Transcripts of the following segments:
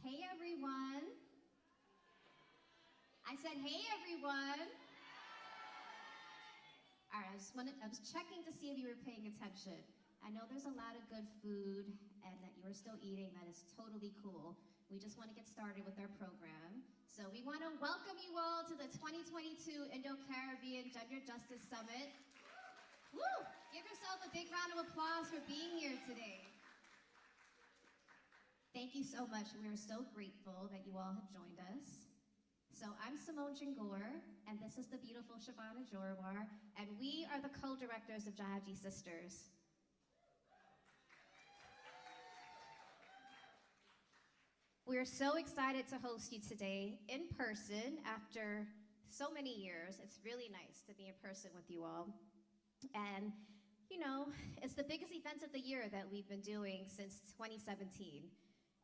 Hey everyone. I said, hey everyone. All right, I was checking to see if you were paying attention. I know there's a lot of good food and that you are still eating. That is totally cool. We just want to get started with our program. So we want to welcome you all to the 2022 Indo-Caribbean Gender Justice Summit. Woo! Give yourself a big round of applause for being here today. Thank you so much. We are so grateful that you all have joined us. So I'm Simone Chingor, and this is the beautiful Shabana Jorwar, and we are the co-directors of Jahajee Sisters. We are so excited to host you today in person after so many years. It's really nice to be in person with you all. And, you know, it's the biggest event of the year that we've been doing since 2017.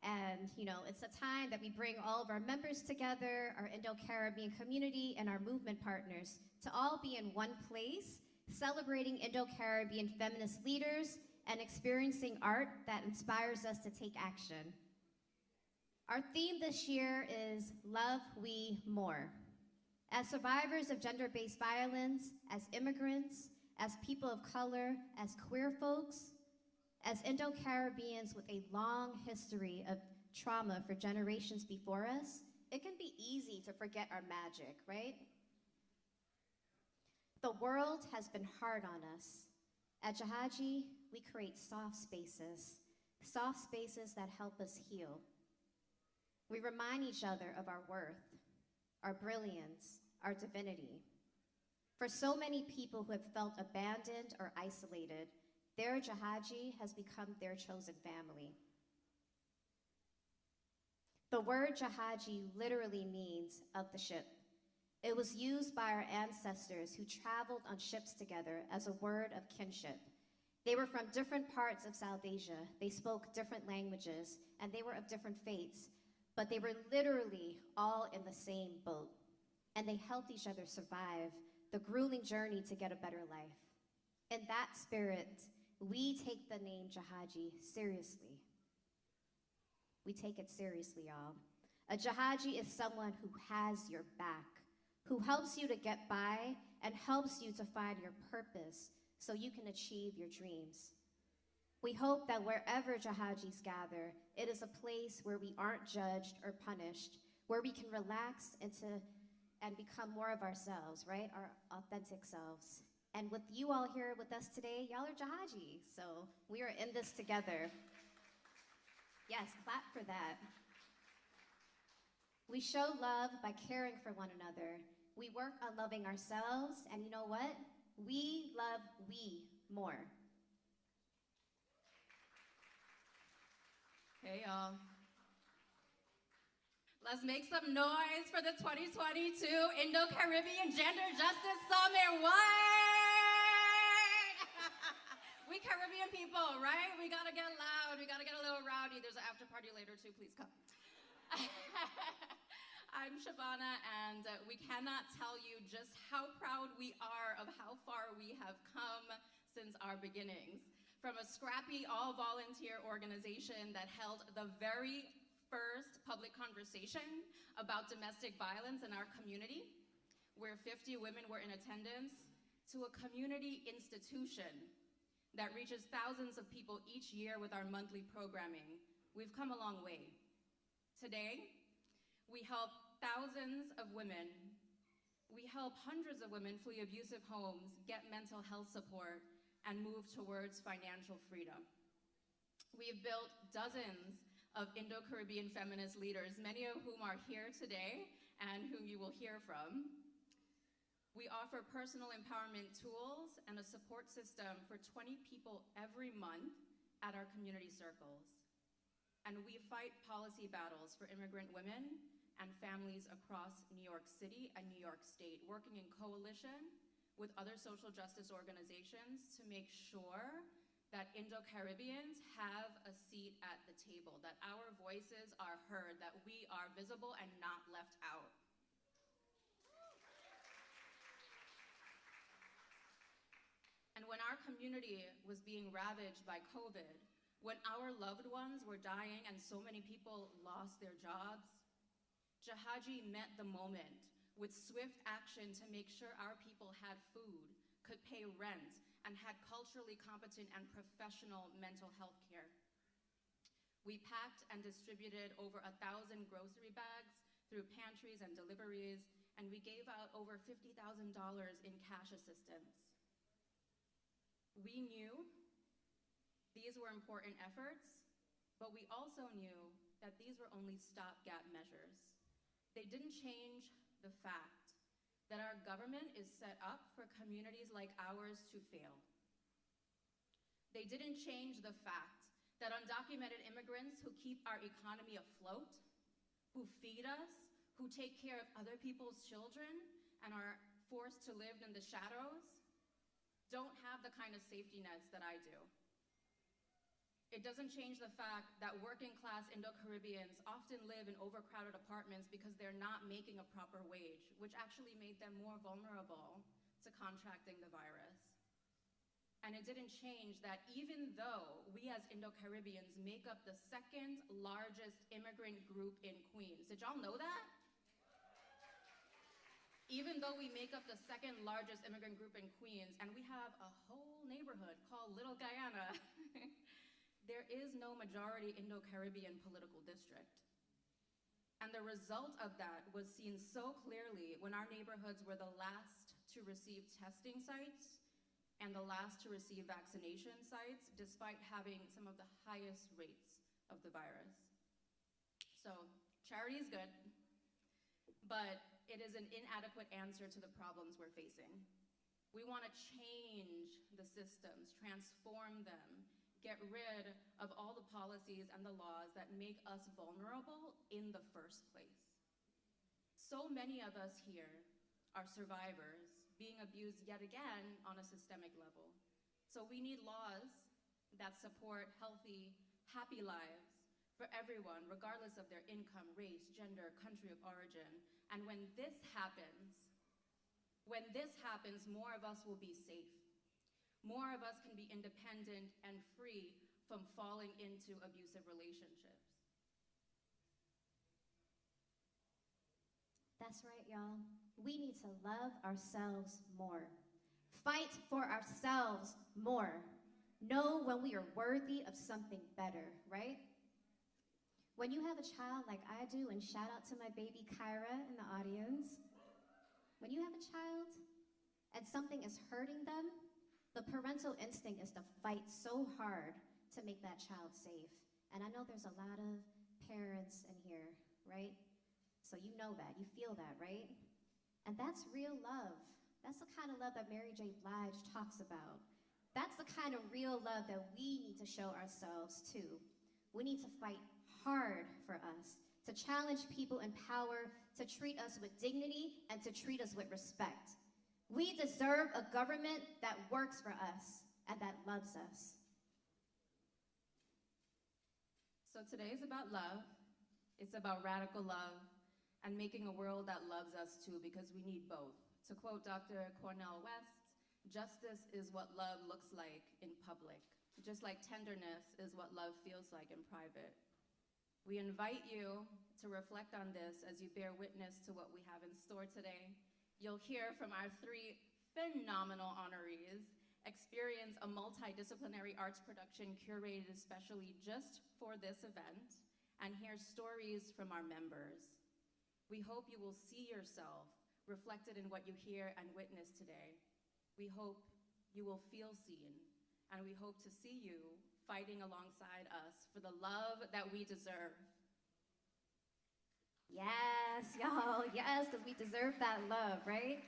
And, you know, it's a time that we bring all of our members together, our Indo-Caribbean community, and our movement partners to all be in one place, celebrating Indo-Caribbean feminist leaders and experiencing art that inspires us to take action. Our theme this year is Love We More. As survivors of gender-based violence, as immigrants, as people of color, as queer folks, as Indo-Caribbeans with a long history of trauma for generations before us, it can be easy to forget our magic, right? The world has been hard on us. At Jahajee, we create soft spaces, soft spaces that help us heal. We remind each other of our worth, our brilliance, our divinity. For so many people who have felt abandoned or isolated, their Jahajee has become their chosen family. The word Jahajee literally means of the ship. It was used by our ancestors who traveled on ships together as a word of kinship. They were from different parts of South Asia. They spoke different languages, and they were of different faiths, but they were literally all in the same boat, and they helped each other survive the grueling journey to get a better life. In that spirit, we take the name Jahajee seriously. We take it seriously, y'all. A Jahajee is someone who has your back, who helps you to get by and helps you to find your purpose so you can achieve your dreams. We hope that wherever Jahajees gather, it is a place where we aren't judged or punished, where we can relax and become more of ourselves, right? Our authentic selves. And with you all here with us today, y'all are Jahajee, so we are in this together. Yes, clap for that. We show love by caring for one another. We work on loving ourselves, and you know what? We love we more. Hey, y'all. Let's make some noise for the 2022 Indo-Caribbean Gender Justice Summit. What? We Caribbean people, right? We gotta get loud. We gotta get a little rowdy. There's an after party later too. Please come. I'm Shabana, and we cannot tell you just how proud we are of how far we have come since our beginnings. From a scrappy all-volunteer organization that held the very first public conversation about domestic violence in our community, where 50 women were in attendance, to a community institution that reaches thousands of people each year with our monthly programming. We've come a long way. Today, we help thousands of women. We help hundreds of women flee abusive homes, get mental health support, and move towards financial freedom. We've built dozens of Indo-Caribbean feminist leaders, many of whom are here today and whom you will hear from. We offer personal empowerment tools and a support system for 20 people every month at our community circles. And we fight policy battles for immigrant women and families across New York City and New York State, working in coalition with other social justice organizations to make sure that Indo-Caribbeans have a seat at the table, that our voices are heard, that we are visible and not left out. And when our community was being ravaged by COVID, when our loved ones were dying and so many people lost their jobs, Jahajee met the moment with swift action to make sure our people had food, could pay rent, and had culturally competent and professional mental health care. We packed and distributed over 1,000 grocery bags through pantries and deliveries, and we gave out over $50,000 in cash assistance. We knew these were important efforts, but we also knew that these were only stopgap measures. They didn't change the fact that our government is set up for communities like ours to fail. They didn't change the fact that undocumented immigrants who keep our economy afloat, who feed us, who take care of other people's children and are forced to live in the shadows, don't have the kind of safety nets that I do. It doesn't change the fact that working class Indo-Caribbeans often live in overcrowded apartments because they're not making a proper wage, which actually made them more vulnerable to contracting the virus. And it didn't change that even though we as Indo-Caribbeans make up the second largest immigrant group in Queens, did y'all know that? Even though we make up the second largest immigrant group in Queens, and we have a whole neighborhood called Little Guyana, there is no majority Indo-Caribbean political district. And the result of that was seen so clearly when our neighborhoods were the last to receive testing sites and the last to receive vaccination sites, despite having some of the highest rates of the virus. So charity is good, but it is an inadequate answer to the problems we're facing. We want to change the systems, transform them, get rid of all the policies and the laws that make us vulnerable in the first place. So many of us here are survivors, being abused yet again on a systemic level. So we need laws that support healthy, happy lives for everyone, regardless of their income, race, gender, country of origin. And when this happens, more of us will be safe. More of us can be independent and free from falling into abusive relationships. That's right, y'all. We need to love ourselves more. Fight for ourselves more. Know when we are worthy of something better, right? When you have a child like I do, and shout out to my baby Kyra in the audience, when you have a child and something is hurting them, the parental instinct is to fight so hard to make that child safe. And I know there's a lot of parents in here, right? So you know that, you feel that, right? And that's real love. That's the kind of love that Mary J. Blige talks about. That's the kind of real love that we need to show ourselves too. We need to fight hard for us, to challenge people in power, to treat us with dignity, and to treat us with respect. We deserve a government that works for us and that loves us. So today is about love. It's about radical love and making a world that loves us too, because we need both. To quote Dr. Cornel West, justice is what love looks like in public, just like tenderness is what love feels like in private. We invite you to reflect on this as you bear witness to what we have in store today. You'll hear from our three phenomenal honorees, experience a multidisciplinary arts production curated especially just for this event, and hear stories from our members. We hope you will see yourself reflected in what you hear and witness today. We hope you will feel seen, and we hope to see you fighting alongside us for the love that we deserve. Yes, y'all, yes, because we deserve that love, right?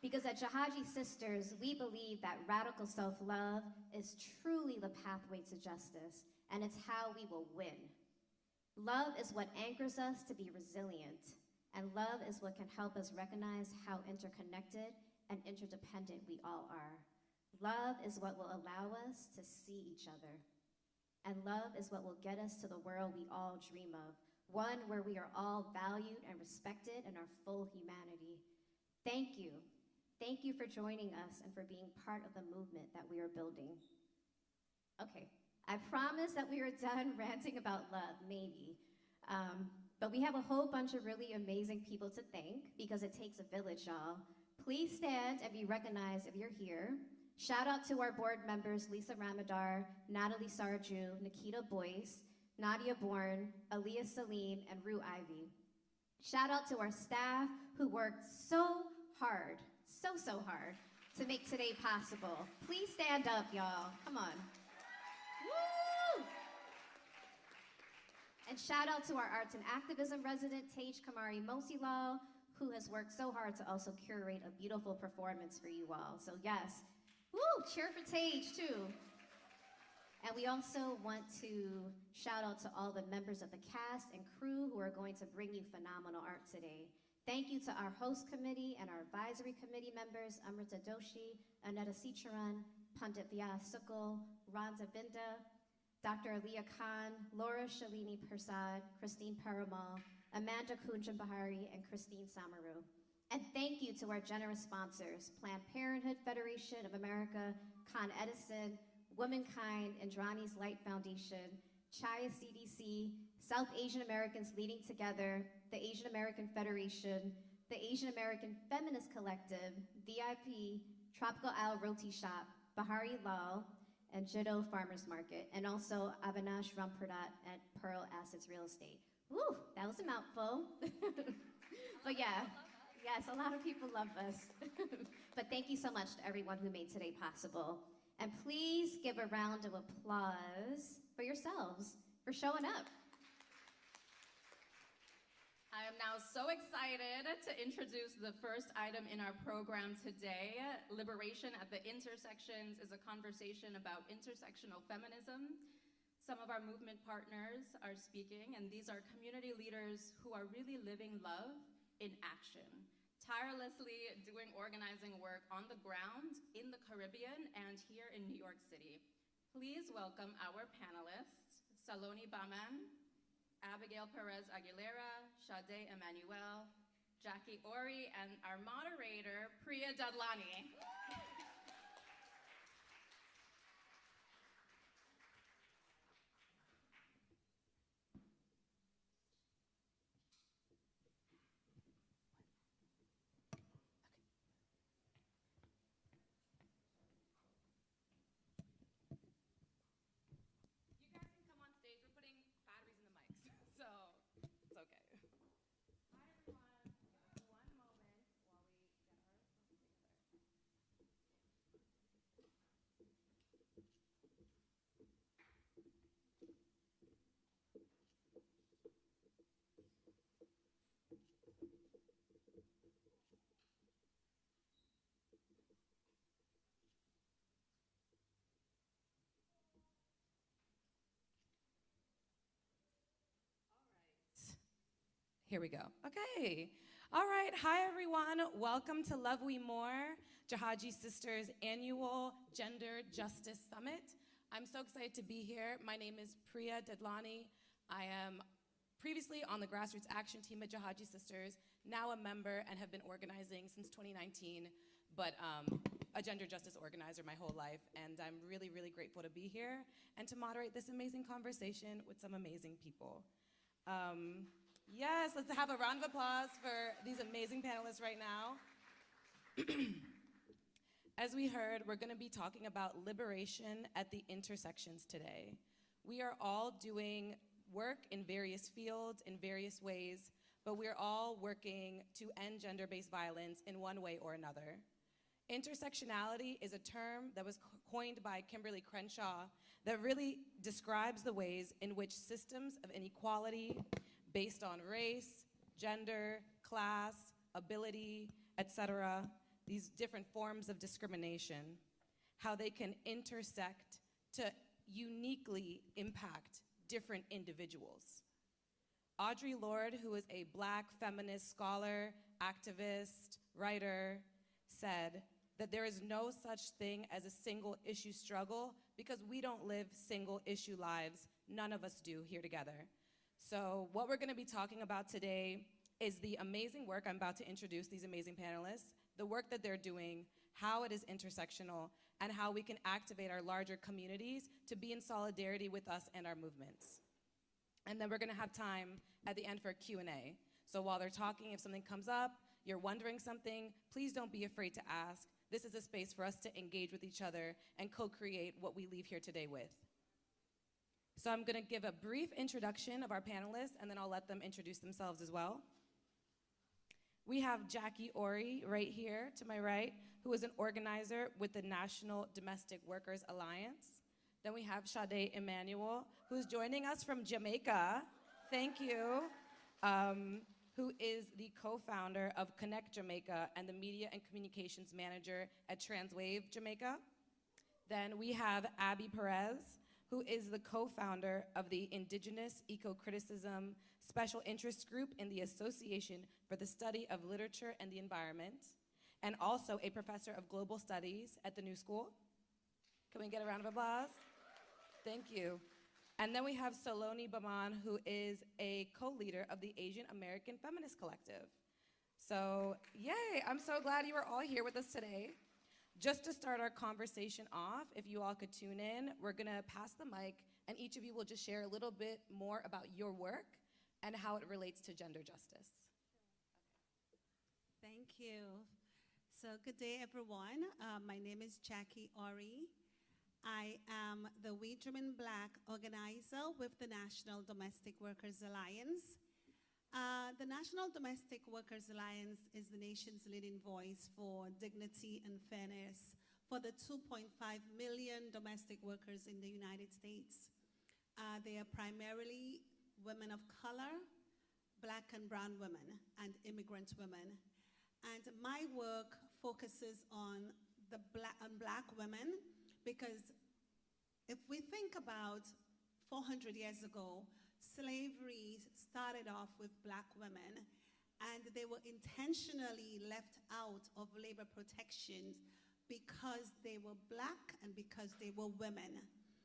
Because at Jahajee Sisters, we believe that radical self-love is truly the pathway to justice, and it's how we will win. Love is what anchors us to be resilient, and love is what can help us recognize how interconnected and interdependent we all are. Love is what will allow us to see each other. And love is what will get us to the world we all dream of, one where we are all valued and respected in our full humanity. Thank you. Thank you for joining us and for being part of the movement that we are building. Okay, I promised that we were done ranting about love, maybe. But we have a whole bunch of really amazing people to thank because it takes a village, y'all. Please stand and be recognized if you're here. Shout out to our board members, Lisa Ramadar, Natalie Sarju, Nikita Boyce, Nadia Bourne, Aaliyah Salim, and Rue Ivy. Shout out to our staff who worked so hard to make today possible. Please stand up, y'all. Come on. Woo! And shout out to our arts and activism resident, Tej Kamari Mosilal, who has worked so hard to also curate a beautiful performance for you all. So yes, woo, cheer for Tej too. And we also want to shout out to all the members of the cast and crew who are going to bring you phenomenal art today. Thank you to our host committee and our advisory committee members, Amrita Doshi, Aneta Sicharan, Pandit Vyas Sukul, Rhonda Binda, Dr. Aliyah Khan, Laura Shalini Persad, Christine Paramal, Amanda Kunjan Bahari, and Christine Samaru. And thank you to our generous sponsors, Planned Parenthood Federation of America, Con Edison, Womankind, Indrani's Light Foundation, Chaya CDC, South Asian Americans Leading Together, the Asian American Federation, the Asian American Feminist Collective, VIP, Tropical Isle Roti Shop, Bahari Lal, and Jiddo Farmers Market, and also Avinash Rampradat at Pearl Assets Real Estate. Woo, that was a mouthful. But yeah, Yes, a lot of people love us. But thank you so much to everyone who made today possible. And please give a round of applause for yourselves for showing up. I am now so excited to introduce the first item in our program today. Liberation at the Intersections is a conversation about intersectional feminism. Some of our movement partners are speaking, and these are community leaders who are really living love in action, tirelessly doing organizing work on the ground in the Caribbean and here in New York City. Please welcome our panelists, Salonee Bhaman, Abigail Perez Aguilera, Chaday Emmanuel, Jacqui Orie, and our moderator, Priya Dadlani. Here we go. Okay. All right. Hi, everyone. Welcome to Love We More, Jahajee Sisters' annual Gender Justice Summit. I'm so excited to be here. My name is Priya Dadlani. I am previously on the grassroots action team at Jahajee Sisters, now a member and have been organizing since 2019, but a gender justice organizer my whole life. And I'm really, really grateful to be here and to moderate this amazing conversation with some amazing people. Yes, let's have a round of applause for these amazing panelists right now. As we heard, we're going to be talking about liberation at the intersections today. We are all doing work in various fields, in various ways, but we're all working to end gender-based violence in one way or another. Intersectionality is a term that was coined by Kimberly Crenshaw that really describes the ways in which systems of inequality based on race, gender, class, ability, etc., these different forms of discrimination, how they can intersect to uniquely impact different individuals. Audre Lorde, who is a Black feminist scholar, activist, writer, said that there is no such thing as a single issue struggle because we don't live single issue lives. None of us do here together. So what we're gonna be talking about today is the amazing work I'm about to introduce, these amazing panelists, the work that they're doing, how it is intersectional, and how we can activate our larger communities to be in solidarity with us and our movements. And then we're gonna have time at the end for a Q&A. So while they're talking, if something comes up, you're wondering something, please don't be afraid to ask. This is a space for us to engage with each other and co-create what we leave here today with. So I'm gonna give a brief introduction of our panelists, and then I'll let them introduce themselves as well. We have Jacqui Orie right here to my right, who is an organizer with the National Domestic Workers Alliance. Then we have Chaday Emmanuel, who's joining us from Jamaica. Thank you. Who is the co-founder of Connect Jamaica and the media and communications manager at TransWave Jamaica. Then we have Abby Perez, who is the co-founder of the Indigenous Ecocriticism Special Interest Group in the Association for the Study of Literature and the Environment, and also a professor of global studies at the New School. Can we get a round of applause? Thank you. And then we have Salonee Bhaman, who is a co-leader of the Asian American Feminist Collective. So, yay, I'm so glad you are all here with us today. Just to start our conversation off, if you all could tune in, we're gonna pass the mic, and each of you will just share a little bit more about your work and how it relates to gender justice. Thank you. So good day, everyone. My name is Jacqui Orie. I am the We German Black organizer with the National Domestic Workers Alliance. The National Domestic Workers Alliance is the nation's leading voice for dignity and fairness for the 2.5 million domestic workers in the United States. They are primarily women of color, Black and brown women, and immigrant women. And my work focuses on Black women because if we think about 400 years ago, slavery started off with Black women, and they were intentionally left out of labor protections because they were Black and because they were women.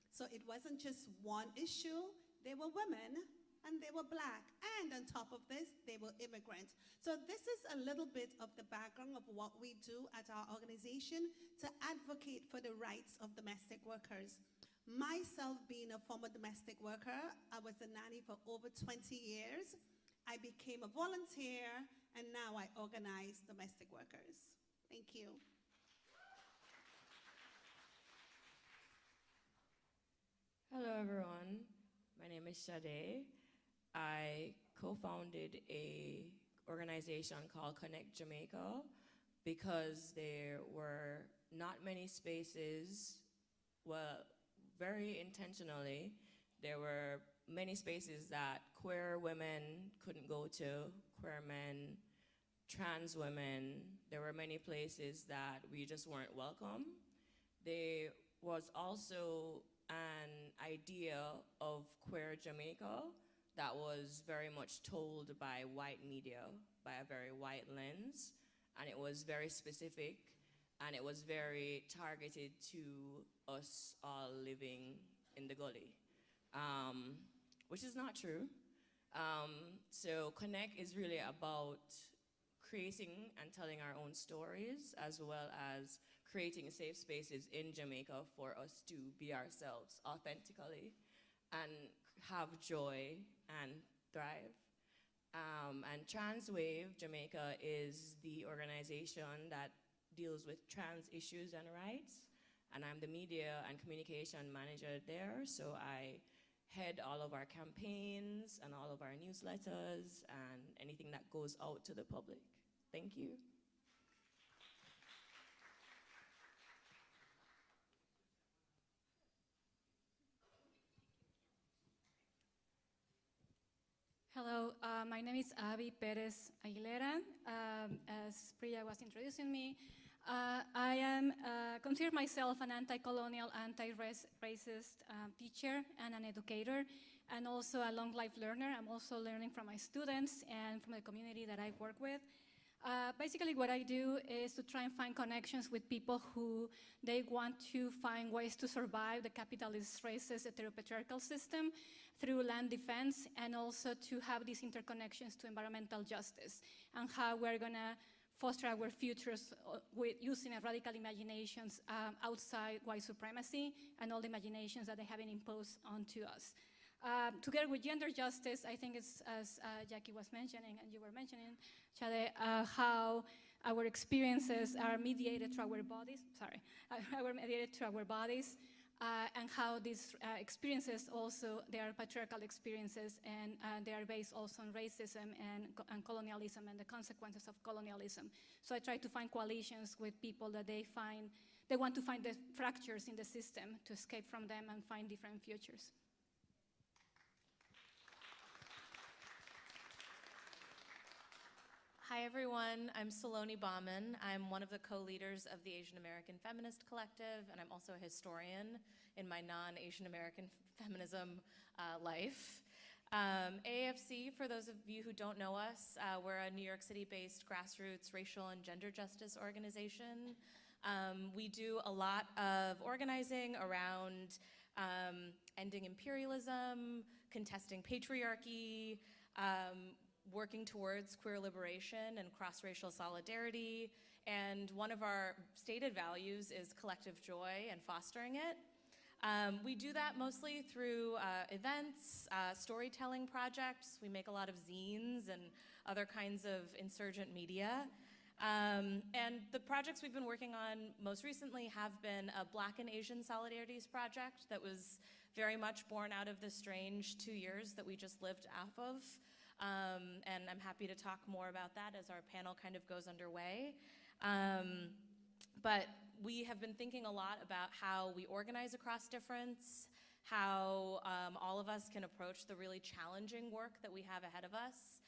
So it wasn't just one issue, they were women and they were Black, and on top of this, they were immigrant. So this is a little bit of the background of what we do at our organization to advocate for the rights of domestic workers. Myself being a former domestic worker, I was a nanny for over 20 years. I became a volunteer, and now I organize domestic workers. Thank you. Hello, everyone. My name is Chaday. I co-founded a organization called Connect Jamaica because there were not many spaces, well, very intentionally, there were many spaces that queer women couldn't go to, queer men, trans women. There were many places that we just weren't welcome. There was also an idea of queer Jamaica that was very much told by white media, by a very white lens, and it was very specific, and it was very targeted to us all living in the gully, which is not true. So Connect is really about creating and telling our own stories, as well as creating safe spaces in Jamaica for us to be ourselves authentically and have joy and thrive. And TransWave Jamaica is the organization that deals with trans issues and rights, and I'm the media and communication manager there, so I head all of our campaigns and all of our newsletters and anything that goes out to the public. Thank you. Hello, my name is Perez Aguilera. As Priya was introducing me, I consider myself an anti-colonial, anti-racist teacher and an educator, and also a long life learner. I'm also learning from my students and from the community that I work with. Basically, what I do is to try and find connections with people who they want to find ways to survive the capitalist, racist, heteropatriarchal system through land defense, and also to have these interconnections to environmental justice and how we're going to foster our futures with using radical imaginations outside white supremacy and all the imaginations that they haven't imposed onto us. Together with gender justice, I think it's, as Jacqui was mentioning and you were mentioning, Chaday, how our experiences are mediated through our bodies, and how these experiences also, they are patriarchal experiences, and they are based also on racism and colonialism and the consequences of colonialism. So I try to find coalitions with people that they want to find the fractures in the system to escape from them and find different futures. Hi everyone, I'm Salonee Bhaman. I'm one of the co-leaders of the Asian American Feminist Collective, and I'm also a historian in my non-Asian American feminism life. AAFC, for those of you who don't know us, we're a New York City-based grassroots racial and gender justice organization. We do a lot of organizing around ending imperialism, contesting patriarchy, working towards queer liberation and cross-racial solidarity, and one of our stated values is collective joy and fostering it. We do that mostly through events, storytelling projects. We make a lot of zines and other kinds of insurgent media. And the projects we've been working on most recently have been a Black and Asian Solidarities project that was very much born out of the strange 2 years that we just lived off of. And I'm happy to talk more about that as our panel kind of goes underway. But we have been thinking a lot about how we organize across difference, how all of us can approach the really challenging work that we have ahead of us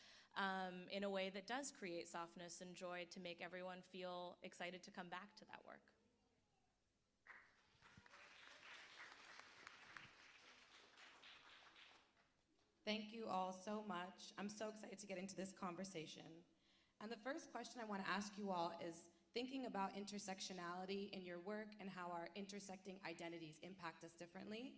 in a way that does create softness and joy to make everyone feel excited to come back to that work. Thank you all so much. I'm so excited to get into this conversation. And the first question I want to ask you all is thinking about intersectionality in your work and how our intersecting identities impact us differently.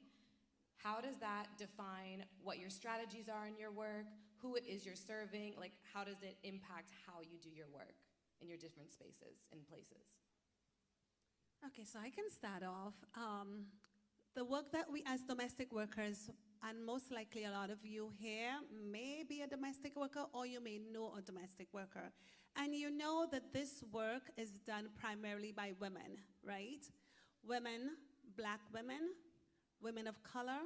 How does that define what your strategies are in your work, who it is you're serving, like how does it impact how you do your work in your different spaces and places? Okay, so I can start off. The work that we as domestic workers, and most likely a lot of you here may be a domestic worker or you may know a domestic worker. And you know that this work is done primarily by women, right? Women, black women, women of color,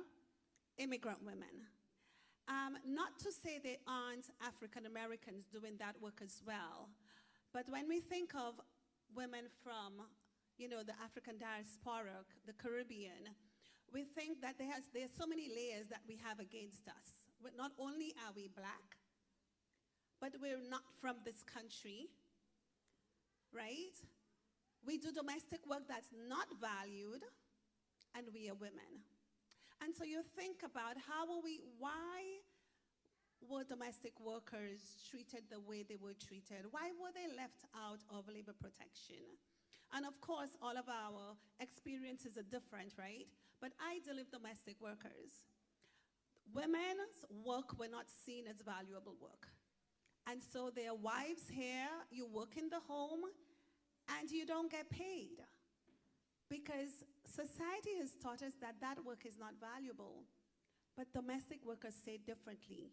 immigrant women. Not to say they aren't African Americans doing that work as well, but when we think of women from, the African diaspora, the Caribbean, we think that there's so many layers that we have against us. Not only are we black, but we're not from this country, right? We do domestic work that's not valued, and we are women. And so you think about why were domestic workers treated the way they were treated? Why were they left out of labor protection? And of course, all of our experiences are different, right? But I deal with domestic workers. Women's work were not seen as valuable work. And so their wives here, you work in the home and you don't get paid. Because society has taught us that that work is not valuable. But domestic workers say differently.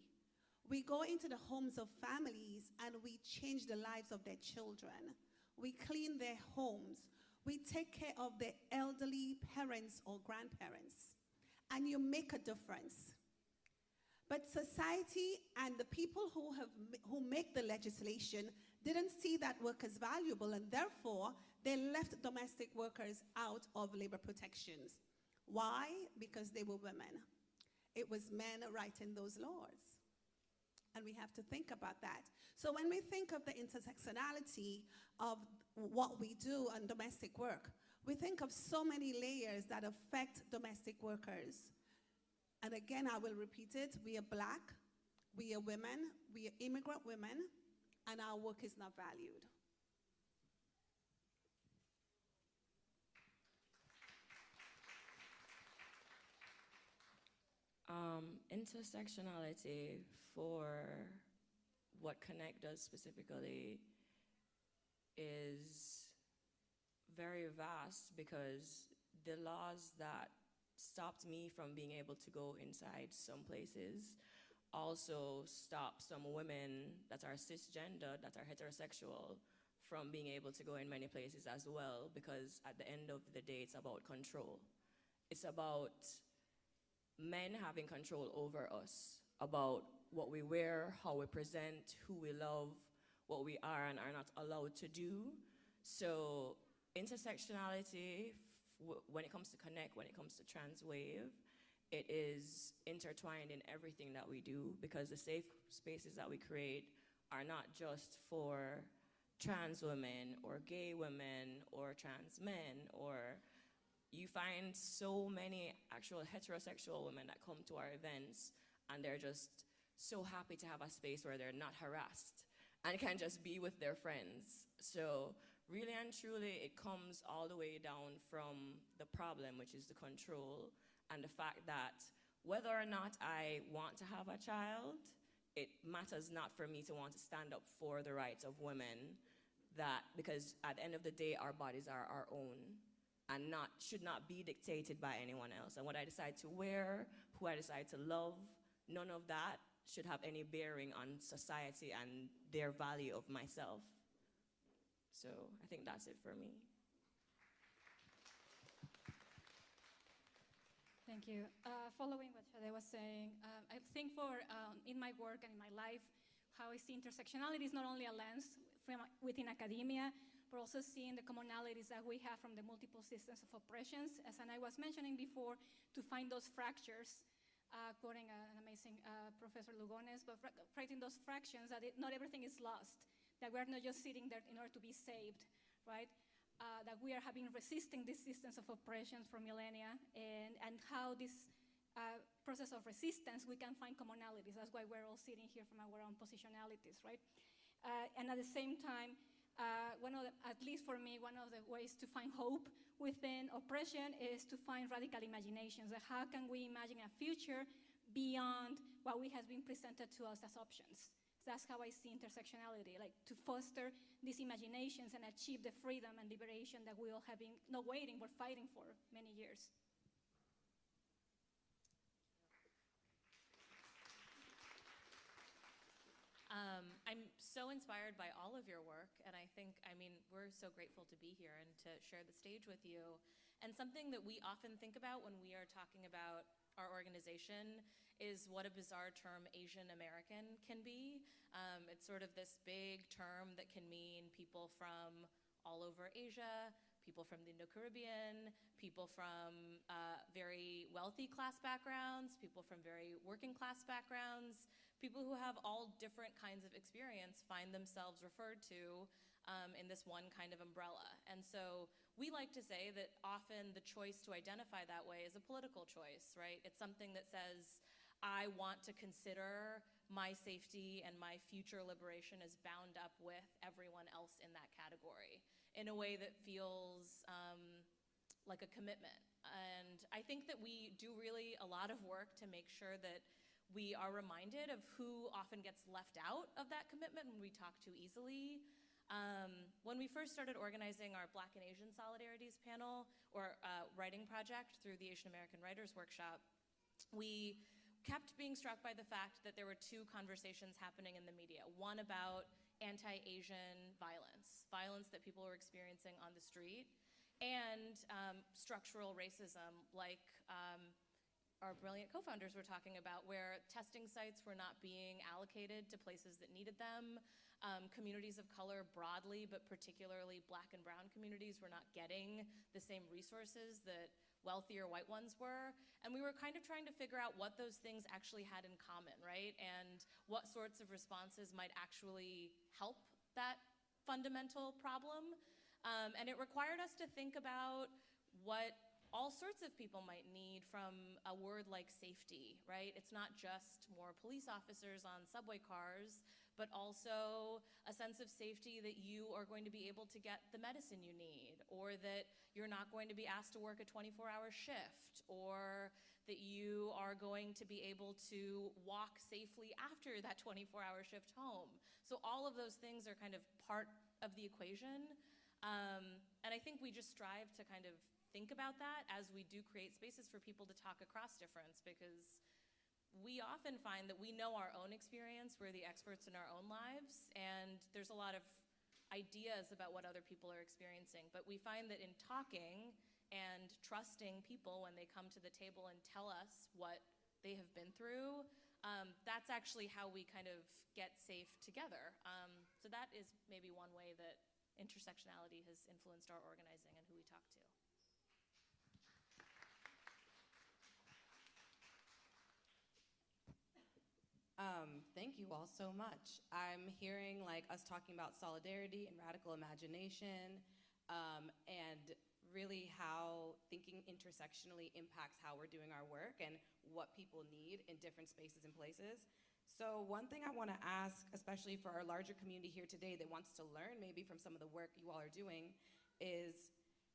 We go into the homes of families and we change the lives of their children. We clean their homes. We take care of their elderly parents or grandparents. And you make a difference. But society and the people who make the legislation didn't see that work as valuable, and therefore they left domestic workers out of labor protections. Why? Because they were women. It was men writing those laws. And we have to think about that. So when we think of the intersectionality of what we do on domestic work, we think of so many layers that affect domestic workers. And again, I will repeat it, we are black, we are women, we are immigrant women, and our work is not valued. Intersectionality for what Connect does specifically is very vast because the laws that stopped me from being able to go inside some places also stop some women that are cisgender, that are heterosexual, from being able to go in many places as well, because at the end of the day, it's about control. It's about men having control over us, about what we wear, how we present, who we love, what we are and are not allowed to do. So intersectionality, when it comes to Connect, when it comes to TransWave, it is intertwined in everything that we do, because the safe spaces that we create are not just for trans women or gay women or trans men, or you find so many actual heterosexual women that come to our events and they're just so happy to have a space where they're not harassed and can just be with their friends. So really and truly, it comes all the way down from the problem, which is the control, and the fact that whether or not I want to have a child, it matters not for me to want to stand up for the rights of women, because at the end of the day, our bodies are our own and should not be dictated by anyone else. And what I decide to wear, who I decide to love, none of that should have any bearing on society and their value of myself. So I think that's it for me. Thank you. Following what Chaday was saying, I think in my work and in my life, how I see intersectionality is not only a lens from within academia, but also seeing the commonalities that we have from the multiple systems of oppressions, as I was mentioning before, to find those fractures, quoting an amazing Professor Lugones, but finding those fractions that not everything is lost, that we're not just sitting there in order to be saved, right? That we are having resisting these systems of oppression for millennia, and how this process of resistance, we can find commonalities. That's why we're all sitting here from our own positionalities, right? And at the same time, at least for me, one of the ways to find hope within oppression is to find radical imaginations. How can we imagine a future beyond what we has been presented to us as options? That's how I see intersectionality, like to foster these imaginations and achieve the freedom and liberation that we all have been not waiting but fighting for many years. I'm so inspired by all of your work, and I think, we're so grateful to be here and to share the stage with you. And something that we often think about when we are talking about our organization is what a bizarre term Asian American can be. It's sort of this big term that can mean people from all over Asia, people from the Indo-Caribbean, people from very wealthy class backgrounds, people from very working class backgrounds, people who have all different kinds of experience find themselves referred to in this one kind of umbrella. And so we like to say that often the choice to identify that way is a political choice, right? It's something that says, I want to consider my safety and my future liberation as bound up with everyone else in that category in a way that feels like a commitment. And I think that we do really a lot of work to make sure that we are reminded of who often gets left out of that commitment when we talk too easily. When we first started organizing our Black and Asian Solidarities panel or writing project through the Asian American Writers Workshop, we kept being struck by the fact that there were two conversations happening in the media. One about anti-Asian violence that people were experiencing on the street, and structural racism, like our brilliant co-founders were talking about, where testing sites were not being allocated to places that needed them. Communities of color broadly, but particularly Black and brown communities, were not getting the same resources that wealthier white ones were. And we were kind of trying to figure out what those things actually had in common, right? And what sorts of responses might actually help that fundamental problem. And it required us to think about what all sorts of people might need from a word like safety, right? It's not just more police officers on subway cars, but also a sense of safety that you are going to be able to get the medicine you need, or that you're not going to be asked to work a 24-hour shift, or that you are going to be able to walk safely after that 24-hour shift home. So all of those things are kind of part of the equation. And I think we just strive to kind of think about that as we do create spaces for people to talk across difference, because we often find that we know our own experience, we're the experts in our own lives, and there's a lot of ideas about what other people are experiencing. But we find that in talking and trusting people when they come to the table and tell us what they have been through, that's actually how we kind of get safe together. So that is maybe one way that intersectionality has influenced our organizing and who we talk to. Thank you all so much. I'm hearing like us talking about solidarity and radical imagination, and really how thinking intersectionally impacts how we're doing our work and what people need in different spaces and places. So one thing I want to ask, especially for our larger community here today that wants to learn maybe from some of the work you all are doing, is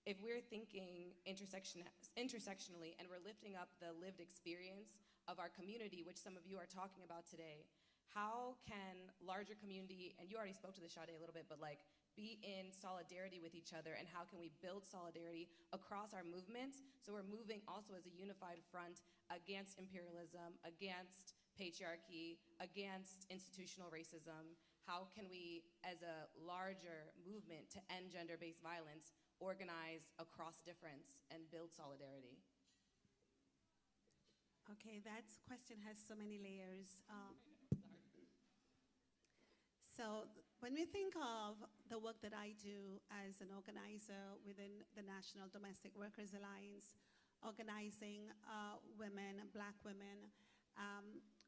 if we're thinking intersectionally and we're lifting up the lived experience of our community, which some of you are talking about today, how can larger community, and you already spoke to this, Chaday, a little bit, but like be in solidarity with each other, and how can we build solidarity across our movements so we're moving also as a unified front against imperialism, against patriarchy, against institutional racism? How can we, as a larger movement to end gender-based violence, organize across difference and build solidarity? Okay, that question has so many layers. So when we think of the work that I do as an organizer within the National Domestic Workers Alliance, organizing women, Black women,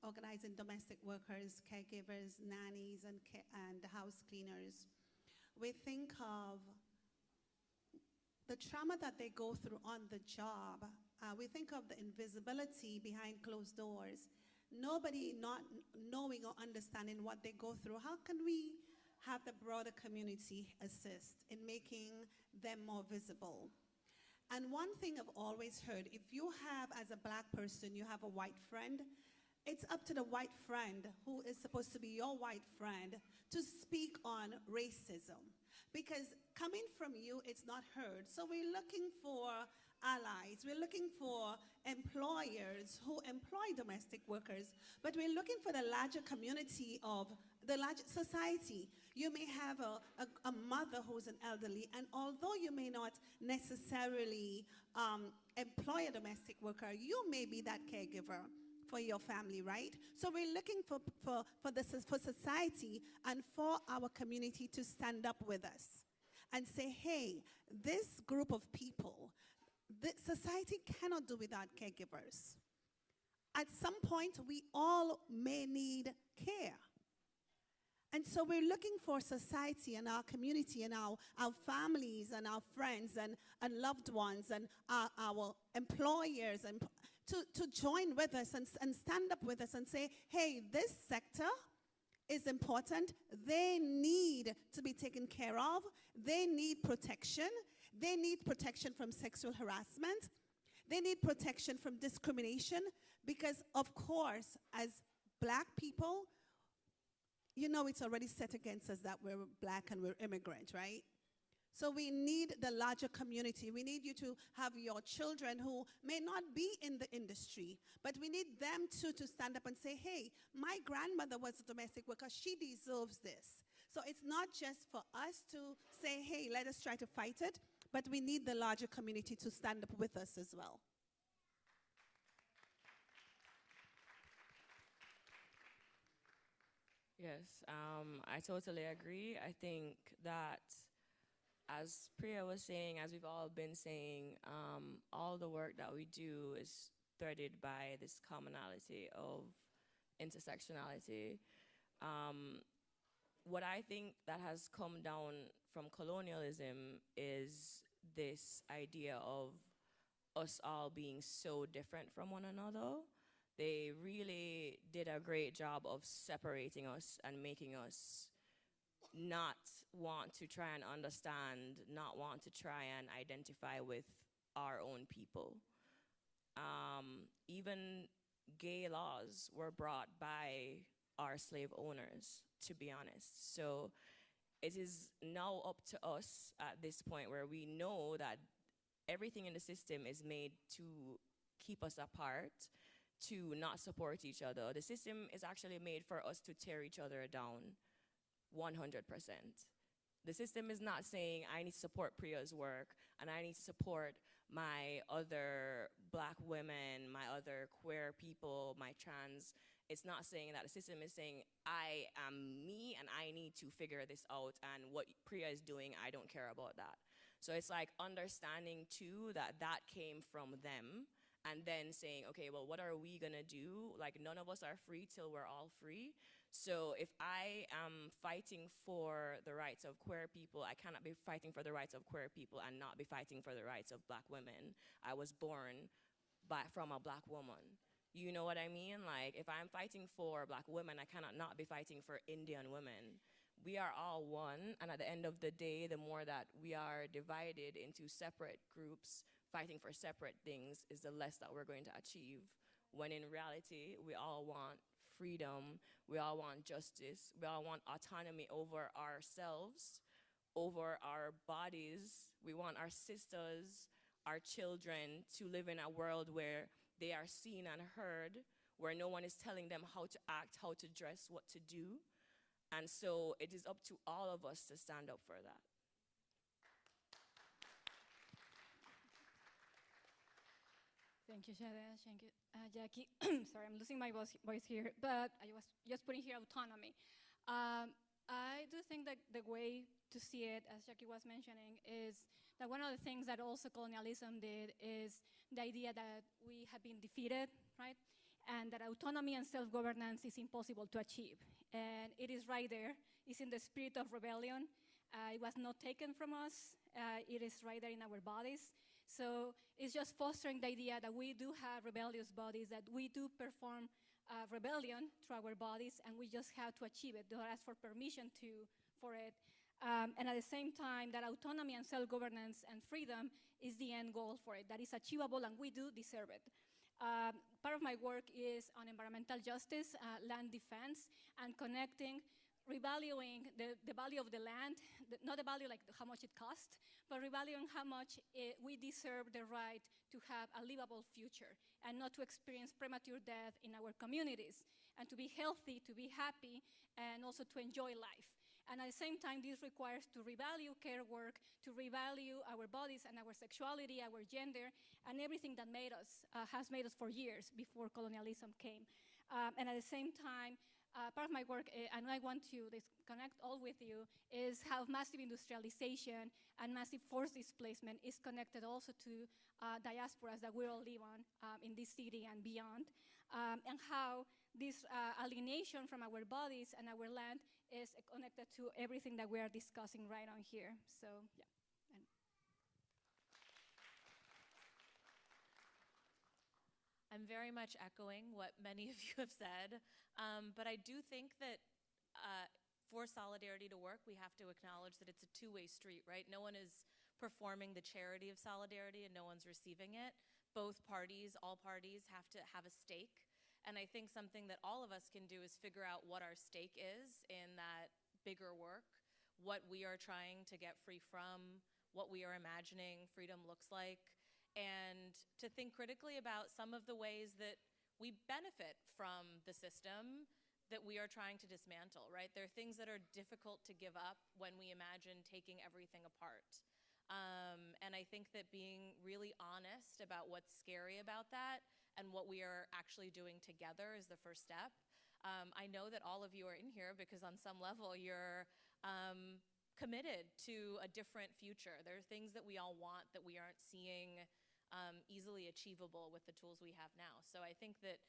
organizing domestic workers, caregivers, nannies, and house cleaners, we think of the trauma that they go through on the job. We think of the invisibility behind closed doors. Nobody not knowing or understanding what they go through. How can we have the broader community assist in making them more visible? And one thing I've always heard, if you have, as a Black person, you have a white friend, it's up to the white friend, who is supposed to be your white friend, to speak on racism. Because coming from you, it's not heard. So we're looking for allies, we're looking for employers who employ domestic workers, but we're looking for the larger community of the larger society. You may have a mother who's an elderly, and although you may not necessarily employ a domestic worker, you may be that caregiver for your family, right? So we're looking for society and for our community to stand up with us and say, hey, this group of people, the society cannot do without caregivers. At some point, we all may need care. And so we're looking for society and our community and our families and our friends and loved ones and our employers and to join with us and stand up with us and say, hey, this sector is important. They need to be taken care of. They need protection. They need protection from sexual harassment. They need protection from discrimination because, of course, as Black people, you know it's already set against us that we're Black and we're immigrant, right? So we need the larger community. We need you to have your children who may not be in the industry, but we need them too to stand up and say, hey, my grandmother was a domestic worker. She deserves this. So it's not just for us to say, hey, let us try to fight it, but we need the larger community to stand up with us as well. Yes, I totally agree. I think that, as Priya was saying, as we've all been saying, all the work that we do is threaded by this commonality of intersectionality. What I think that has come down from colonialism is this idea of us all being so different from one another. They really did a great job of separating us and making us not want to try and understand, not want to try and identify with our own people. Even gay laws were brought by our slave owners, to be honest. So it is now up to us at this point where we know that everything in the system is made to keep us apart, to not support each other. The system is actually made for us to tear each other down 100%. The system is not saying I need to support Priya's work and I need to support my other Black women, my other queer people, my trans. It's not saying that. The system is saying I am me and I need to figure this out, and what Priya is doing, I don't care about that. So it's like understanding too that that came from them, and then saying, okay, well, what are we gonna do? Like, none of us are free till we're all free. So if I am fighting for the rights of queer people, I cannot be fighting for the rights of queer people and not be fighting for the rights of Black women. I was born from a Black woman. You know what I mean? Like, if I'm fighting for Black women, I cannot not be fighting for Indian women. We are all one, and at the end of the day, the more that we are divided into separate groups, fighting for separate things, is the less that we're going to achieve. When in reality, we all want freedom, we all want justice, we all want autonomy over ourselves, over our bodies. We want our sisters, our children to live in a world where they are seen and heard, where no one is telling them how to act, how to dress, what to do. And so it is up to all of us to stand up for that. Thank you, Chaday. Thank you, Jacqui. Sorry, I'm losing my voice here, but I was just putting here autonomy. I do think that the way to see it, as Jacqui was mentioning, is that one of the things that also colonialism did is the idea that we have been defeated, right? And that autonomy and self-governance is impossible to achieve. And it is right there. It's in the spirit of rebellion. It was not taken from us. It is right there in our bodies. So it's just fostering the idea that we do have rebellious bodies, that we do perform rebellion through our bodies, and we just have to achieve it, to ask for permission for it. And at the same time, that autonomy and self-governance and freedom is the end goal for it, that is achievable, and we do deserve it. Part of my work is on environmental justice, land defense, and connecting, revaluing the value of the land, not the value like how much it costs, but revaluing how much we deserve the right to have a livable future and not to experience premature death in our communities, and to be healthy, to be happy, and also to enjoy life. And at the same time, this requires to revalue care work, to revalue our bodies and our sexuality, our gender, and everything that made us, has made us for years before colonialism came. And at the same time, part of my work, and I want to connect all with you, is how massive industrialization and massive forced displacement is connected also to diasporas that we all live on in this city and beyond, and how this alienation from our bodies and our land is connected to everything that we are discussing right on here. So, yeah. I'm very much echoing what many of you have said, but I do think that for solidarity to work, we have to acknowledge that it's a two-way street, right? No one is performing the charity of solidarity and no one's receiving it. Both parties, all parties, have to have a stake. And I think something that all of us can do is figure out what our stake is in that bigger work, what we are trying to get free from, what we are imagining freedom looks like, and to think critically about some of the ways that we benefit from the system that we are trying to dismantle, right? There are things that are difficult to give up when we imagine taking everything apart. And I think that being really honest about what's scary about that and what we are actually doing together is the first step. I know that all of you are in here because on some level you're committed to a different future. There are things that we all want that we aren't seeing easily achievable with the tools we have now. So I think that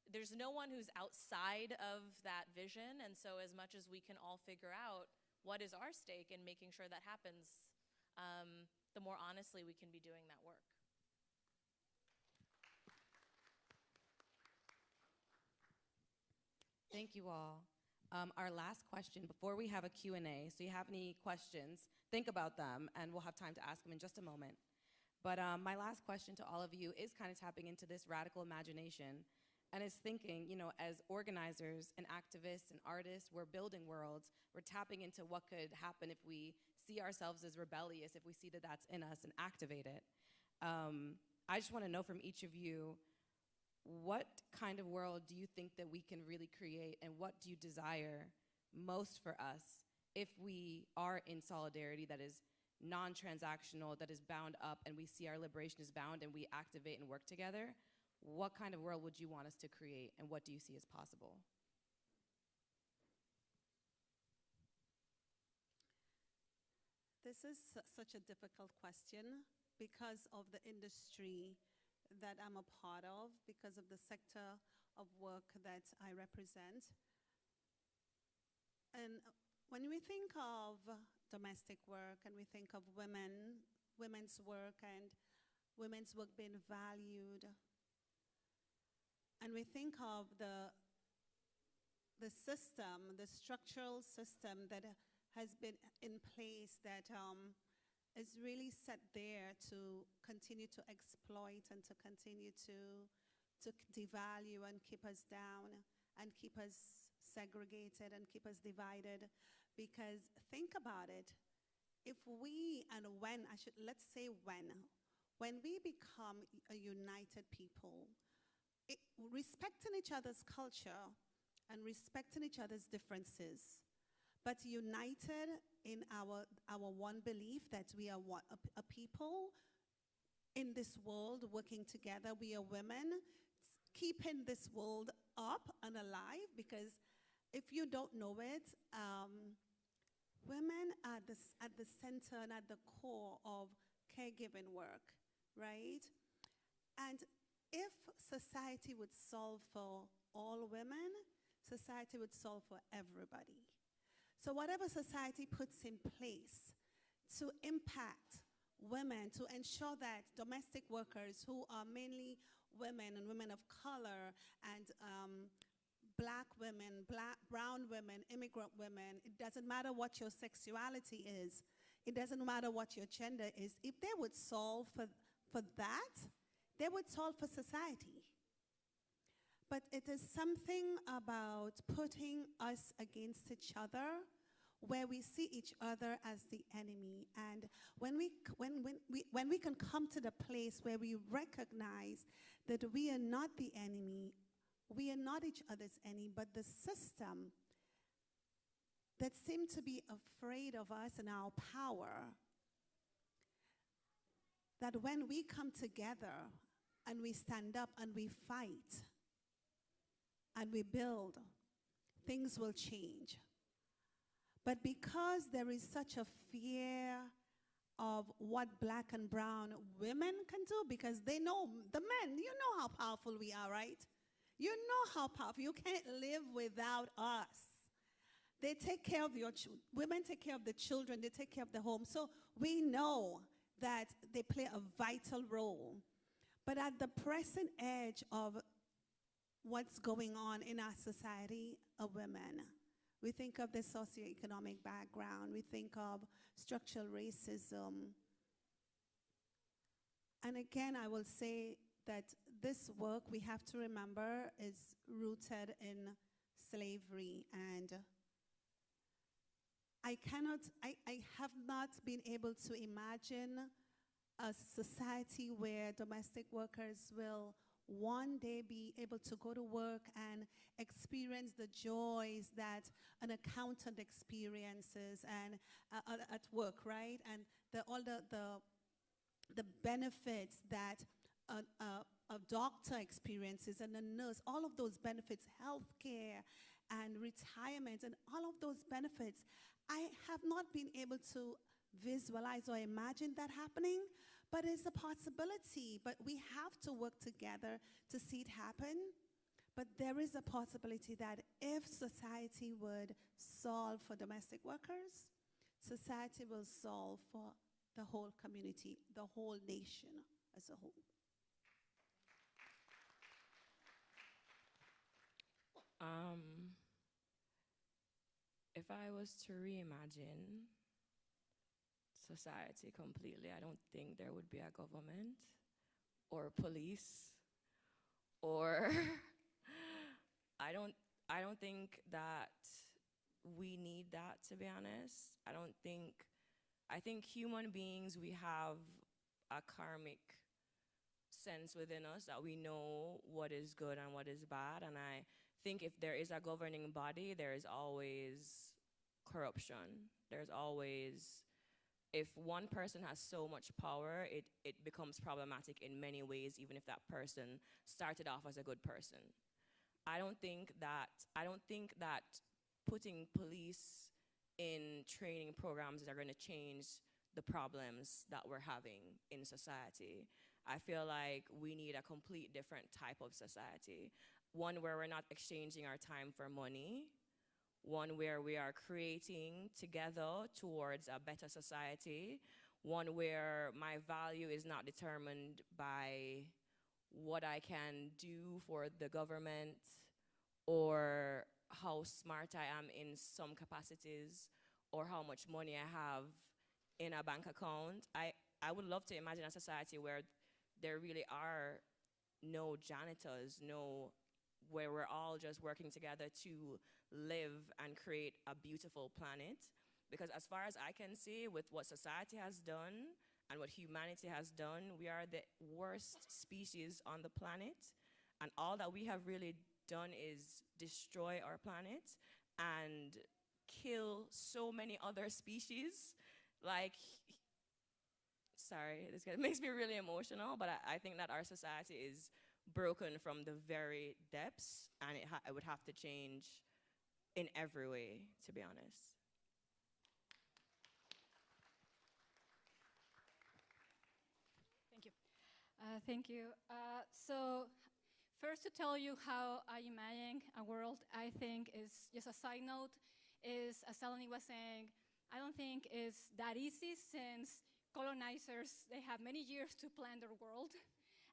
there's no one who's outside of that vision, and so as much as we can all figure out what is our stake in making sure that happens, the more honestly we can be doing that work. Thank you all. Our last question before we have a Q&A, so you have any questions, think about them, and we'll have time to ask them in just a moment. But my last question to all of you is kind of tapping into this radical imagination, and is thinking, you know, as organizers and activists and artists, we're building worlds, we're tapping into what could happen if we see ourselves as rebellious, if we see that that's in us and activate it. I just want to know from each of you, what kind of world do you think that we can really create, and what do you desire most for us if we are in solidarity that is non-transactional, that is bound up, and we see our liberation is bound, and we activate and work together? What kind of world would you want us to create, and what do you see as possible? This is such a difficult question because of the industry that I'm a part of, because of the sector of work that I represent. And when we think of domestic work and we think of women's work and women's work being valued, and we think of the system, the structural system that has been in place that is really set there to continue to exploit and to continue to devalue and keep us down and keep us segregated and keep us divided. Because think about it, if we, and when, let's say when we become a united people, respecting each other's culture and respecting each other's differences, but united in our one belief that we are a people in this world working together. We are women keeping this world up and alive, because if you don't know it, women are at the center and at the core of caregiving work, right? And if society would solve for all women, society would solve for everybody. So whatever society puts in place to impact women, to ensure that domestic workers, who are mainly women and women of color and black women, brown women, immigrant women, it doesn't matter what your sexuality is, it doesn't matter what your gender is, if they would solve for that, they would solve for society. But it is something about putting us against each other, where we see each other as the enemy. And when we can come to the place where we recognize that we are not the enemy, we are not each other's enemy, but the system that seem to be afraid of us and our power, that when we come together and we stand up and we fight and we build, things will change. But because there is such a fear of what black and brown women can do, because they know, the men, you know how powerful we are, right? You know how powerful. You can't live without us. They take care of your children. Women take care of the children. They take care of the home. So we know that they play a vital role. But at the present edge of what's going on in our society are women. We think of the socioeconomic background. We think of structural racism. And again, I will say that this work, we have to remember, is rooted in slavery. And I have not been able to imagine a society where domestic workers will one day be able to go to work and experience the joys that an accountant experiences and at work, right? And all the benefits that a doctor experiences and a nurse, all of those benefits, healthcare and retirement and all of those benefits. I have not been able to visualize or imagine that happening, but it's a possibility. But we have to work together to see it happen. But there is a possibility that if society would solve for domestic workers, society will solve for the whole community, the whole nation as a whole. If I was to reimagine society completely, I don't think there would be a government or police or I don't think that we need that, to be honest. I think human beings, we have a karmic sense within us that we know what is good and what is bad, and I think if there is a governing body, there is always corruption. There's always, if one person has so much power, it becomes problematic in many ways, even if that person started off as a good person. I don't think that putting police in training programs are going to change the problems that we're having in society. I feel like we need a complete different type of society. One where we're not exchanging our time for money. One where we are creating together towards a better society. One where my value is not determined by what I can do for the government or how smart I am in some capacities or how much money I have in a bank account. I would love to imagine a society where there really are no janitors, where we're all just working together to live and create a beautiful planet. Because as far as I can see, with what society has done and what humanity has done, we are the worst species on the planet. And all that we have really done is destroy our planet and kill so many other species. Like, sorry, makes me really emotional, but I think that our society is broken from the very depths, and it would have to change in every way, to be honest. Thank you. Thank you. So first to tell you how I imagine a world, I think is just a side note, is as Salonee was saying, I don't think it's that easy since colonizers, they have many years to plan their world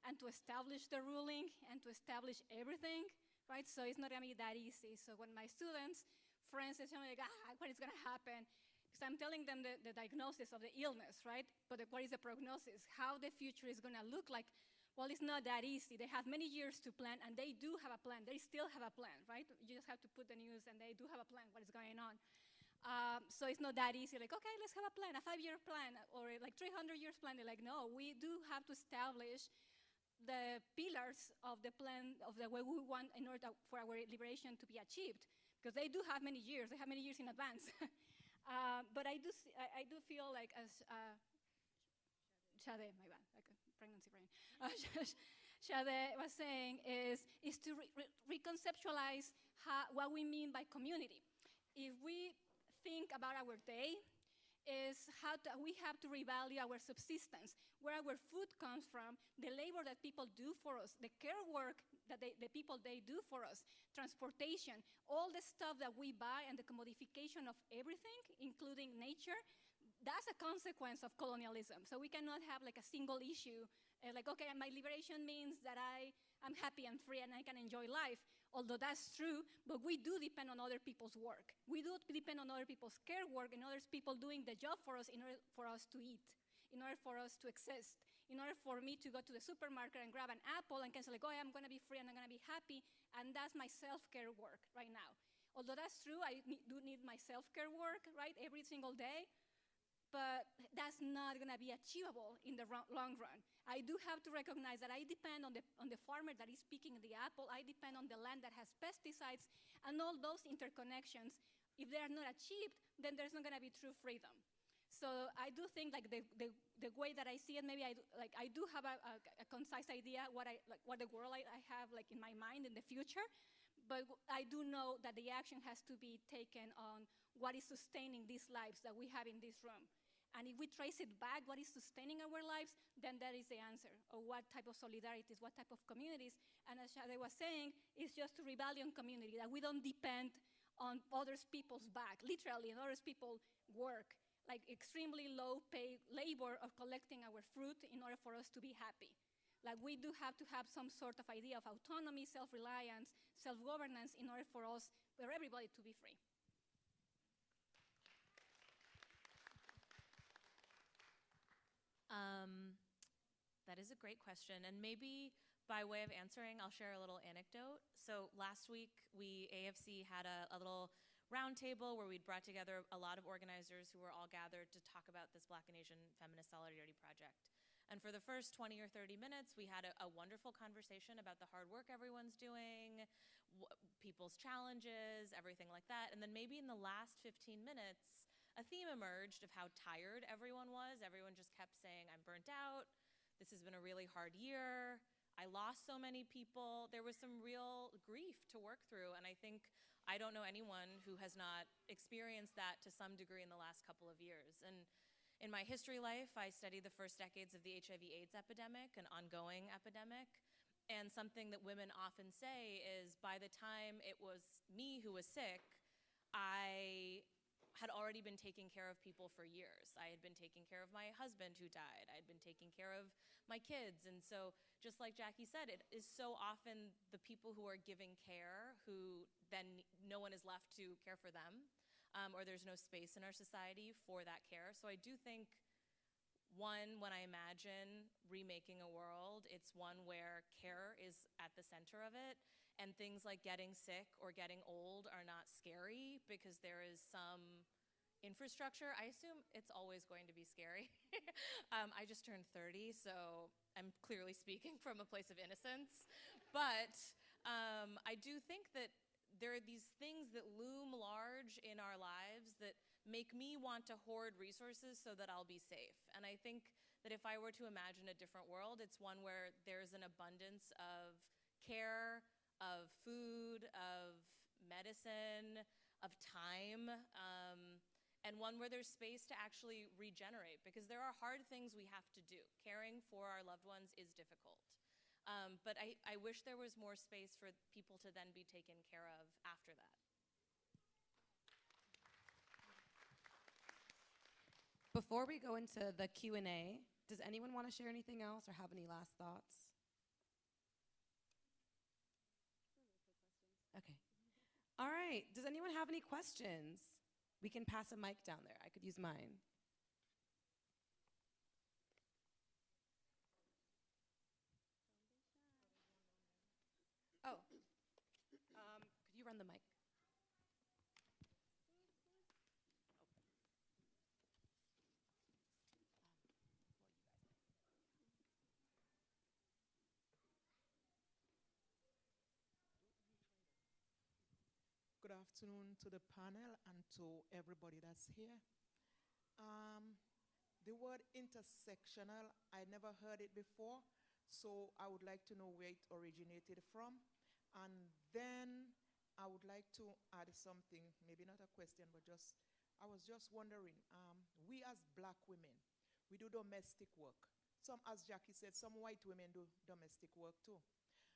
and to establish the ruling and to establish everything, right? So it's not gonna be that easy. So when my students, friends, they tell me like, what is gonna happen? Because I'm telling them the diagnosis of the illness, right? But what is the prognosis? How the future is gonna look like? Well, it's not that easy. They have many years to plan, and they do have a plan. They still have a plan, right? You just have to put the news, and they do have a plan, what is going on. So it's not that easy, like, okay, let's have a plan, a 5-year plan, or like 300 years plan. They're like, no, we do have to establish the pillars of the plan, of the way we want in order for our liberation to be achieved. Because they do have many years. They have many years in advance. But I do feel like as Chaday, my bad, like a pregnancy brain. Chaday was saying is to reconceptualize what we mean by community. If we think about our day, is we have to revalue our subsistence, where our food comes from, the labor that people do for us, the care work that the people they do for us, transportation, all the stuff that we buy and the commodification of everything, including nature, that's a consequence of colonialism. So we cannot have like a single issue, like, okay, my liberation means that I'm happy and free and I can enjoy life. Although that's true, but we do depend on other people's work. We do depend on other people's care work and other people doing the job for us in order for us to eat, in order for us to exist, in order for me to go to the supermarket and grab an apple and can say like, oh, I'm gonna be free and I'm gonna be happy, and that's my self-care work right now. Although that's true, I do need my self-care work, right, every single day, but that's not gonna be achievable in the long run. I do have to recognize that I depend on the farmer that is picking the apple. I depend on the land that has pesticides, and all those interconnections. If they are not achieved, then there's not gonna be true freedom. So I do think like the way that I see it, maybe I do have a concise idea what the world I have like in my mind in the future, but I do know that the action has to be taken on what is sustaining these lives that we have in this room. And if we trace it back, what is sustaining our lives, then that is the answer, or what type of solidarities, what type of communities. And as Chaday was saying, it's just a rebellion community, that we don't depend on other people's back, literally, on other people's work, like extremely low paid labor of collecting our fruit in order for us to be happy. Like we do have to have some sort of idea of autonomy, self-reliance, self-governance in order for us, for everybody to be free. That is a great question, and maybe by way of answering, I'll share a little anecdote. So last week, AFC had a little roundtable where we'd brought together a lot of organizers who were all gathered to talk about this Black and Asian Feminist Solidarity Project. And for the first 20 or 30 minutes, we had a wonderful conversation about the hard work everyone's doing, people's challenges, everything like that. And then maybe in the last 15 minutes, a theme emerged of how tired everyone was. Everyone just kept saying, I'm burnt out. This has been a really hard year. I lost so many people. There was some real grief to work through. And I think I don't know anyone who has not experienced that to some degree in the last couple of years. And in my history life, I studied the first decades of the HIV/AIDS epidemic, an ongoing epidemic. And something that women often say is, by the time it was me who was sick, I had already been taking care of people for years. I had been taking care of my husband who died. I had been taking care of my kids. And so just like Jacqui said, it is so often the people who are giving care who then no one is left to care for them, or there's no space in our society for that care. So I do think, one, when I imagine remaking a world, it's one where care is at the center of it. And things like getting sick or getting old are not scary because there is some infrastructure. I assume it's always going to be scary. I just turned 30, so I'm clearly speaking from a place of innocence. But I do think that there are these things that loom large in our lives that make me want to hoard resources so that I'll be safe. And I think that if I were to imagine a different world, it's one where there's an abundance of care, of food, of medicine, of time, and one where there's space to actually regenerate, because there are hard things we have to do. Caring for our loved ones is difficult. But I wish there was more space for people to then be taken care of after that. Before we go into the Q&A, does anyone want to share anything else or have any last thoughts? Okay. All right. Does anyone have any questions? We can pass a mic down there. I could use mine. Oh, could you run the mic? Good afternoon to the panel and to everybody that's here. The word intersectional, I never heard it before, so I would like to know where it originated from. And then I would like to add something, maybe not a question, but I was just wondering, we as black women, we do domestic work. Some, as Jacqui said, some white women do domestic work too.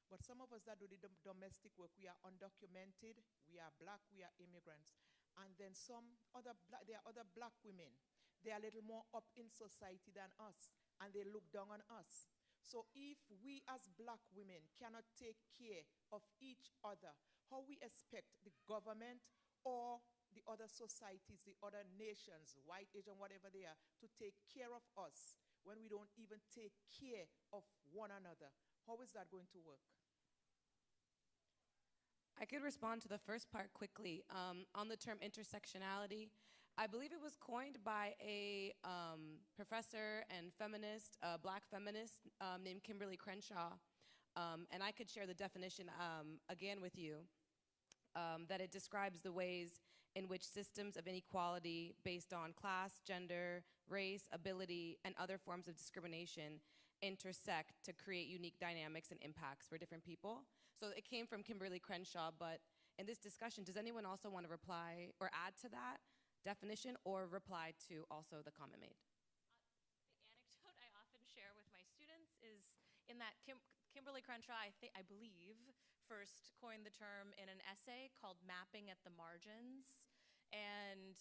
But some of us that do the domestic work, we are undocumented, we are black, we are immigrants. And then there are other black women. They are a little more up in society than us, and they look down on us. So if we as black women cannot take care of each other, how we expect the government or the other societies, the other nations, white, Asian, whatever they are, to take care of us when we don't even take care of one another? How is that going to work? I could respond to the first part quickly. On the term intersectionality, I believe it was coined by a professor and feminist, black feminist named Kimberly Crenshaw. And I could share the definition again with you, that it describes the ways in which systems of inequality based on class, gender, race, ability, and other forms of discrimination intersect to create unique dynamics and impacts for different people. So it came from Kimberly Crenshaw, but in this discussion, does anyone also want to reply or add to that definition or reply to also the comment made? The anecdote I often share with my students is in that Kimberly Crenshaw, I believe, first coined the term in an essay called Mapping at the Margins. And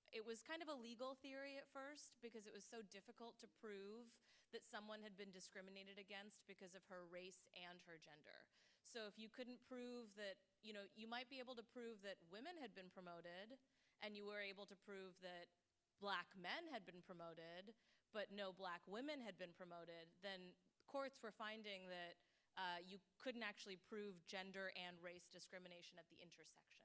it was kind of a legal theory at first because it was so difficult to prove that someone had been discriminated against because of her race and her gender. So if you couldn't prove that, you might be able to prove that women had been promoted and you were able to prove that black men had been promoted, but no black women had been promoted, then courts were finding that you couldn't actually prove gender and race discrimination at the intersection.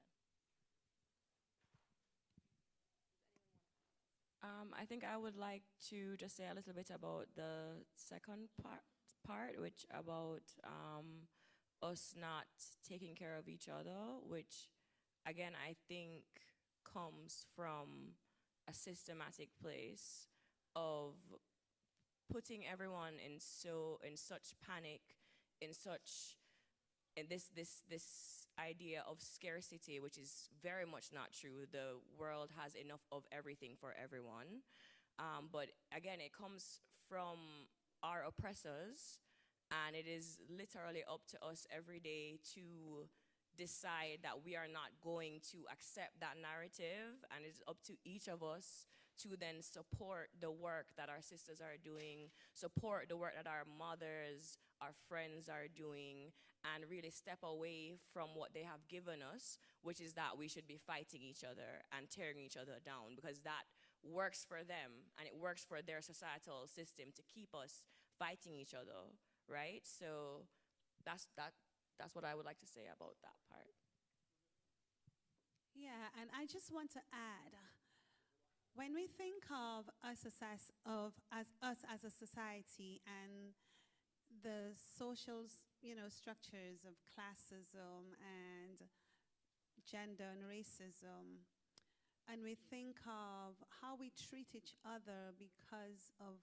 I think I would like to just say a little bit about the second part, which about us not taking care of each other, which again I think comes from a systematic place of putting everyone in such panic, in this idea of scarcity, which is very much not true. The world has enough of everything for everyone. But again, it comes from our oppressors, and it is literally up to us every day to decide that we are not going to accept that narrative, and it's up to each of us to then support the work that our sisters are doing, support the work that our mothers, our friends are doing, and really step away from what they have given us, which is that we should be fighting each other and tearing each other down, because that works for them and it works for their societal system to keep us fighting each other, right? So that's what I would like to say about that part. Yeah, and I just want to add, when we think of us as a society and the social, structures of classism and gender and racism, and we think of how we treat each other because of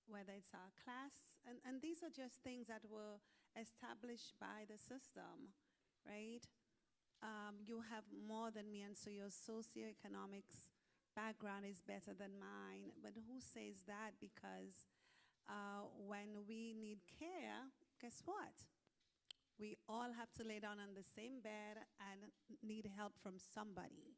whether it's our class, and these are just things that were established by the system, right? You have more than me, and so your socioeconomics background is better than mine. But who says that? Because when we need care, guess what? We all have to lay down on the same bed and need help from somebody.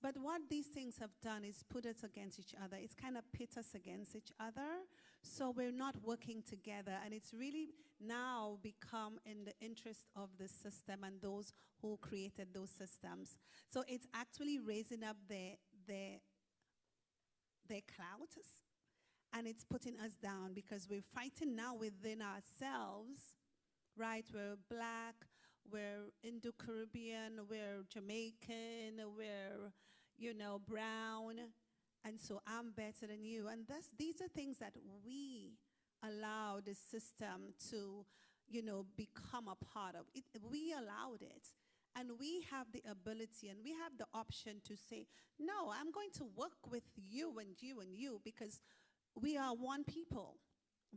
But what these things have done is put us against each other. It's kind of pit us against each other. So we're not working together. And it's really now become in the interest of the system and those who created those systems. So it's actually raising up their clout, and it's putting us down because we're fighting now within ourselves, right? We're Black, we're Indo-Caribbean, we're Jamaican, we're, brown, and so I'm better than you. And these are things that we allow the system to, become a part of. We allowed it. And we have the ability and we have the option to say, no, I'm going to work with you and you and you because we are one people,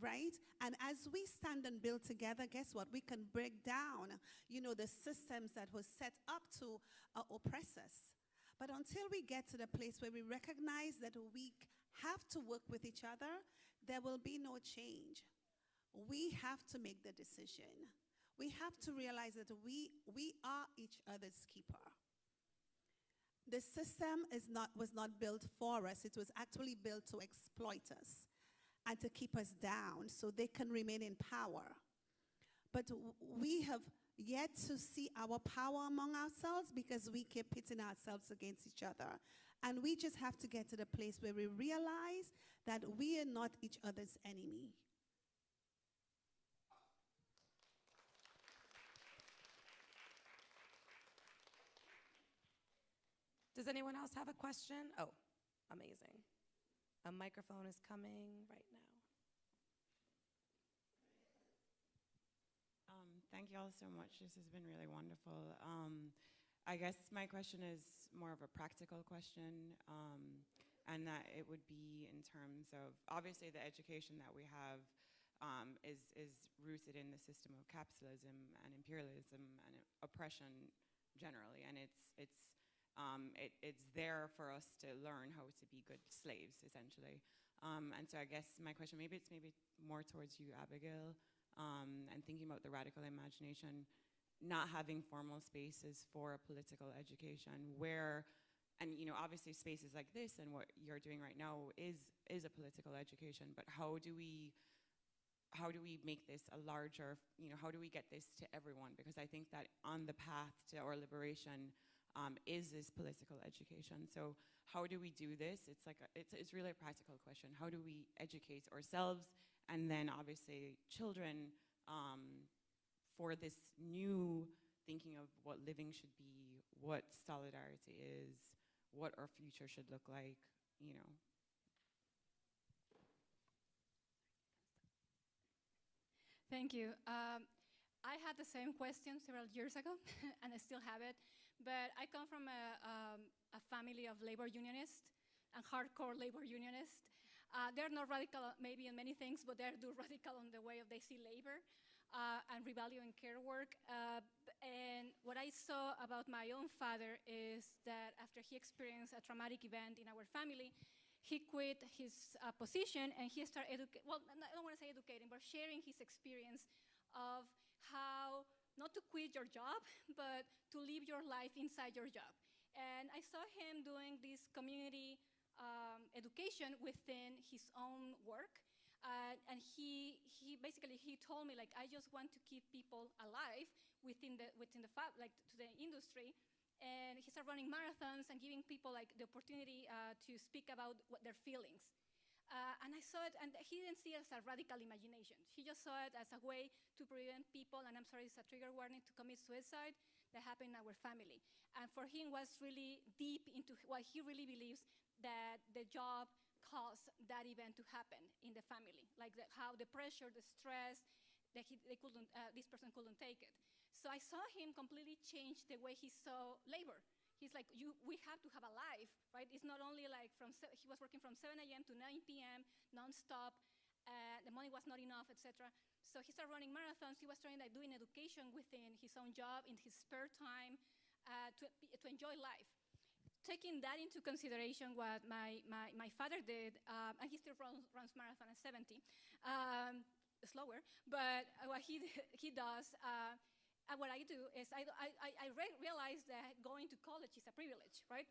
right? And as we stand and build together, guess what? We can break down, the systems that were set up to oppress us. But until we get to the place where we recognize that we have to work with each other, there will be no change. We have to make the decision. We have to realize that we are each other's keeper. The system was not built for us. It was actually built to exploit us and to keep us down so they can remain in power. But we have yet to see our power among ourselves because we keep pitting ourselves against each other. And we just have to get to the place where we realize that we are not each other's enemy. Does anyone else have a question? Oh, amazing. A microphone is coming right now. Thank you all so much. This has been really wonderful. I guess my question is more of a practical question, and that it would be in terms of, obviously the education that we have is rooted in the system of capitalism and imperialism and oppression generally, and it's there for us to learn how to be good slaves, essentially. And so I guess my question, maybe it's more towards you, Abigail, and thinking about the radical imagination, not having formal spaces for a political education where, and obviously spaces like this and what you're doing right now is a political education, but how do we make this a larger, how do we get this to everyone? Because I think that on the path to our liberation is this political education. So how do we do this? It's really a practical question. How do we educate ourselves and then obviously children for this new thinking of what living should be, what solidarity is, what our future should look like, Thank you. I had the same question several years ago, and I still have it. But I come from a family of labor unionists and hardcore labor unionists. They're not radical maybe in many things, but they're radical in the way of they see labor and rebellion and care work. And what I saw about my own father is that after he experienced a traumatic event in our family, he quit his position and he started I don't want to say educating, but sharing his experience of how not to quit your job, but to live your life inside your job. And I saw him doing this community education within his own work. And he basically told me, like, I just want to keep people alive within the to the industry. And he started running marathons and giving people like the opportunity to speak about what their feelings. And I saw it, and he didn't see it as a radical imagination. He just saw it as a way to prevent people, and I'm sorry, it's a trigger warning, to commit suicide that happened in our family. And for him was really deep into what he really believes that the job caused that event to happen in the family, like how the pressure, the stress, that this person couldn't take it. So I saw him completely change the way he saw labor. He's like, we have to have a life, right? It's not only like he was working from 7 a.m. to 9 p.m. nonstop, The money was not enough, etc. So he started running marathons. He was trying like doing education within his own job in his spare time to enjoy life. Taking that into consideration, what my father did, and he still runs marathon at 70, slower, but what he does, and what I do is I realize that going to college is a privilege, right,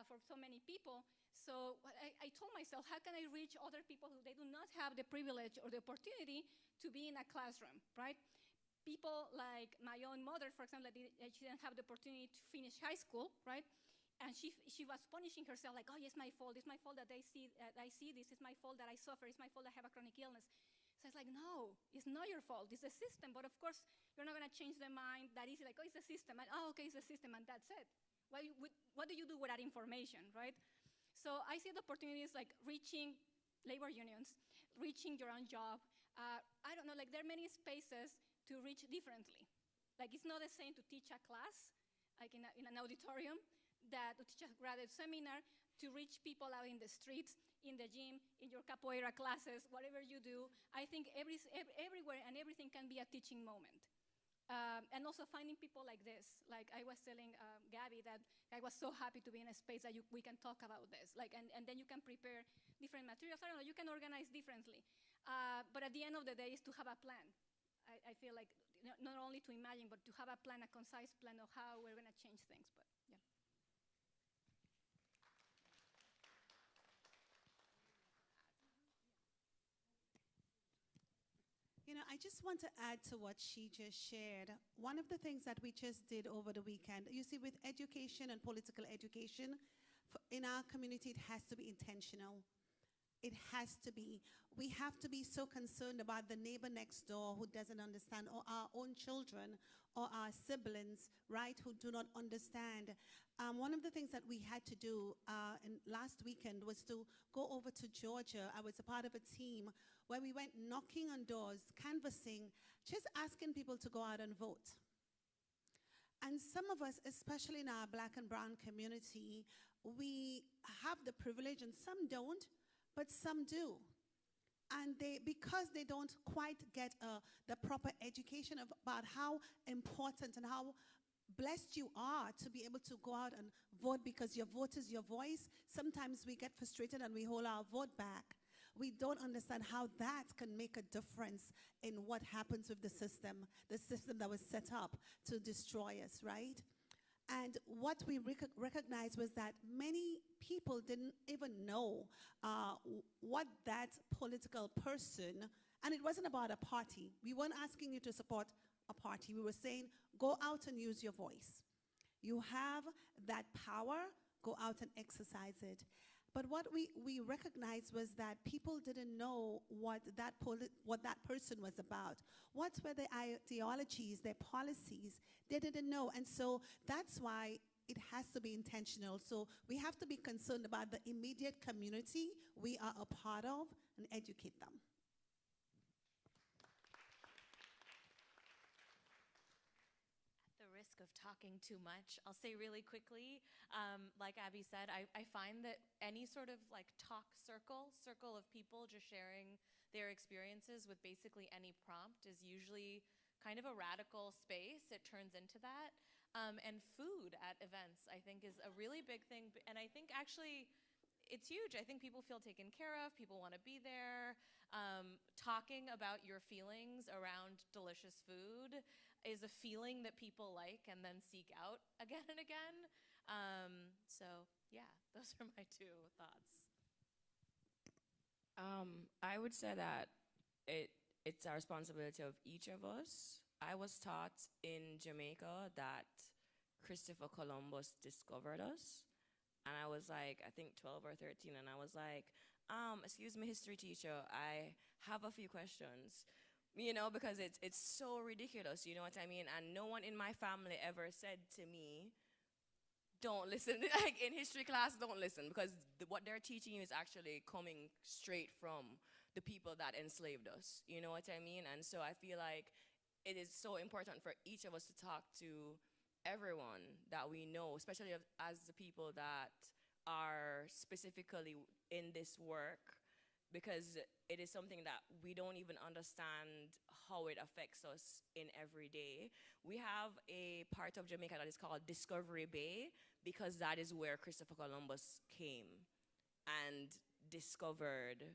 for so many people. So I told myself, how can I reach other people who they do not have the privilege or the opportunity to be in a classroom, right? People like my own mother, for example, she didn't have the opportunity to finish high school, right? And she was punishing herself like, oh, it's my fault. It's my fault that I see this. It's my fault that I suffer. It's my fault that I have a chronic illness. So it's like, no, it's not your fault. It's the system. But of course, you're not going to change their mind that easy. Like, oh, it's the system. And, oh, okay, it's the system. And that's it. What do you do with that information, right? So I see the opportunities like reaching labor unions, reaching your own job. I don't know, like there are many spaces to reach differently. Like it's not the same to teach a class, like in an auditorium, that to teach a graduate seminar, to reach people out in the streets, in the gym, in your capoeira classes, whatever you do. I think everywhere and everything can be a teaching moment. And also finding people like this. Like I was telling Gabby that I was so happy to be in a space that we can talk about this. Like, and then you can prepare different materials. I don't know, you can organize differently. But at the end of the day is to have a plan. I feel like not only to imagine, but to have a plan, a concise plan of how we're going to change things. But yeah. You know, I just want to add to what she just shared. One of the things that we just did over the weekend, you see, with education and political education, in our community, it has to be intentional. It has to be. We have to be so concerned about the neighbor next door who doesn't understand, or our own children, or our siblings, right, who do not understand. One of the things that we had to do last weekend was to go over to Georgia. I was a part of a team where we went knocking on doors, canvassing, just asking people to go out and vote. And some of us, especially in our Black and brown community, we have the privilege, and some don't, but some do. And because they don't quite get the proper education about how important and how blessed you are to be able to go out and vote, because your vote is your voice, sometimes we get frustrated and we hold our vote back. We don't understand how that can make a difference in what happens with the system that was set up to destroy us, right? And what we recognized was that many people didn't even know what that political person, and it wasn't about a party. We weren't asking you to support a party. We were saying, go out and use your voice. You have that power, go out and exercise it. But what we recognized was that people didn't know what that person was about. What were their ideologies, their policies? They didn't know. And so that's why it has to be intentional. So we have to be concerned about the immediate community we are a part of and educate them. Of talking too much, I'll say really quickly, like Abby said, I find that any sort of like talk circle of people just sharing their experiences with basically any prompt is usually kind of a radical space. It turns into that. And food at events, I think, is a really big thing. And I think actually it's huge. I think people feel taken care of. People want to be there. Talking about your feelings around delicious food is a feeling that people like and then seek out again and again. So yeah, those are my two thoughts. I would say that it's a responsibility of each of us. I was taught in Jamaica that Christopher Columbus discovered us. And I was like, I think 12 or 13, and I was like, excuse me, history teacher, I have a few questions. You know, because it's so ridiculous, you know what I mean? And no one in my family ever said to me, don't listen. Like in history class, don't listen, because what they're teaching you is actually coming straight from the people that enslaved us. You know what I mean? And so I feel like it is so important for each of us to talk to everyone that we know, especially as the people that are specifically in this work, because it is something that we don't even understand how it affects us in every day. We have a part of Jamaica that is called Discovery Bay, because that is where Christopher Columbus came and discovered,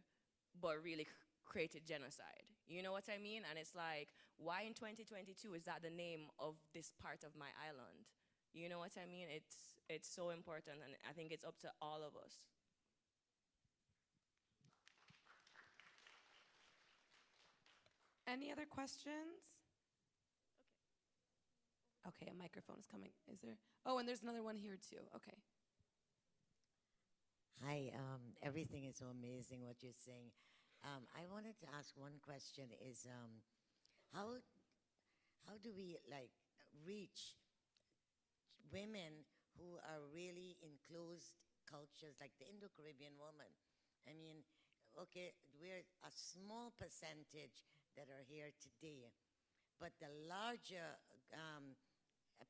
but really created genocide. You know what I mean? And it's like, why in 2022 is that the name of this part of my island? You know what I mean? It's so important, and I think it's up to all of us. Any other questions? Okay, a microphone is coming. Is there? Oh, and there's another one here too. Okay. Hi, everything is so amazing what you're saying. I wanted to ask one question is, how do we like reach women who are really in closed cultures like the Indo-Caribbean woman? I mean, okay, we're a small percentage that are here today, but the larger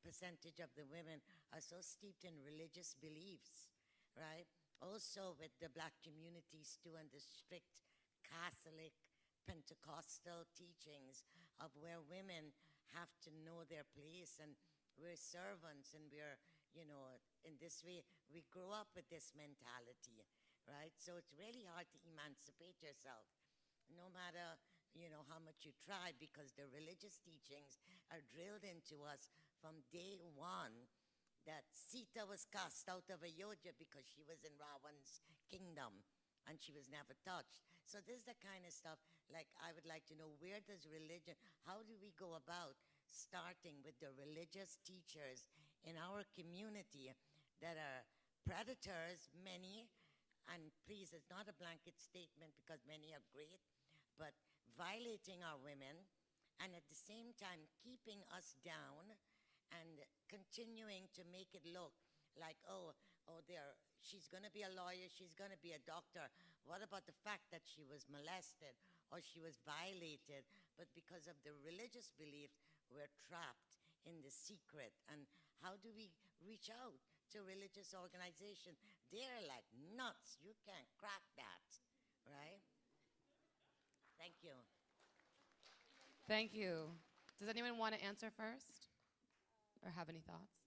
percentage of the women are so steeped in religious beliefs, right? Also with the Black communities too, and the strict Catholic Pentecostal teachings of where women have to know their place, and we're servants, and we're, you know, in this way, we grow up with this mentality, right? So it's really hard to emancipate yourself, no matter, you know, how much you try, because the religious teachings are drilled into us from day one, that Sita was cast out of Ayodhya because she was in Ravan's kingdom and she was never touched. So this is the kind of stuff, like, I would like to know, where does religion, how do we go about starting with the religious teachers in our community that are predators, many, and please, it's not a blanket statement because many are great, but violating our women, and at the same time keeping us down and continuing to make it look like, she's going to be a lawyer, she's going to be a doctor. What about the fact that she was molested or she was violated, but because of the religious beliefs, we're trapped in the secret? And how do we reach out to religious organizations? They're like nuts. You can't crack that, right? Thank you. Thank you. Does anyone want to answer first or have any thoughts?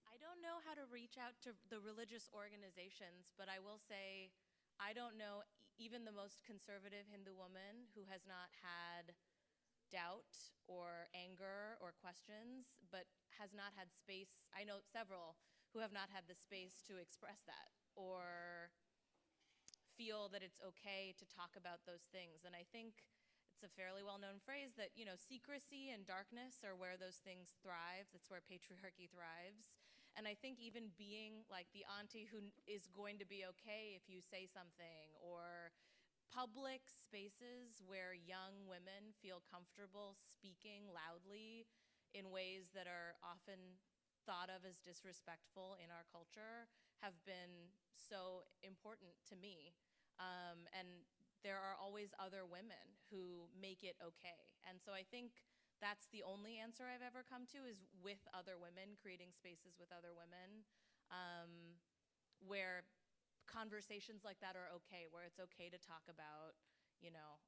I don't know how to reach out to the religious organizations, but I will say I don't know even the most conservative Hindu woman who has not had doubt or anger or questions, but has not had space. I know several who have not had the space to express that or feel that it's okay to talk about those things. And I think it's a fairly well-known phrase that, you know, secrecy and darkness are where those things thrive. That's where patriarchy thrives. And I think even being like the auntie who is going to be okay if you say something, or public spaces where young women feel comfortable speaking loudly in ways that are often thought of as disrespectful in our culture have been so important to me. And there are always other women who make it okay. And so I think that's the only answer I've ever come to, is with other women, creating spaces with other women, where conversations like that are okay, where it's okay to talk about, you know,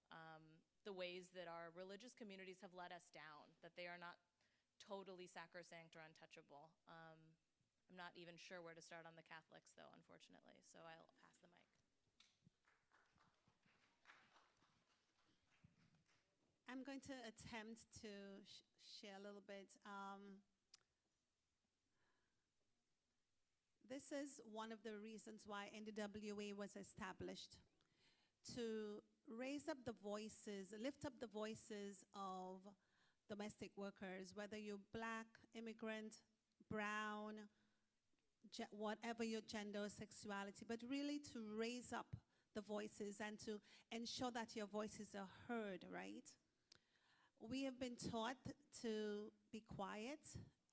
the ways that our religious communities have let us down, that they are not totally sacrosanct or untouchable. I'm not even sure where to start on the Catholics, though, unfortunately, so I'll pass the mic. I'm going to attempt to share a little bit. This is one of the reasons why NWA was established, to raise up the voices, lift up the voices of domestic workers, whether you're Black, immigrant, brown, whatever your gender or sexuality, but really to raise up the voices and to ensure that your voices are heard, right? We have been taught to be quiet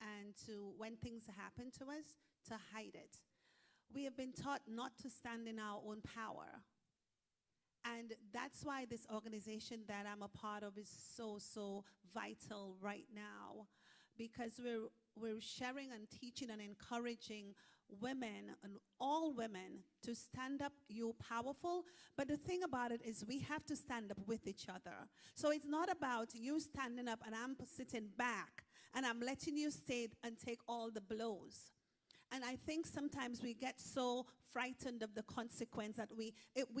and to, when things happen to us, to hide it. We have been taught not to stand in our own power. And that's why this organization that I'm a part of is so, so vital right now, because we're sharing and teaching and encouraging women, and all women, to stand up. You're powerful, but the thing about it is we have to stand up with each other. So it's not about you standing up and I'm sitting back and I'm letting you stay and take all the blows. And I think sometimes we get so frightened of the consequence that we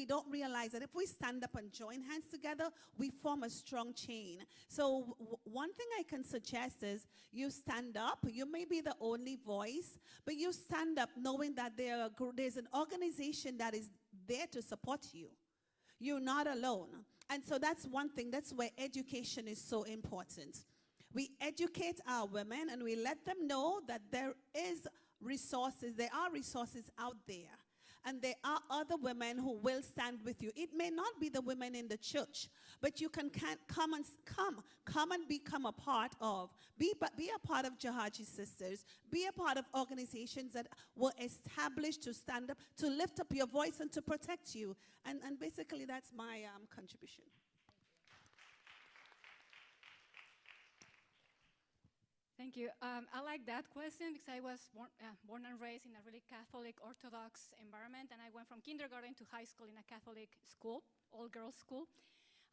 don't realize that if we stand up and join hands together, we form a strong chain. So one thing I can suggest is you stand up. You may be the only voice, but you stand up knowing that there's an organization that is there to support you. You're not alone. And so that's one thing. That's where education is so important. We educate our women and we let them know that there are resources out there. And there are other women who will stand with you. It may not be the women in the church, but you can come and become a part of, be a part of Jahajee Sisters, be a part of organizations that were established to stand up, to lift up your voice and to protect you. And basically that's my contribution. Thank you. I like that question because I was born and raised in a really Catholic Orthodox environment, and I went from kindergarten to high school in a Catholic school, all-girls school.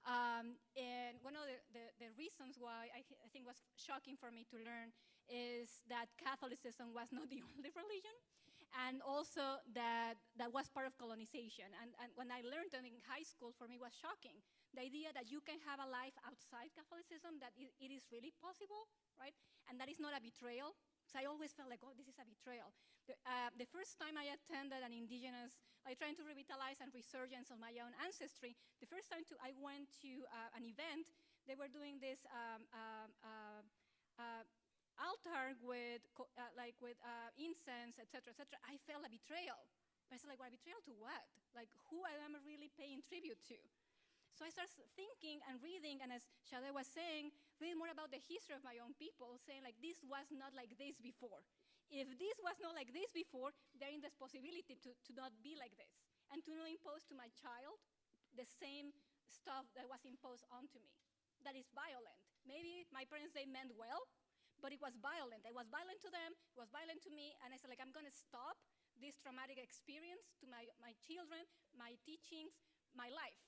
And one of the reasons why I think was shocking for me to learn is that Catholicism was not the only religion, and also that was part of colonization. And when I learned that in high school, for me was shocking. The idea that you can have a life outside Catholicism, that it is really possible, right? And that is not a betrayal. So I always felt like, oh, this is a betrayal. The first time I attended an Indigenous, like trying to revitalize and resurgence of my own ancestry, the first time I went to an event, they were doing this altar with incense, etc., etc. I felt a betrayal. But I said, like, well, a betrayal to what? Like, who I am really paying tribute to? So I started thinking and reading, and as Chaday was saying, reading more about the history of my own people, saying like, this was not like this before. If this was not like this before, there is this possibility to not be like this, and to not impose to my child the same stuff that was imposed onto me. That is violent. Maybe my parents, they meant well, but it was violent. It was violent to them, it was violent to me, and I said, like, I'm gonna stop this traumatic experience to my children, my teachings, my life.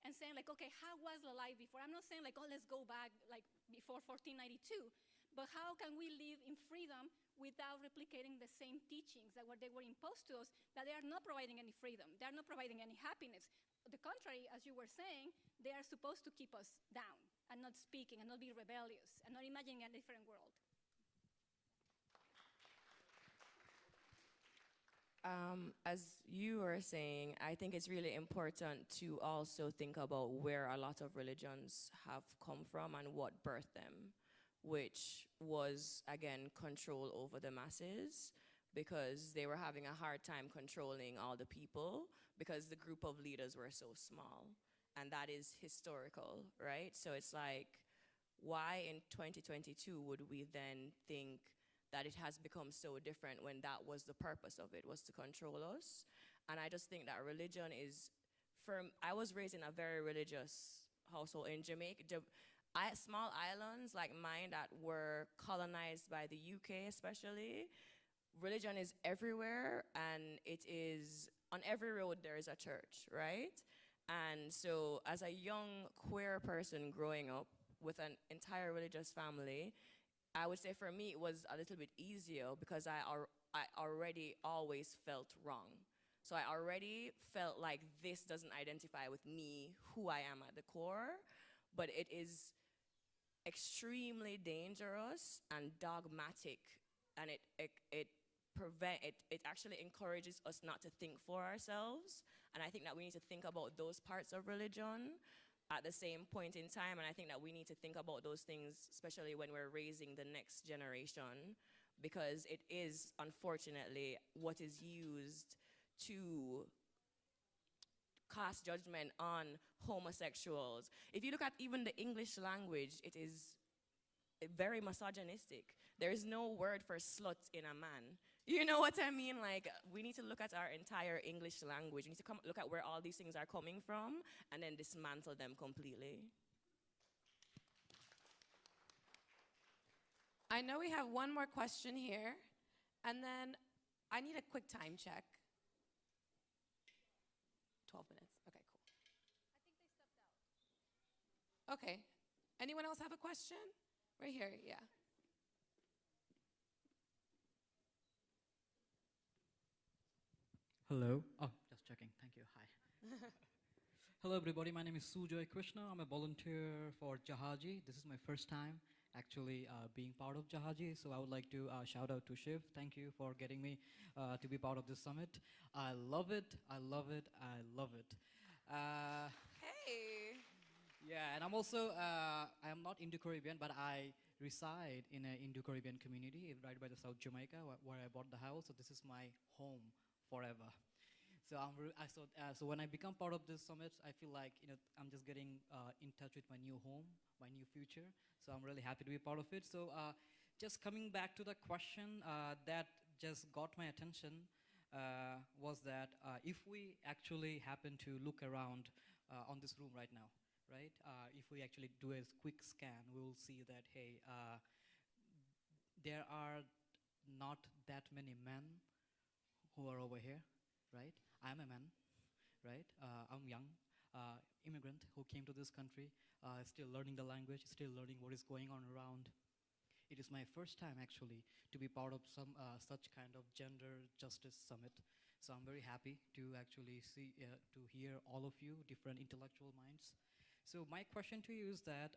And saying like, okay, how was the life before? I'm not saying like, oh, let's go back like before 1492, but how can we live in freedom without replicating the same teachings that they were imposed to us, that they are not providing any freedom, they are not providing any happiness. The contrary, as you were saying, they are supposed to keep us down and not speaking and not be rebellious and not imagining a different world. As you were saying, I think it's really important to also think about where a lot of religions have come from and what birthed them, which was, again, control over the masses, because they were having a hard time controlling all the people because the group of leaders were so small. And that is historical, right? So it's like, why in 2022 would we then think that it has become so different when that was the purpose of it, was to control us? And I just think that religion is, I was raised in a very religious household in Jamaica. Small islands like mine that were colonized by the UK especially, religion is everywhere, and it is, on every road there is a church, right? And so as a young queer person growing up with an entire religious family, I would say for me it was a little bit easier because I already always felt wrong. So I already felt like this doesn't identify with me, who I am at the core, but it is extremely dangerous and dogmatic, and it actually encourages us not to think for ourselves. And I think that we need to think about those parts of religion at the same point in time, and I think that we need to think about those things, especially when we're raising the next generation, because it is, unfortunately, what is used to cast judgment on homosexuals. If you look at even the English language, it is very misogynistic. There is no word for slut in a man. You know what I mean? Like, we need to look at our entire English language. We need to look at where all these things are coming from and then dismantle them completely. I know we have one more question here, and then I need a quick time check. 12 minutes. Okay, cool. Okay. Anyone else have a question? Right here, yeah. Hello. Oh, just checking. Thank you. Hi. Hello, everybody. My name is Sujoy Krishna. I'm a volunteer for Jahajee. This is my first time actually being part of Jahajee. So I would like to shout out to Shiv. Thank you for getting me to be part of this summit. I love it. I love it. I love it. Hey. Yeah, and I'm also, I am not Indo-Caribbean, but I reside in an Indo-Caribbean community right by the South Jamaica where I bought the house. So this is my home forever. So so when I become part of this summit, I feel like I'm just getting in touch with my new home, my new future. So I'm really happy to be part of it. So just coming back to the question that just got my attention was that if we actually happen to look around on this room right now, right? If we actually do a quick scan, we will see that hey, there are not that many men who are over here, right? I'm a man, right? I'm young, immigrant who came to this country, still learning the language, still learning what is going on around. It is my first time actually to be part of some such kind of gender justice summit. So I'm very happy to actually to hear all of you, different intellectual minds. So my question to you is that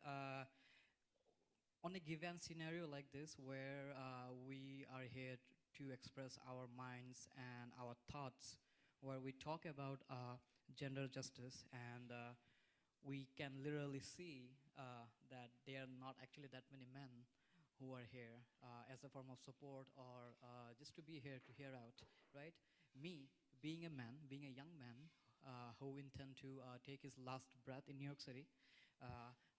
on a given scenario like this where we are here to express our minds and our thoughts, where we talk about gender justice, and we can literally see that there are not actually that many men who are here as a form of support or just to be here to hear out, right? Me, being a man, being a young man who intend to take his last breath in New York City,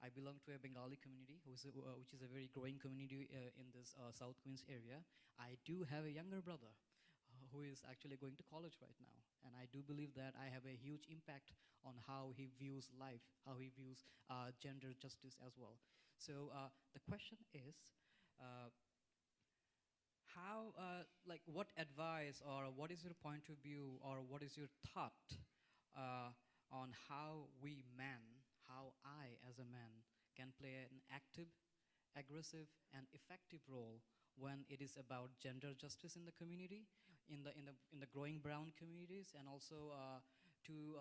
I belong to a Bengali community, which is a very growing community in this South Queens area. I do have a younger brother who is actually going to college right now. And I do believe that I have a huge impact on how he views life, how he views gender justice as well. So the question is, what advice or what is your point of view or what is your thought on how we men, how I as a man can play an active, aggressive, and effective role when it is about gender justice in the community, in the growing brown communities, and also to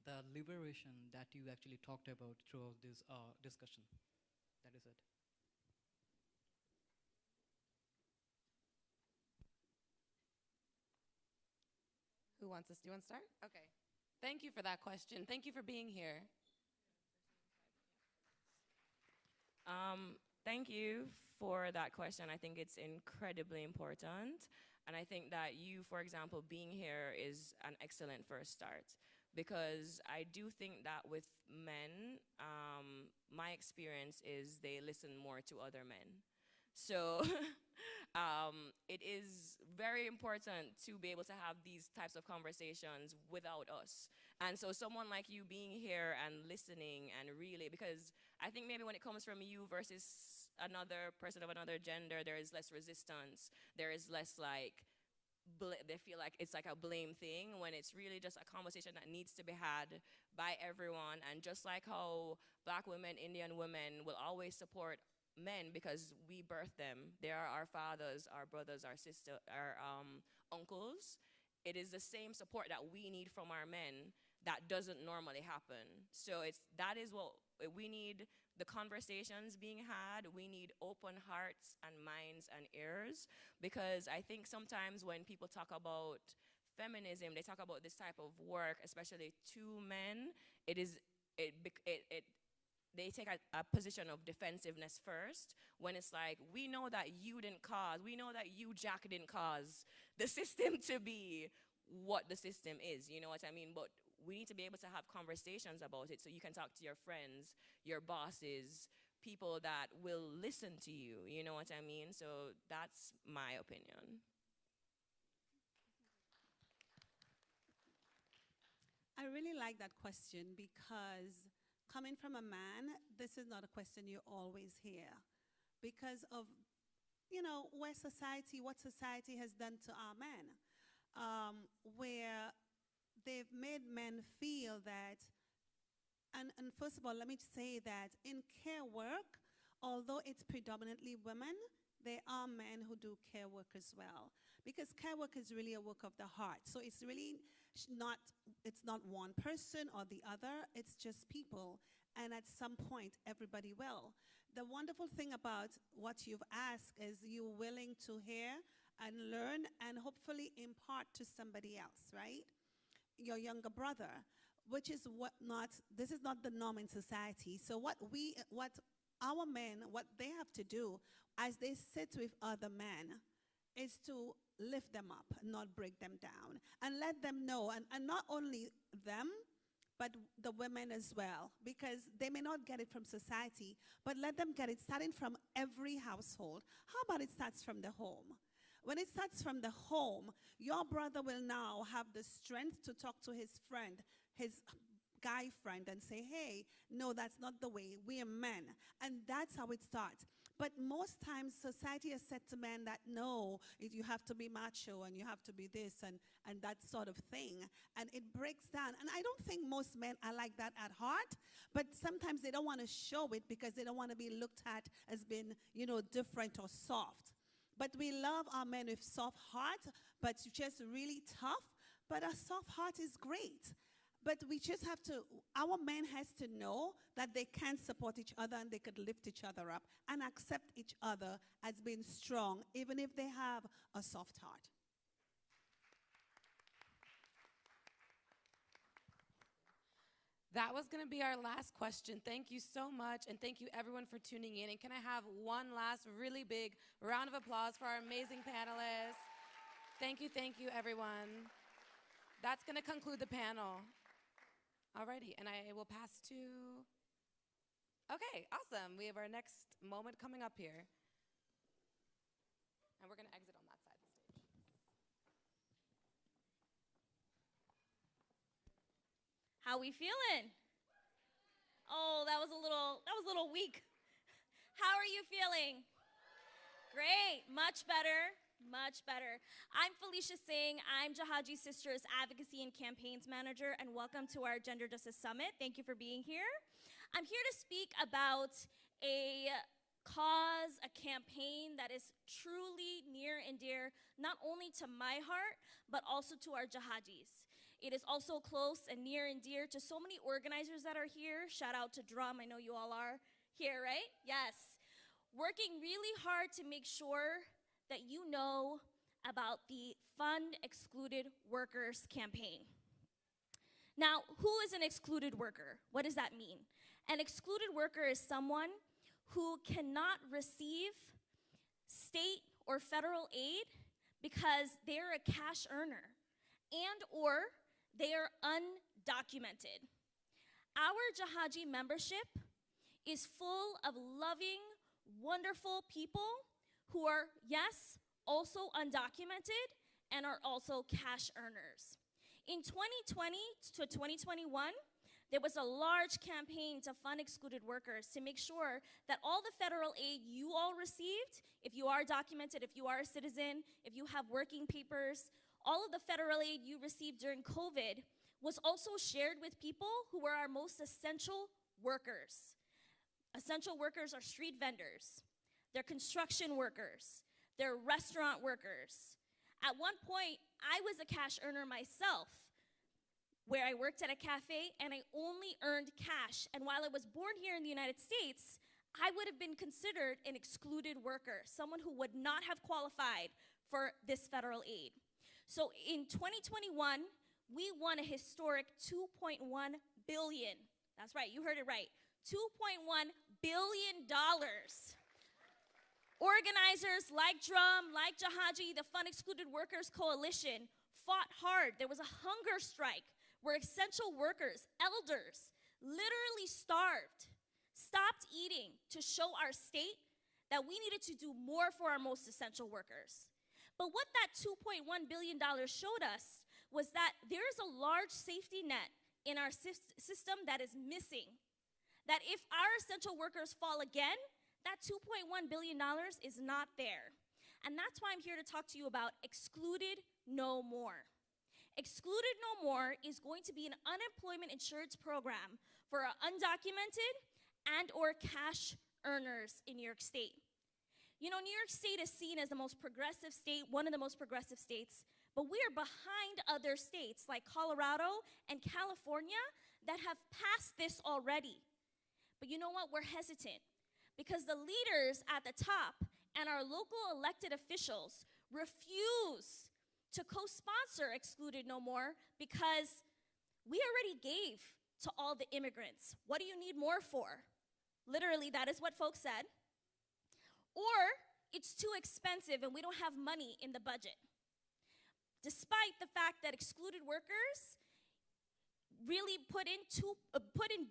the liberation that you actually talked about throughout this discussion. That is it. Who wants us? Do you want to start? Okay. Thank you for that question. Thank you for being here. Thank you for that question. I think it's incredibly important. And I think that you, for example, being here is an excellent first start. Because I do think that with men, my experience is they listen more to other men. So it is very important to be able to have these types of conversations without us. And so someone like you being here and listening and really, because I think maybe when it comes from you versus another person of another gender, there is less resistance. There is less like, they feel like it's like a blame thing when it's really just a conversation that needs to be had by everyone. And just like how Black women, Indian women will always support men because we birthed them. They are our fathers, our brothers, our sisters, our uncles. It is the same support that we need from our men that doesn't normally happen. So that is what we need, the conversations being had. We need open hearts and minds and ears, because I think sometimes when people talk about feminism, they talk about this type of work, especially to men, they take a position of defensiveness first, when it's like, we know that you didn't cause, we know that you, Jack, didn't cause the system to be what the system is, you know what I mean? But we need to be able to have conversations about it so you can talk to your friends, your bosses, people that will listen to you, you know what I mean? So that's my opinion. I really like that question because coming from a man, this is not a question you always hear because of, where what society has done to our men, where they've made men feel that, and first of all, let me say that in care work, although it's predominantly women, there are men who do care work as well. Because care work is really a work of the heart. So it's really it's not one person or the other, it's just people. And at some point, everybody will. The wonderful thing about what you've asked is you're willing to hear and learn and hopefully impart to somebody else, right? Your younger brother, which is this is not the norm in society. So what our men, what they have to do as they sit with other men is to lift them up, not break them down, and let them know, and not only them, but the women as well, because they may not get it from society, but let them get it starting from every household. How about it starts from the home? When it starts from the home, your brother will now have the strength to talk to his friend, his guy friend, and say, hey, no, that's not the way. We are men. And that's how it starts. But most times society has said to men that, no, you have to be macho and you have to be this and that sort of thing. And it breaks down. And I don't think most men are like that at heart, but sometimes they don't want to show it because they don't want to be looked at as being, different or soft. But we love our men with soft heart, but just really tough. But a soft heart is great. But we just have to, our men has to know that they can support each other and they could lift each other up and accept each other as being strong, even if they have a soft heart. That was going to be our last question. Thank you so much, and thank you everyone for tuning in. And can I have one last really big round of applause for our amazing panelists? Thank you, everyone. That's going to conclude the panel. Alrighty, and I will pass to... Okay, awesome. We have our next moment coming up here. And we're going to exit on that side of the stage. How we feeling? Oh, that was a little weak. How are you feeling? Great, much better. Much better. I'm Felicia Singh. I'm Jahajee Sisters Advocacy and Campaigns Manager, and welcome to our Gender Justice Summit. Thank you for being here. I'm here to speak about a cause, a campaign that is truly near and dear, not only to my heart, but also to our Jahajees. It is also close and near and dear to so many organizers that are here. Shout out to Drum, I know you all are here, right? Yes. Working really hard to make sure that you know about the Fund Excluded Workers campaign. Now, who is an excluded worker? What does that mean? An excluded worker is someone who cannot receive state or federal aid because they're a cash earner and or they are undocumented. Our Jahajee membership is full of loving, wonderful people who are, yes, also undocumented and are also cash earners. In 2020 to 2021, there was a large campaign to fund excluded workers to make sure that all the federal aid you all received, if you are documented, if you are a citizen, if you have working papers, all of the federal aid you received during COVID was also shared with people who were our most essential workers. Essential workers are street vendors. They're construction workers. They're restaurant workers. At one point, I was a cash earner myself, where I worked at a cafe and I only earned cash. And while I was born here in the United States, I would have been considered an excluded worker, someone who would not have qualified for this federal aid. So in 2021, we won a historic $2.1 billion. That's right, you heard it right. $2.1 billion. Organizers like Drum, like Jahajee, the Fund Excluded Workers Coalition fought hard. There was a hunger strike where essential workers, elders, literally starved, stopped eating to show our state that we needed to do more for our most essential workers. But what that $2.1 billion showed us was that there is a large safety net in our system that is missing. That if our essential workers fall again, that $2.1 billion is not there. And that's why I'm here to talk to you about Excluded No More. Excluded No More is going to be an unemployment insurance program for undocumented and or cash earners in New York State. You know, New York State is seen as the most progressive state, one of the most progressive states, but we are behind other states like Colorado and California that have passed this already. But you know what? We're hesitant because the leaders at the top and our local elected officials refuse to co-sponsor Excluded No More because we already gave to all the immigrants. What do you need more for? Literally, that is what folks said. Or it's too expensive and we don't have money in the budget. Despite the fact that excluded workers really put in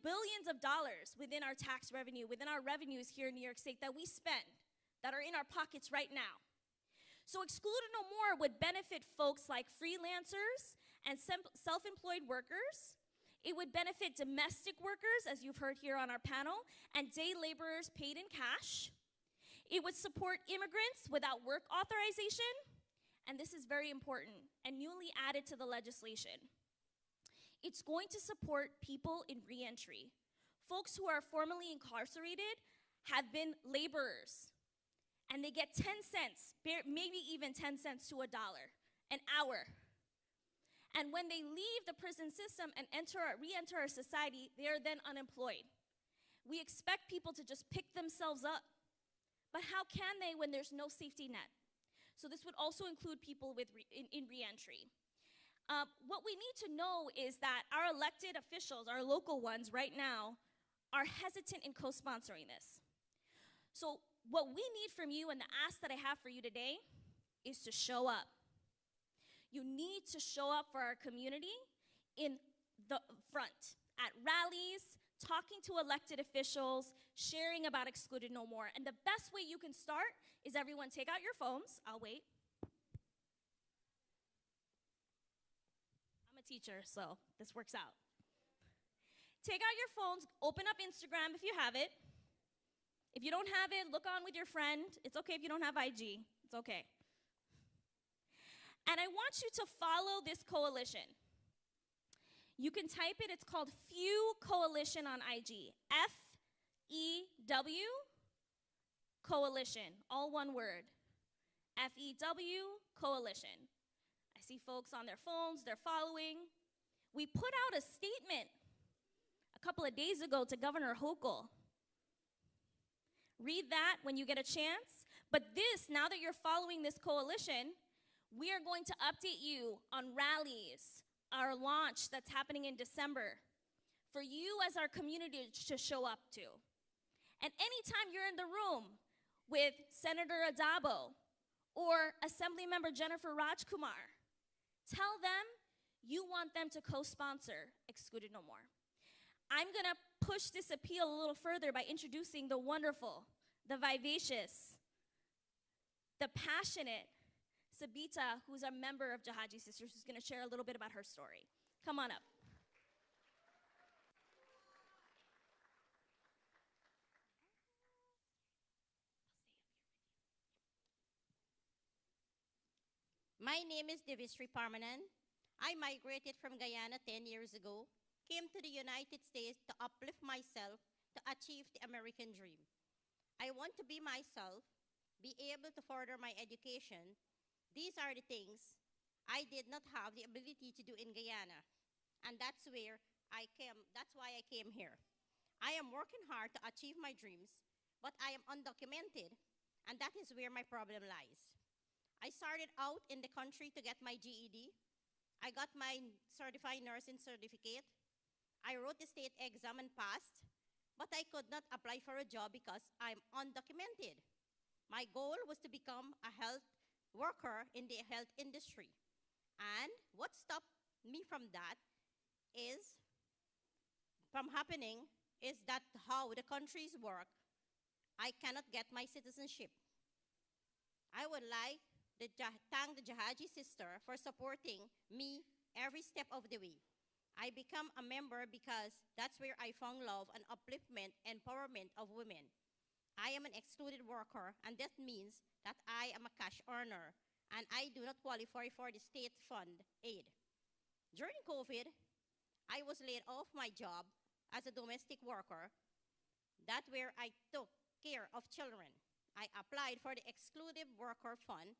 billions of dollars within our tax revenue, within our revenues here in New York State that we spend, that are in our pockets right now. So Excluded No More would benefit folks like freelancers and self-employed workers. It would benefit domestic workers, as you've heard here on our panel, and day laborers paid in cash. It would support immigrants without work authorization, and this is very important and newly added to the legislation. It's going to support people in reentry. Folks who are formerly incarcerated have been laborers, and they get 10 cents, maybe even 10 cents to $1 an hour. And when they leave the prison system and re-enter our society, they are then unemployed. We expect people to just pick themselves up. But how can they when there's no safety net? So this would also include people in reentry. What we need to know is that our elected officials, our local ones right now, are hesitant in co-sponsoring this. So what we need from you and the ask that I have for you today is to show up. You need to show up for our community in the front, at rallies, talking to elected officials, sharing about Excluded No More. And the best way you can start is everyone take out your phones. I'll wait. I'm a teacher, so this works out. Take out your phones, open up Instagram if you have it. If you don't have it, look on with your friend. It's okay if you don't have IG. It's okay. And I want you to follow this coalition. You can type it, it's called FEW Coalition on IG. F-E-W Coalition, all one word. F-E-W Coalition. I see folks on their phones, they're following. We put out a statement a couple of days ago to Governor Hochul. Read that when you get a chance. But this, now that you're following this coalition, we are going to update you on rallies, our launch that's happening in December, for you as our community to show up to. And anytime you're in the room with Senator Adabo or Assemblymember Jennifer Rajkumar, tell them you want them to co-sponsor Excluded No More. I'm gonna push this appeal a little further by introducing the wonderful, the vivacious, the passionate Sabita, who's a member of Jahajee Sisters, who's gonna share a little bit about her story. Come on up. My name is Devisri Parmanan. I migrated from Guyana 10 years ago, came to the United States to uplift myself to achieve the American dream. I want to be myself, be able to further my education. These are the things I did not have the ability to do in Guyana. And that's why I came here. I am working hard to achieve my dreams, but I am undocumented, and that is where my problem lies. I started out in the country to get my GED. I got my certified nursing certificate. I wrote the state exam and passed, but I could not apply for a job because I'm undocumented. My goal was to become a health worker in the health industry. And what stopped me from that is, from happening, is that how the countries work, I cannot get my citizenship. I would like to thank the Jahajee sister for supporting me every step of the way. I become a member because that's where I found love and upliftment, empowerment of women. I am an excluded worker, and that means that I am a cash earner, and I do not qualify for the state fund aid. During COVID, I was laid off my job as a domestic worker. That's where I took care of children. I applied for the excluded worker fund,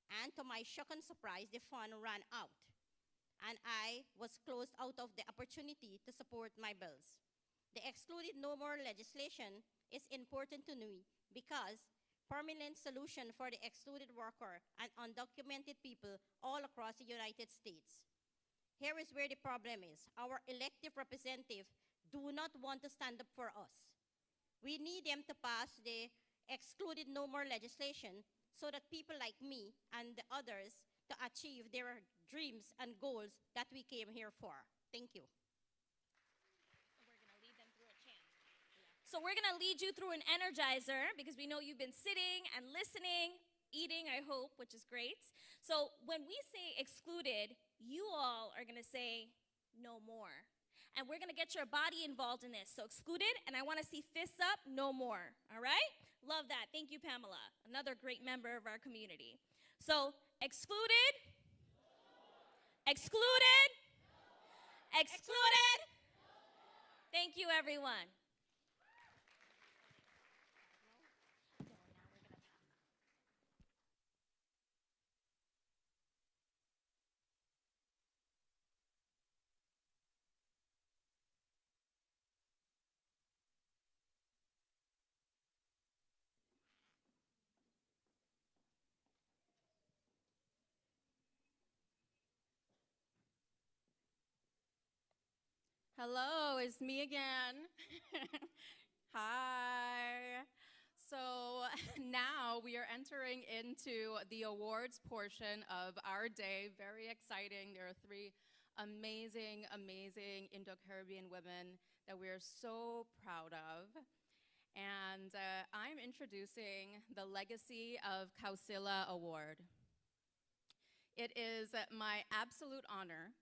and to my shock and surprise, the fund ran out, and I was closed out of the opportunity to support my bills. The excluded no more legislation is important to me because permanent solution for the excluded worker and undocumented people all across the United States. Here is where the problem is. Our elected representatives do not want to stand up for us. We need them to pass the excluded no more legislation so that people like me and the others to achieve their dreams and goals that we came here for. Thank you. So we're gonna lead you through an energizer because we know you've been sitting and listening, eating, I hope, which is great. So when we say excluded, you all are gonna say no more. And we're gonna get your body involved in this. So excluded, and I wanna see fists up, no more, all right? Love that, thank you, Pamela, another great member of our community. So excluded, excluded, excluded. Thank you, everyone. Hello, it's me again. Hi. So now we are entering into the awards portion of our day. Very exciting. There are three amazing, amazing Indo-Caribbean women that we are so proud of. And I'm introducing the Legacy of Kausila Award. It is my absolute honor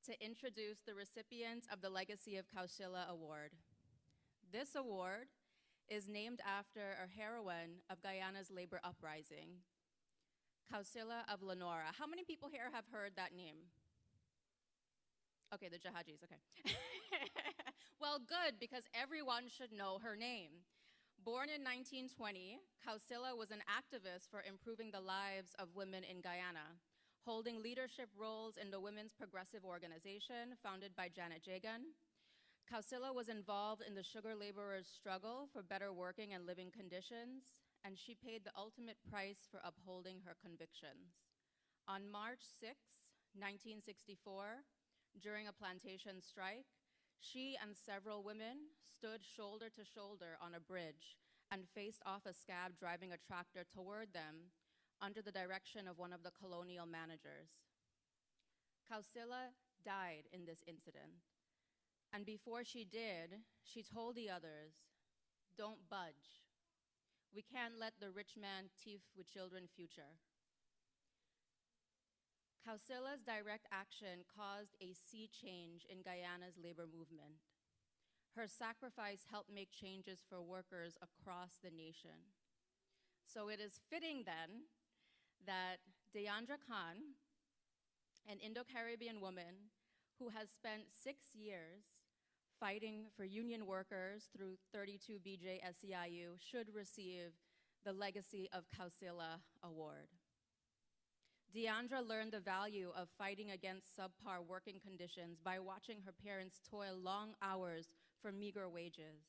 to introduce the recipients of the Legacy of Kausila Award. This award is named after a heroine of Guyana's labor uprising, Kausila of Lenora. How many people here have heard that name? Okay, the Jahajees, okay. Well, good, because everyone should know her name. Born in 1920, Kausila was an activist for improving the lives of women in Guyana, holding leadership roles in the Women's Progressive Organization founded by Janet Jagan. Kausila was involved in the sugar laborers' struggle for better working and living conditions, and she paid the ultimate price for upholding her convictions. On March 6, 1964, during a plantation strike, she and several women stood shoulder to shoulder on a bridge and faced off a scab driving a tractor toward them under the direction of one of the colonial managers. Kausila died in this incident. And before she did, she told the others, "Don't budge. We can't let the rich man thief with children's future." Kausila's direct action caused a sea change in Guyana's labor movement. Her sacrifice helped make changes for workers across the nation. So it is fitting then that Deandra Khan, an Indo-Caribbean woman who has spent 6 years fighting for union workers through 32 BJ SEIU, should receive the Legacy of Kausila Award. Deandra learned the value of fighting against subpar working conditions by watching her parents toil long hours for meager wages.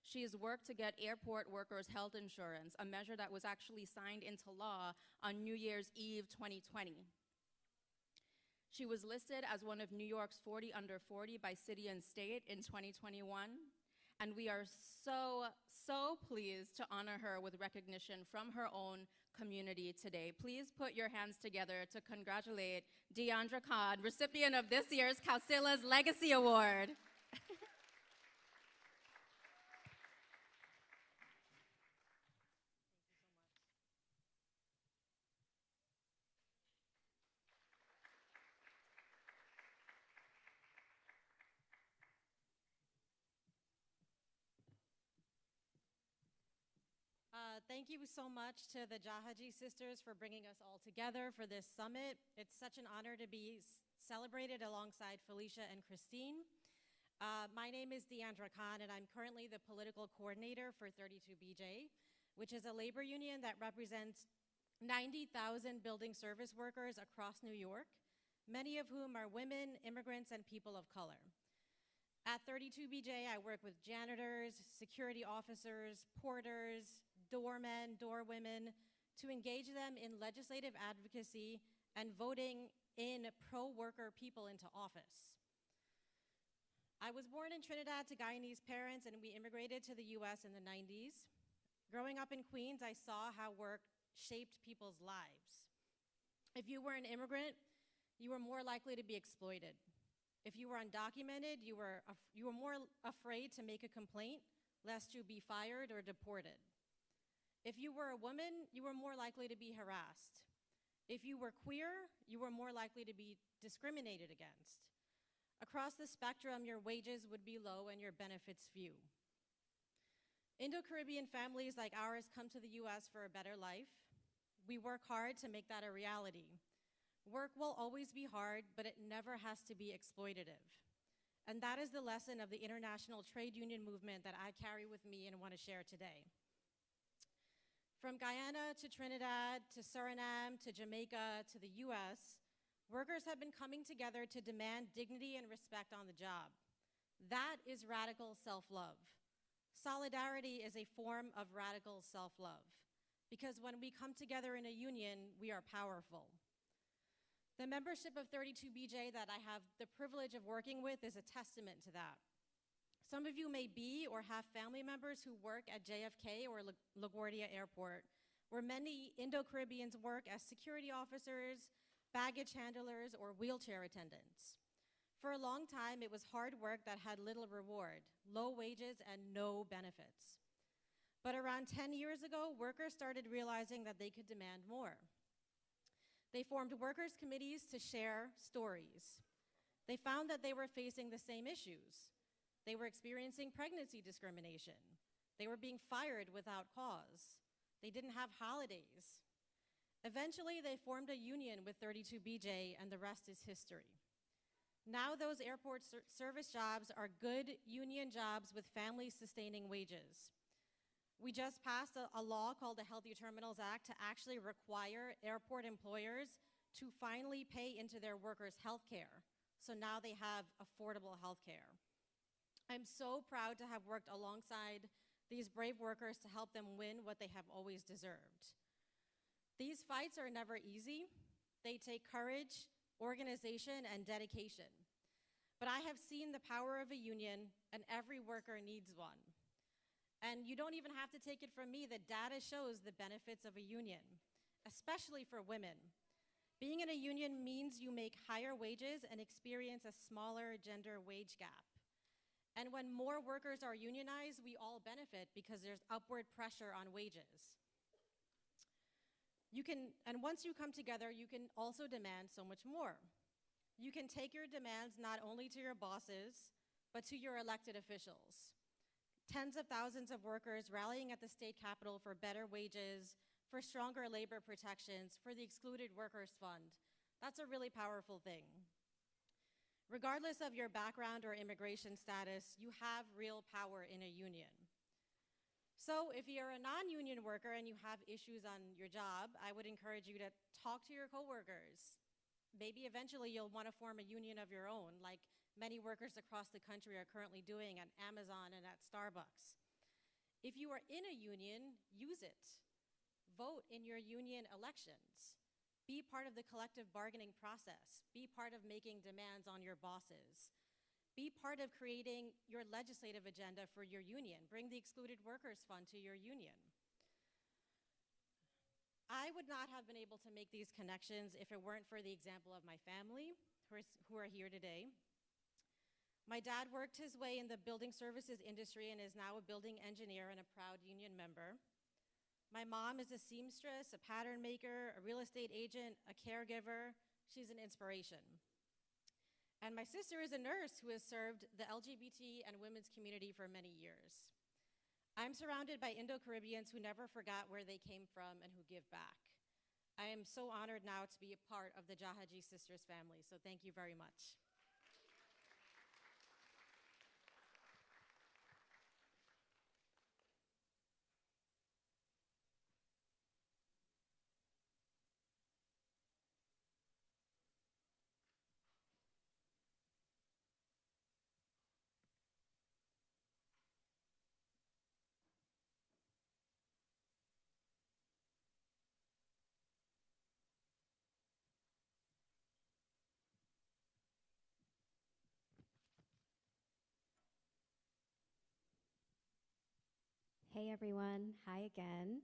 She has worked to get airport workers' health insurance, a measure that was actually signed into law on New Year's Eve 2020. She was listed as one of New York's 40 under 40 by City and State in 2021, and we are so pleased to honor her with recognition from her own community today. Please put your hands together to congratulate Deandra Khan, recipient of this year's Kausila's Legacy Award. Thank you so much to the Jahajee sisters for bringing us all together for this summit. It's such an honor to be celebrated alongside Felicia and Christine. My name is Deandra Khan, and I'm currently the political coordinator for 32BJ, which is a labor union that represents 90,000 building service workers across New York, many of whom are women, immigrants, and people of color. At 32BJ, I work with janitors, security officers, porters, doormen, doorwomen, to engage them in legislative advocacy and voting in pro-worker people into office. I was born in Trinidad to Guyanese parents, and we immigrated to the US in the 90s. Growing up in Queens, I saw how work shaped people's lives. If you were an immigrant, you were more likely to be exploited. If you were undocumented, you were more afraid to make a complaint lest you be fired or deported. If you were a woman, you were more likely to be harassed. If you were queer, you were more likely to be discriminated against. Across the spectrum, your wages would be low and your benefits few. Indo-Caribbean families like ours come to the US for a better life. We work hard to make that a reality. Work will always be hard, but it never has to be exploitative. And that is the lesson of the international trade union movement that I carry with me and want to share today. From Guyana to Trinidad to Suriname to Jamaica to the US, workers have been coming together to demand dignity and respect on the job. That is radical self-love. Solidarity is a form of radical self-love, because when we come together in a union, we are powerful. The membership of 32BJ that I have the privilege of working with is a testament to that. Some of you may be or have family members who work at JFK or LaGuardia Airport, where many Indo-Caribbeans work as security officers, baggage handlers, or wheelchair attendants. For a long time, it was hard work that had little reward, low wages, and no benefits. But around 10 years ago, workers started realizing that they could demand more. They formed workers' committees to share stories. They found that they were facing the same issues. They were experiencing pregnancy discrimination. They were being fired without cause. They didn't have holidays. Eventually, they formed a union with 32BJ, and the rest is history. Now those airport service jobs are good union jobs with family-sustaining wages. We just passed a law called the Healthy Terminals Act to actually require airport employers to finally pay into their workers' health care. So now they have affordable health care. I'm so proud to have worked alongside these brave workers to help them win what they have always deserved. These fights are never easy. They take courage, organization, and dedication. But I have seen the power of a union, and every worker needs one. And you don't even have to take it from me. The data shows the benefits of a union, especially for women. Being in a union means you make higher wages and experience a smaller gender wage gap. And when more workers are unionized, we all benefit because there's upward pressure on wages. And once you come together, you can also demand so much more. You can take your demands not only to your bosses, but to your elected officials. Tens of thousands of workers rallying at the state capitol for better wages, for stronger labor protections, for the Excluded Workers Fund. That's a really powerful thing. Regardless of your background or immigration status, you have real power in a union. So if you're a non-union worker and you have issues on your job, I would encourage you to talk to your coworkers. Maybe eventually you'll want to form a union of your own, like many workers across the country are currently doing at Amazon and at Starbucks. If you are in a union, use it. Vote in your union elections. Be part of the collective bargaining process. Be part of making demands on your bosses. Be part of creating your legislative agenda for your union. Bring the Excluded Workers Fund to your union. I would not have been able to make these connections if it weren't for the example of my family, who are here today. My dad worked his way in the building services industry and is now a building engineer and a proud union member. My mom is a seamstress, a pattern maker, a real estate agent, a caregiver. She's an inspiration. And my sister is a nurse who has served the LGBT and women's community for many years. I'm surrounded by Indo-Caribbeans who never forgot where they came from and who give back. I am so honored now to be a part of the Jahajee Sisters family, so thank you very much. Hey everyone, hi again.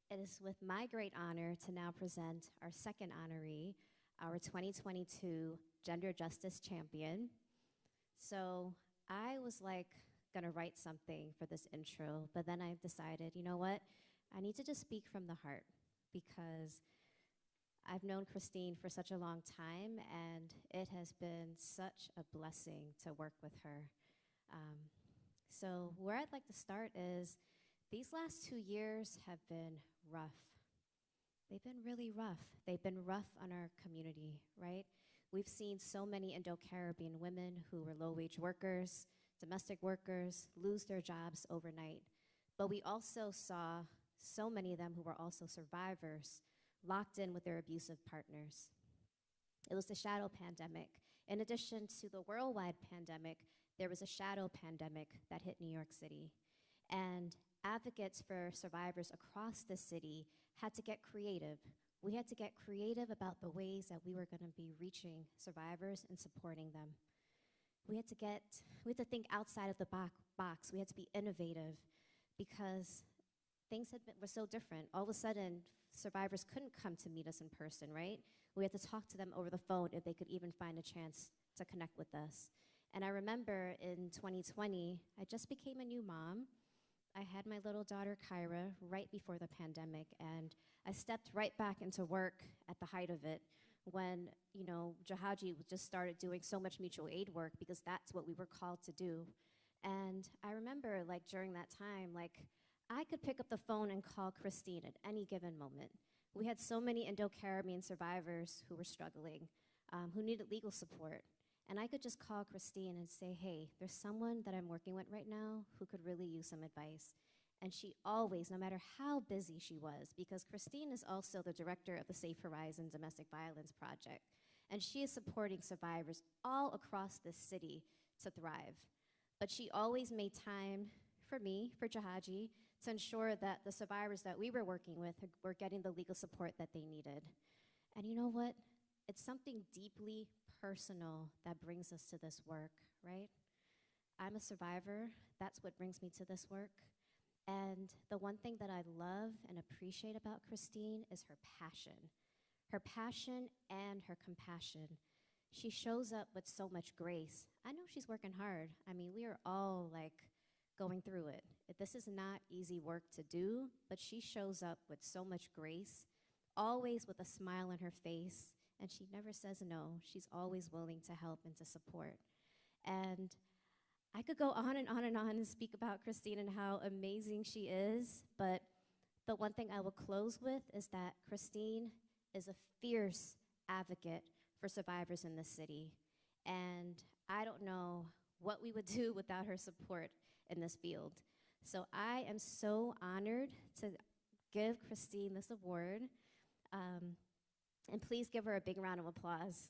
It is with my great honor to now present our second honoree, our 2022 Gender Justice Champion. So I was like gonna write something for this intro, but then I decided, you know what? I need to just speak from the heart because I've known Christine for such a long time and it has been such a blessing to work with her. So where I'd like to start is these last 2 years have been rough. They've been really rough. They've been rough on our community, right? We've seen so many Indo-Caribbean women who were low-wage workers, domestic workers, lose their jobs overnight. But we also saw so many of them who were also survivors, locked in with their abusive partners. It was the shadow pandemic. In addition to the worldwide pandemic, there was a shadow pandemic that hit New York City. And advocates for survivors across the city had to get creative. We had to get creative about the ways that we were going to be reaching survivors and supporting them. We had to think outside of the box. We had to be innovative because things were so different. All of a sudden, survivors couldn't come to meet us in person, right? We had to talk to them over the phone if they could even find a chance to connect with us. And I remember in 2020, I just became a new mom. I had my little daughter, Kyra, right before the pandemic, and I stepped right back into work at the height of it when, Jahajee just started doing so much mutual aid work because that's what we were called to do. And I remember, during that time, I could pick up the phone and call Christine at any given moment. We had so many Indo-Caribbean survivors who were struggling, who needed legal support. And I could just call Christine and say, hey, there's someone that I'm working with right now who could really use some advice. And she always, no matter how busy she was, because Christine is also the director of the Safe Horizon Domestic Violence Project, and she is supporting survivors all across this city to thrive. But she always made time for me, for Jahajee, to ensure that the survivors that we were working with were getting the legal support that they needed. And you know what? It's something deeply personal that brings us to this work, right? I'm a survivor. That's what brings me to this work. And the one thing that I love and appreciate about Christine is her passion and her compassion. She shows up with so much grace. I know she's working hard. I mean, we are all going through it. This is not easy work to do, but she shows up with so much grace, always with a smile on her face, and she never says no. She's always willing to help and to support. And I could go on and on and on and speak about Christine and how amazing she is, but the one thing I will close with is that Christine is a fierce advocate for survivors in this city. And I don't know what we would do without her support in this field. So I am so honored to give Christine this award. And please give her a big round of applause.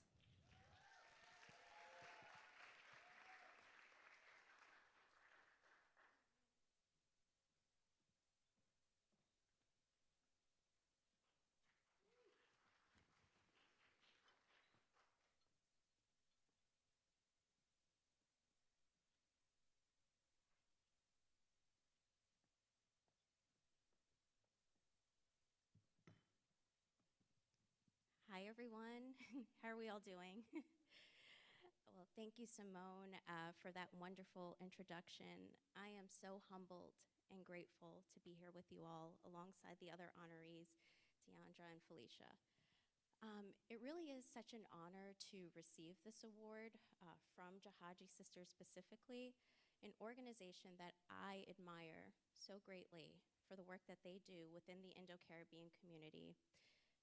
Hi, everyone. How are we all doing? Well, thank you, Simone, for that wonderful introduction. I am so humbled and grateful to be here with you all alongside the other honorees, Deandra and Felicia. It really is such an honor to receive this award from Jahajee Sisters specifically. an organization that I admire so greatly for the work that they do within the Indo-Caribbean community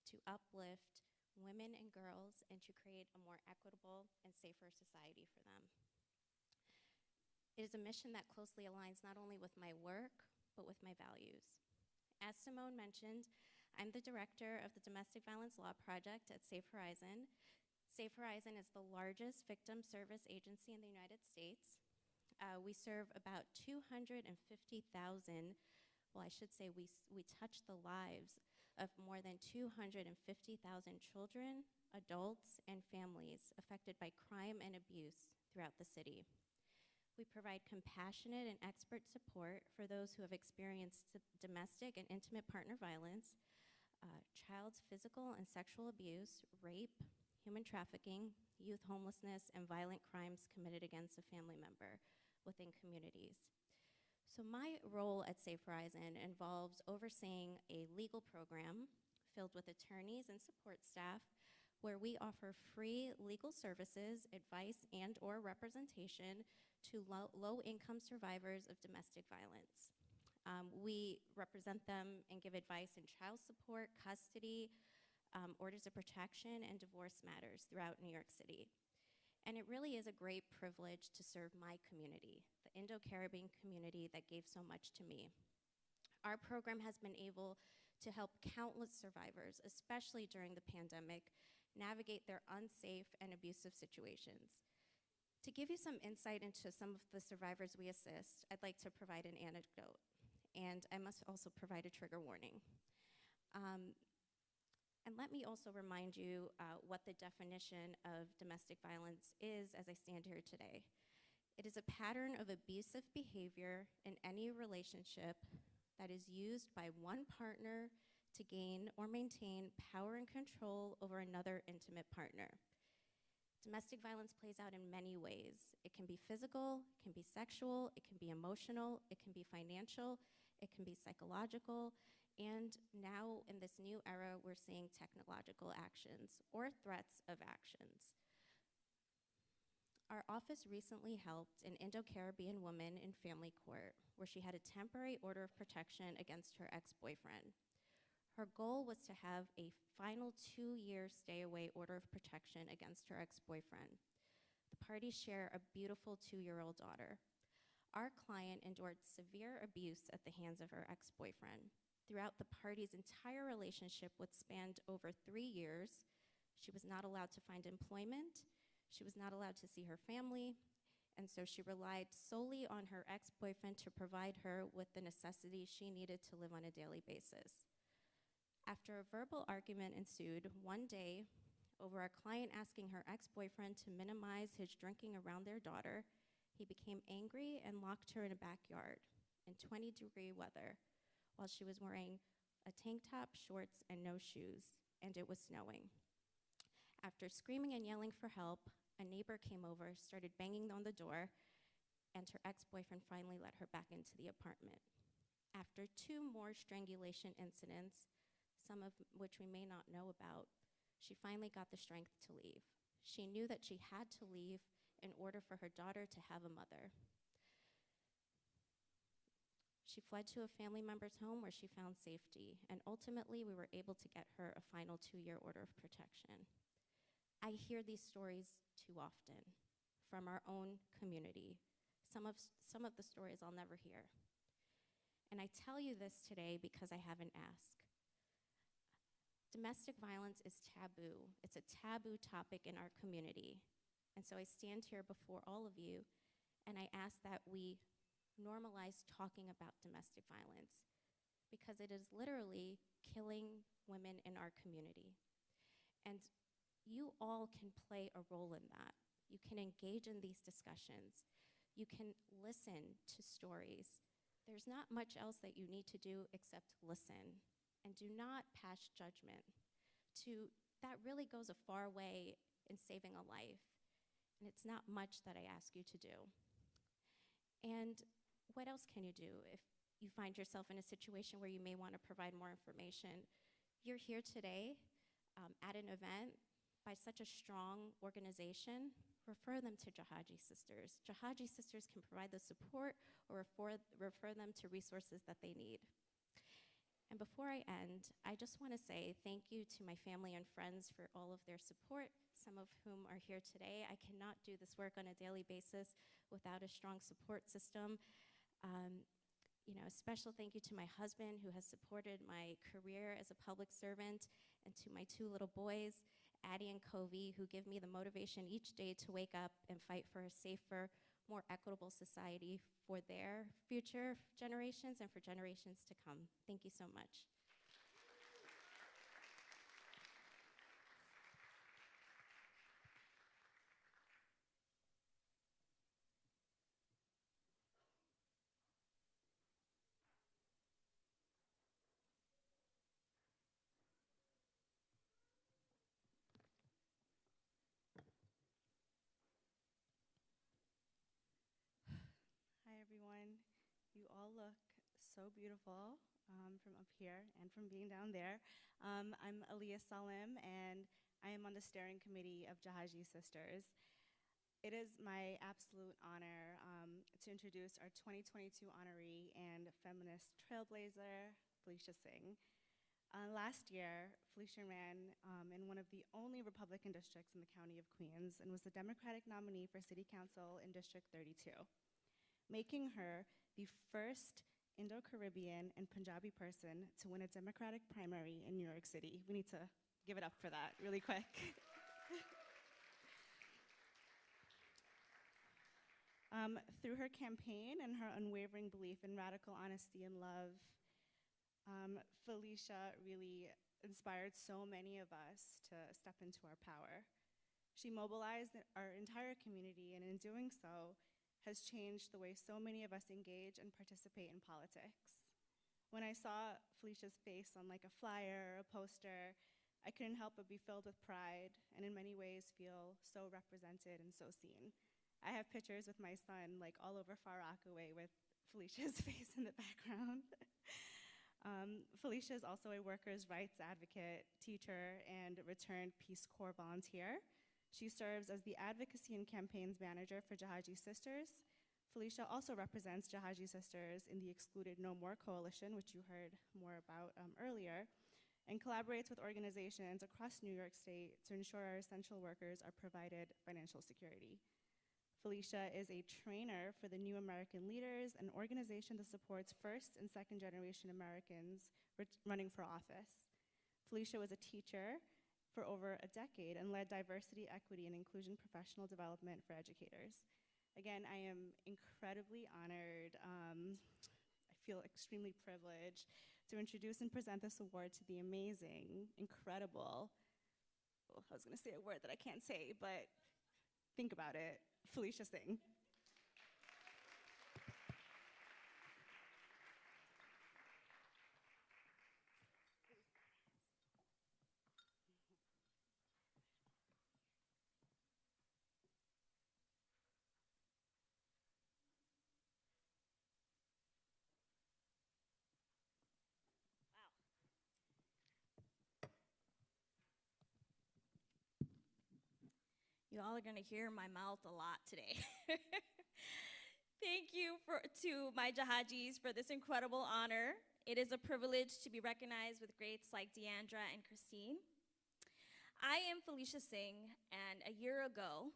to uplift women and girls and to create a more equitable and safer society for them. It is a mission that closely aligns not only with my work, but with my values. As Simone mentioned, I'm the director of the Domestic Violence Law Project at Safe Horizon. Safe Horizon is the largest victim service agency in the United States. We serve about 250,000, well, I should say we touch the lives of more than 250,000 children, adults, and families affected by crime and abuse throughout the city. We provide compassionate and expert support for those who have experienced domestic and intimate partner violence, child physical and sexual abuse, rape, human trafficking, youth homelessness, and violent crimes committed against a family member within communities. So my role at Safe Horizon involves overseeing a legal program filled with attorneys and support staff where we offer free legal services, advice, and/or representation to low-income survivors of domestic violence. We represent them and give advice in child support, custody, orders of protection, and divorce matters throughout New York City. And it really is a great privilege to serve my community, the Indo-Caribbean community that gave so much to me. Our program has been able to help countless survivors, especially during the pandemic, navigate their unsafe and abusive situations. To give you some insight into some of the survivors we assist, I'd like to provide an anecdote, and I must also provide a trigger warning. And let me also remind you what the definition of domestic violence is as I stand here today. It is a pattern of abusive behavior in any relationship that is used by one partner to gain or maintain power and control over another intimate partner. Domestic violence plays out in many ways. It can be physical, it can be sexual, it can be emotional, it can be financial, it can be psychological, and now in this new era, we're seeing technological actions or threats of actions. Our office recently helped an Indo-Caribbean woman in family court where she had a temporary order of protection against her ex-boyfriend. Her goal was to have a final 2-year stay-away order of protection against her ex-boyfriend. The parties share a beautiful 2-year-old daughter. Our client endured severe abuse at the hands of her ex-boyfriend. Throughout the parties' entire relationship, which spanned over 3 years, she was not allowed to find employment, she was not allowed to see her family, and so she relied solely on her ex-boyfriend to provide her with the necessities she needed to live on a daily basis. After a verbal argument ensued one day over our client asking her ex-boyfriend to minimize his drinking around their daughter, he became angry and locked her in a backyard in 20-degree weather while she was wearing a tank top, shorts, and no shoes, and it was snowing. After screaming and yelling for help, a neighbor came over, started banging on the door, and her ex-boyfriend finally let her back into the apartment. After 2 more strangulation incidents, some of which we may not know about, she finally got the strength to leave. She knew that she had to leave in order for her daughter to have a mother. She fled to a family member's home where she found safety, and ultimately we were able to get her a final 2-year order of protection. I hear these stories too often from our own community, some of the stories I'll never hear. And I tell you this today because I have an ask. Domestic violence is taboo. It's a taboo topic in our community. And so I stand here before all of you, and I ask that we normalize talking about domestic violence because it is literally killing women in our community. And you all can play a role in that. You can engage in these discussions. You can listen to stories. There's not much else that you need to do except listen, and do not pass judgment. That really goes a far way in saving a life, and it's not much that I ask you to do. And what else can you do if you find yourself in a situation where you may want to provide more information? You're here today at an event by such a strong organization refer them to Jahajee sisters. Jahajee sisters can provide the support or refer them to resources that they need. And before I end, I just want to say thank you to my family and friends for all of their support, some of whom are here today. I cannot do this work on a daily basis without a strong support system. A special thank you to my husband who has supported my career as a public servant, and to my two little boys, Addie and Covey, who give me the motivation each day to wake up and fight for a safer, more equitable society for their future generations and for generations to come. Thank you so much. Hi, everyone. You all look so beautiful from up here and from being down there. I'm Salonee, and I am on the steering committee of Jahajee Sisters. It is my absolute honor to introduce our 2022 honoree and feminist trailblazer, Felicia Singh. Last year, Felicia ran in one of the only Republican districts in the county of Queens and was the Democratic nominee for City Council in District 32. Making her the first Indo-Caribbean and Punjabi person to win a Democratic primary in New York City. We need to give it up for that really quick. Through her campaign and her unwavering belief in radical honesty and love, Felicia really inspired so many of us to step into our power. She mobilized our entire community, and in doing so, has changed the way so many of us engage and participate in politics. When I saw Felicia's face on like a flyer or a poster, I couldn't help but be filled with pride and in many ways feel so represented and so seen. I have pictures with my son like all over Far Rockaway with Felicia's face in the background. Felicia is also a workers' rights advocate, teacher, and returned Peace Corps volunteer. She serves as the Advocacy and Campaigns Manager for Jahajee Sisters. Felicia also represents Jahajee Sisters in the Excluded No More Coalition, which you heard more about earlier, and collaborates with organizations across New York State to ensure our essential workers are provided financial security. Felicia is a trainer for the New American Leaders, an organization that supports first and second generation Americans running for office. Felicia was a teacher for over a decade and led diversity, equity, and inclusion professional development for educators. Again, I am incredibly honored. I feel extremely privileged to introduce and present this award to the amazing, incredible, well, I was gonna say a word that I can't say, but think about it, Felicia Singh. You all are going to hear my mouth a lot today. Thank you to my Jahajees for this incredible honor. It is a privilege to be recognized with greats like Deandra and Christine. I am Felicia Singh, and a year ago,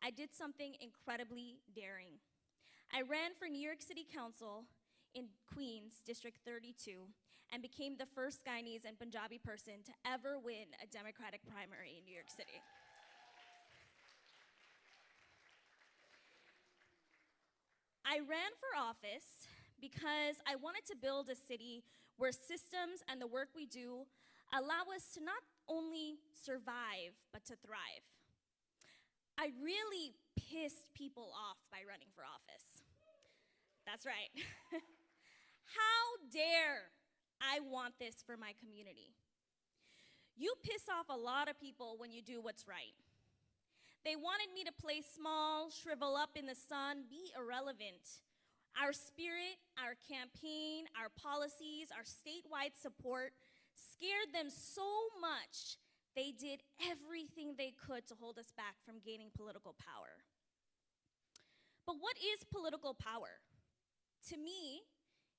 I did something incredibly daring. I ran for New York City Council in Queens, District 32, and became the first Guyanese and Punjabi person to ever win a Democratic primary in New York City. I ran for office because I wanted to build a city where systems and the work we do allow us to not only survive, but to thrive. I really pissed people off by running for office. That's right. How dare I want this for my community? You piss off a lot of people when you do what's right. They wanted me to play small, shrivel up in the sun, be irrelevant. Our spirit, our campaign, our policies, our statewide support scared them so much They did everything they could to hold us back from gaining political power. But what is political power? To me,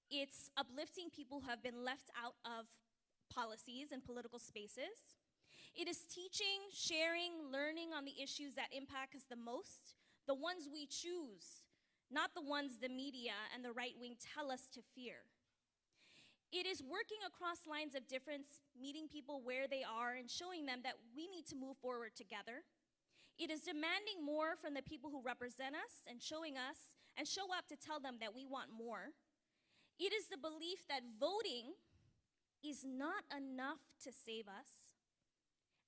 it's uplifting people who have been left out of policies and political spaces. It is teaching, sharing, learning on the issues that impact us the most, the ones we choose, not the ones the media and the right wing tell us to fear. It is working across lines of difference, meeting people where they are and showing them that we need to move forward together. It is demanding more from the people who represent us and showing us and show up to tell them that we want more. It is the belief that voting is not enough to save us,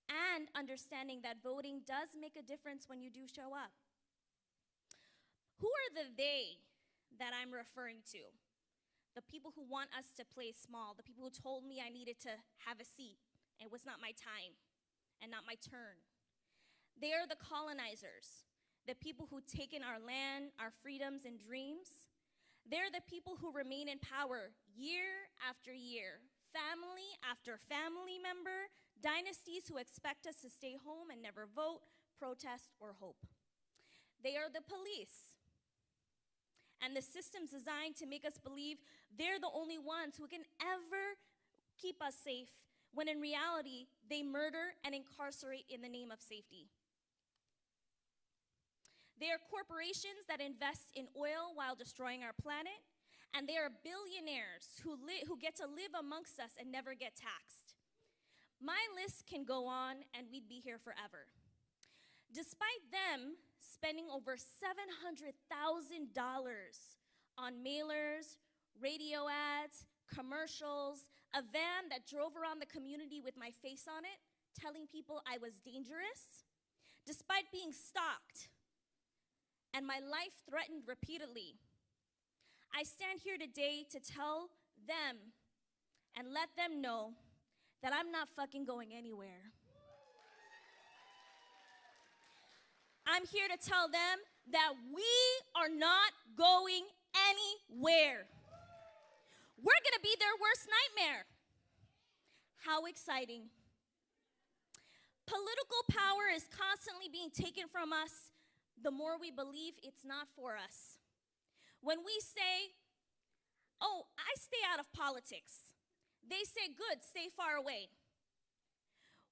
and understanding that voting does make a difference when you do show up. Who are the they that I'm referring to? The people who want us to play small, the people who told me I needed to have a seat. It was not my time and not my turn. They are the colonizers, the people who've taken our land, our freedoms and dreams. They're the people who remain in power year after year, family after family member, dynasties who expect us to stay home and never vote, protest, or hope. They are the police and the systems designed to make us believe they're the only ones who can ever keep us safe, when in reality, they murder and incarcerate in the name of safety. They are corporations that invest in oil while destroying our planet, and they are billionaires who get to live amongst us and never get taxed. My list can go on, and we'd be here forever. Despite them spending over $700,000 on mailers, radio ads, commercials, a van that drove around the community with my face on it, telling people I was dangerous, despite being stalked and my life threatened repeatedly, I stand here today to tell them and let them know that I'm not fucking going anywhere. I'm here to tell them that we are not going anywhere. We're gonna be their worst nightmare. How exciting. Political power is constantly being taken from us the more we believe it's not for us. When we say, oh, I stay out of politics, they say, good, stay far away.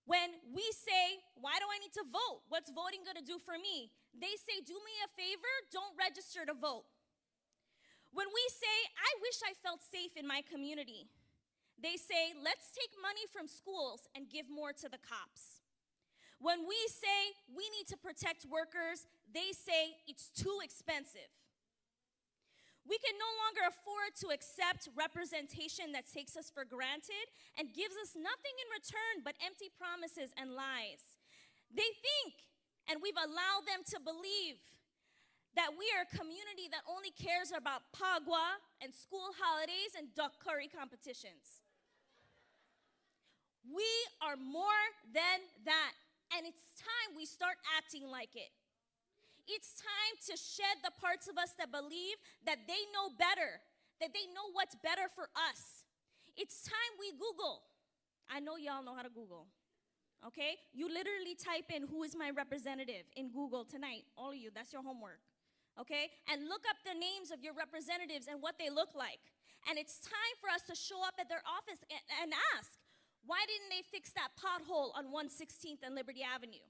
When we say, why do I need to vote? What's voting gonna do for me? They say, do me a favor, don't register to vote. When we say, I wish I felt safe in my community, they say, let's take money from schools and give more to the cops. When we say we need to protect workers, they say it's too expensive. We can no longer afford to accept representation that takes us for granted and gives us nothing in return but empty promises and lies. They think, and we've allowed them to believe, that we are a community that only cares about pagua and school holidays and duck curry competitions. We are more than that, and it's time we start acting like it. It's time to shed the parts of us that believe that they know better, that they know what's better for us. It's time we Google. I know y'all know how to Google, okay? You literally type in who is my representative in Google tonight, all of you, that's your homework, okay? And look up the names of your representatives and what they look like. And it's time for us to show up at their office and ask, why didn't they fix that pothole on 116th and Liberty Avenue?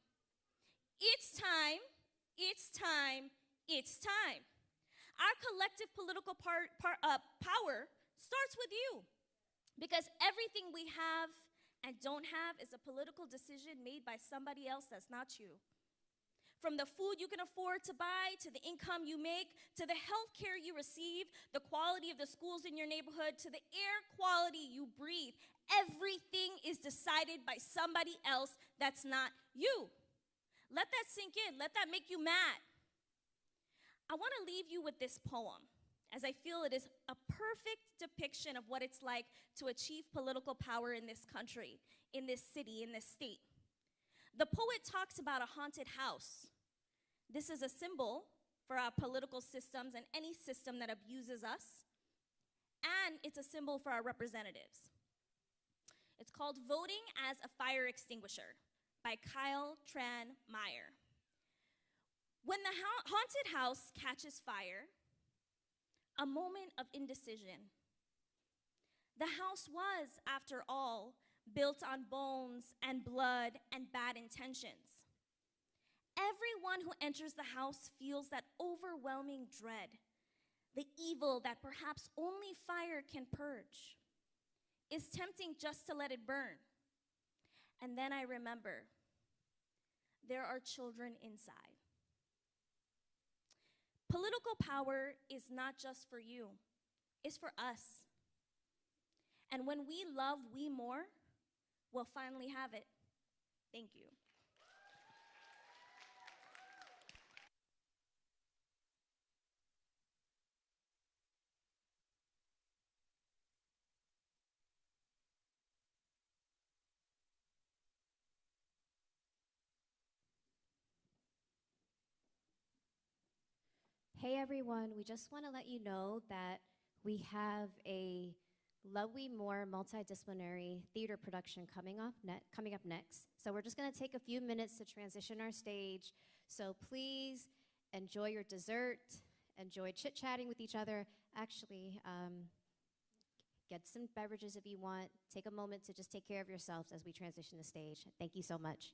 It's time. It's time, it's time. Our collective political power starts with you, because everything we have and don't have is a political decision made by somebody else that's not you. From the food you can afford to buy, to the income you make, to the health care you receive, the quality of the schools in your neighborhood, to the air quality you breathe, everything is decided by somebody else that's not you. Let that sink in. Let that make you mad. I want to leave you with this poem, as I feel it is a perfect depiction of what it's like to achieve political power in this country, in this city, in this state. The poet talks about a haunted house. This is a symbol for our political systems and any system that abuses us, and it's a symbol for our representatives. It's called voting as a fire extinguisher. by Kyle Tran Meyer. When the haunted house catches fire, a moment of indecision. The house was, after all, built on bones and blood and bad intentions. Everyone who enters the house feels that overwhelming dread, the evil that perhaps only fire can purge. It's tempting just to let it burn. And then I remember, there are children inside. Political power is not just for you, it's for us. And when we love we more, we'll finally have it. Thank you. Hey everyone, we just want to let you know that we have a Love We More multidisciplinary theater production coming up next. So we're just going to take a few minutes to transition our stage. So please enjoy your dessert, enjoy chit-chatting with each other. Actually, get some beverages if you want. Take a moment to just take care of yourselves as we transition the stage. Thank you so much.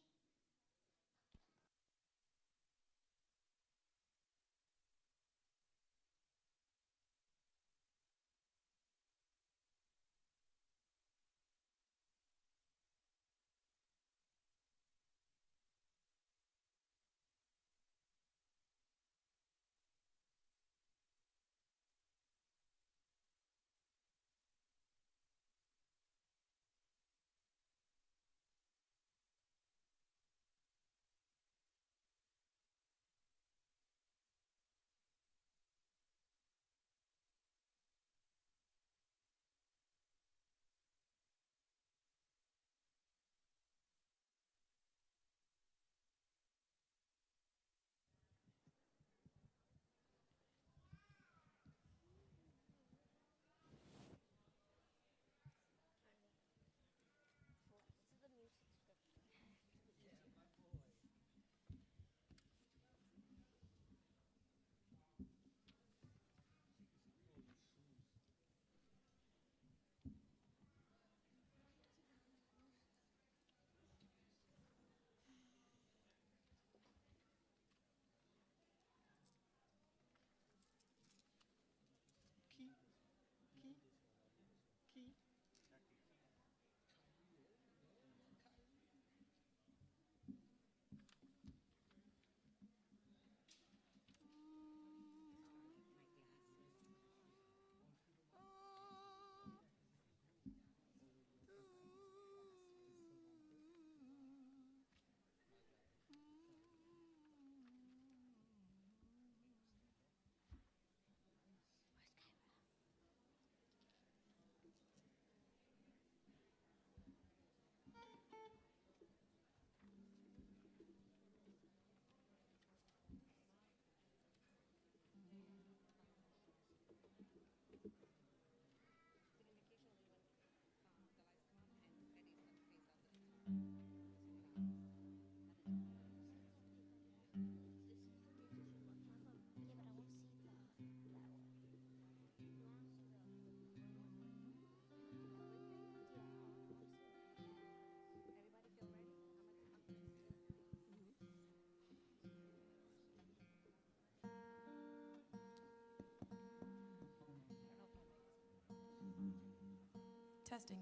Testing.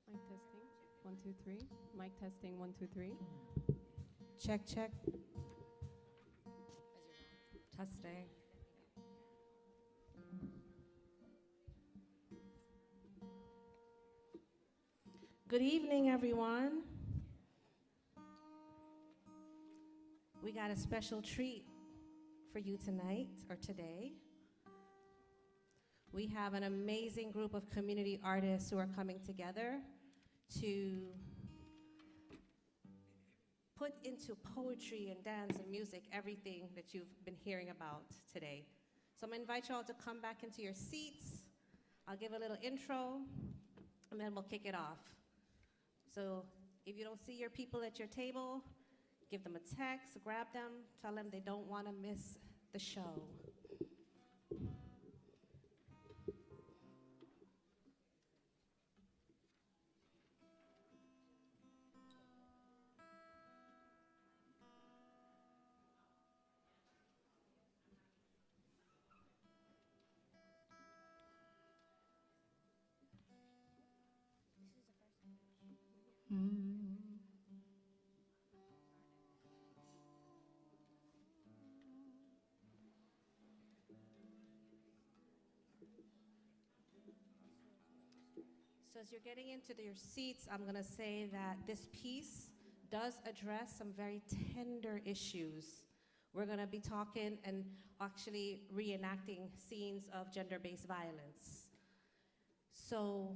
Mic testing. 1, 2, 3. Mic testing. 1, 2, 3. Check. Testing. Good evening, everyone. We got a special treat for you tonight or today. We have an amazing group of community artists who are coming together to put into poetry and dance and music everything that you've been hearing about today. So I'm gonna invite you all to come back into your seats. I'll give a little intro, and then we'll kick it off. So If you don't see your people at your table, give them a text, grab them, tell them they don't want to miss the show. So as you're getting into your seats, I'm going to say that this piece does address some very tender issues. We're going to be talking and actually reenacting scenes of gender-based violence. So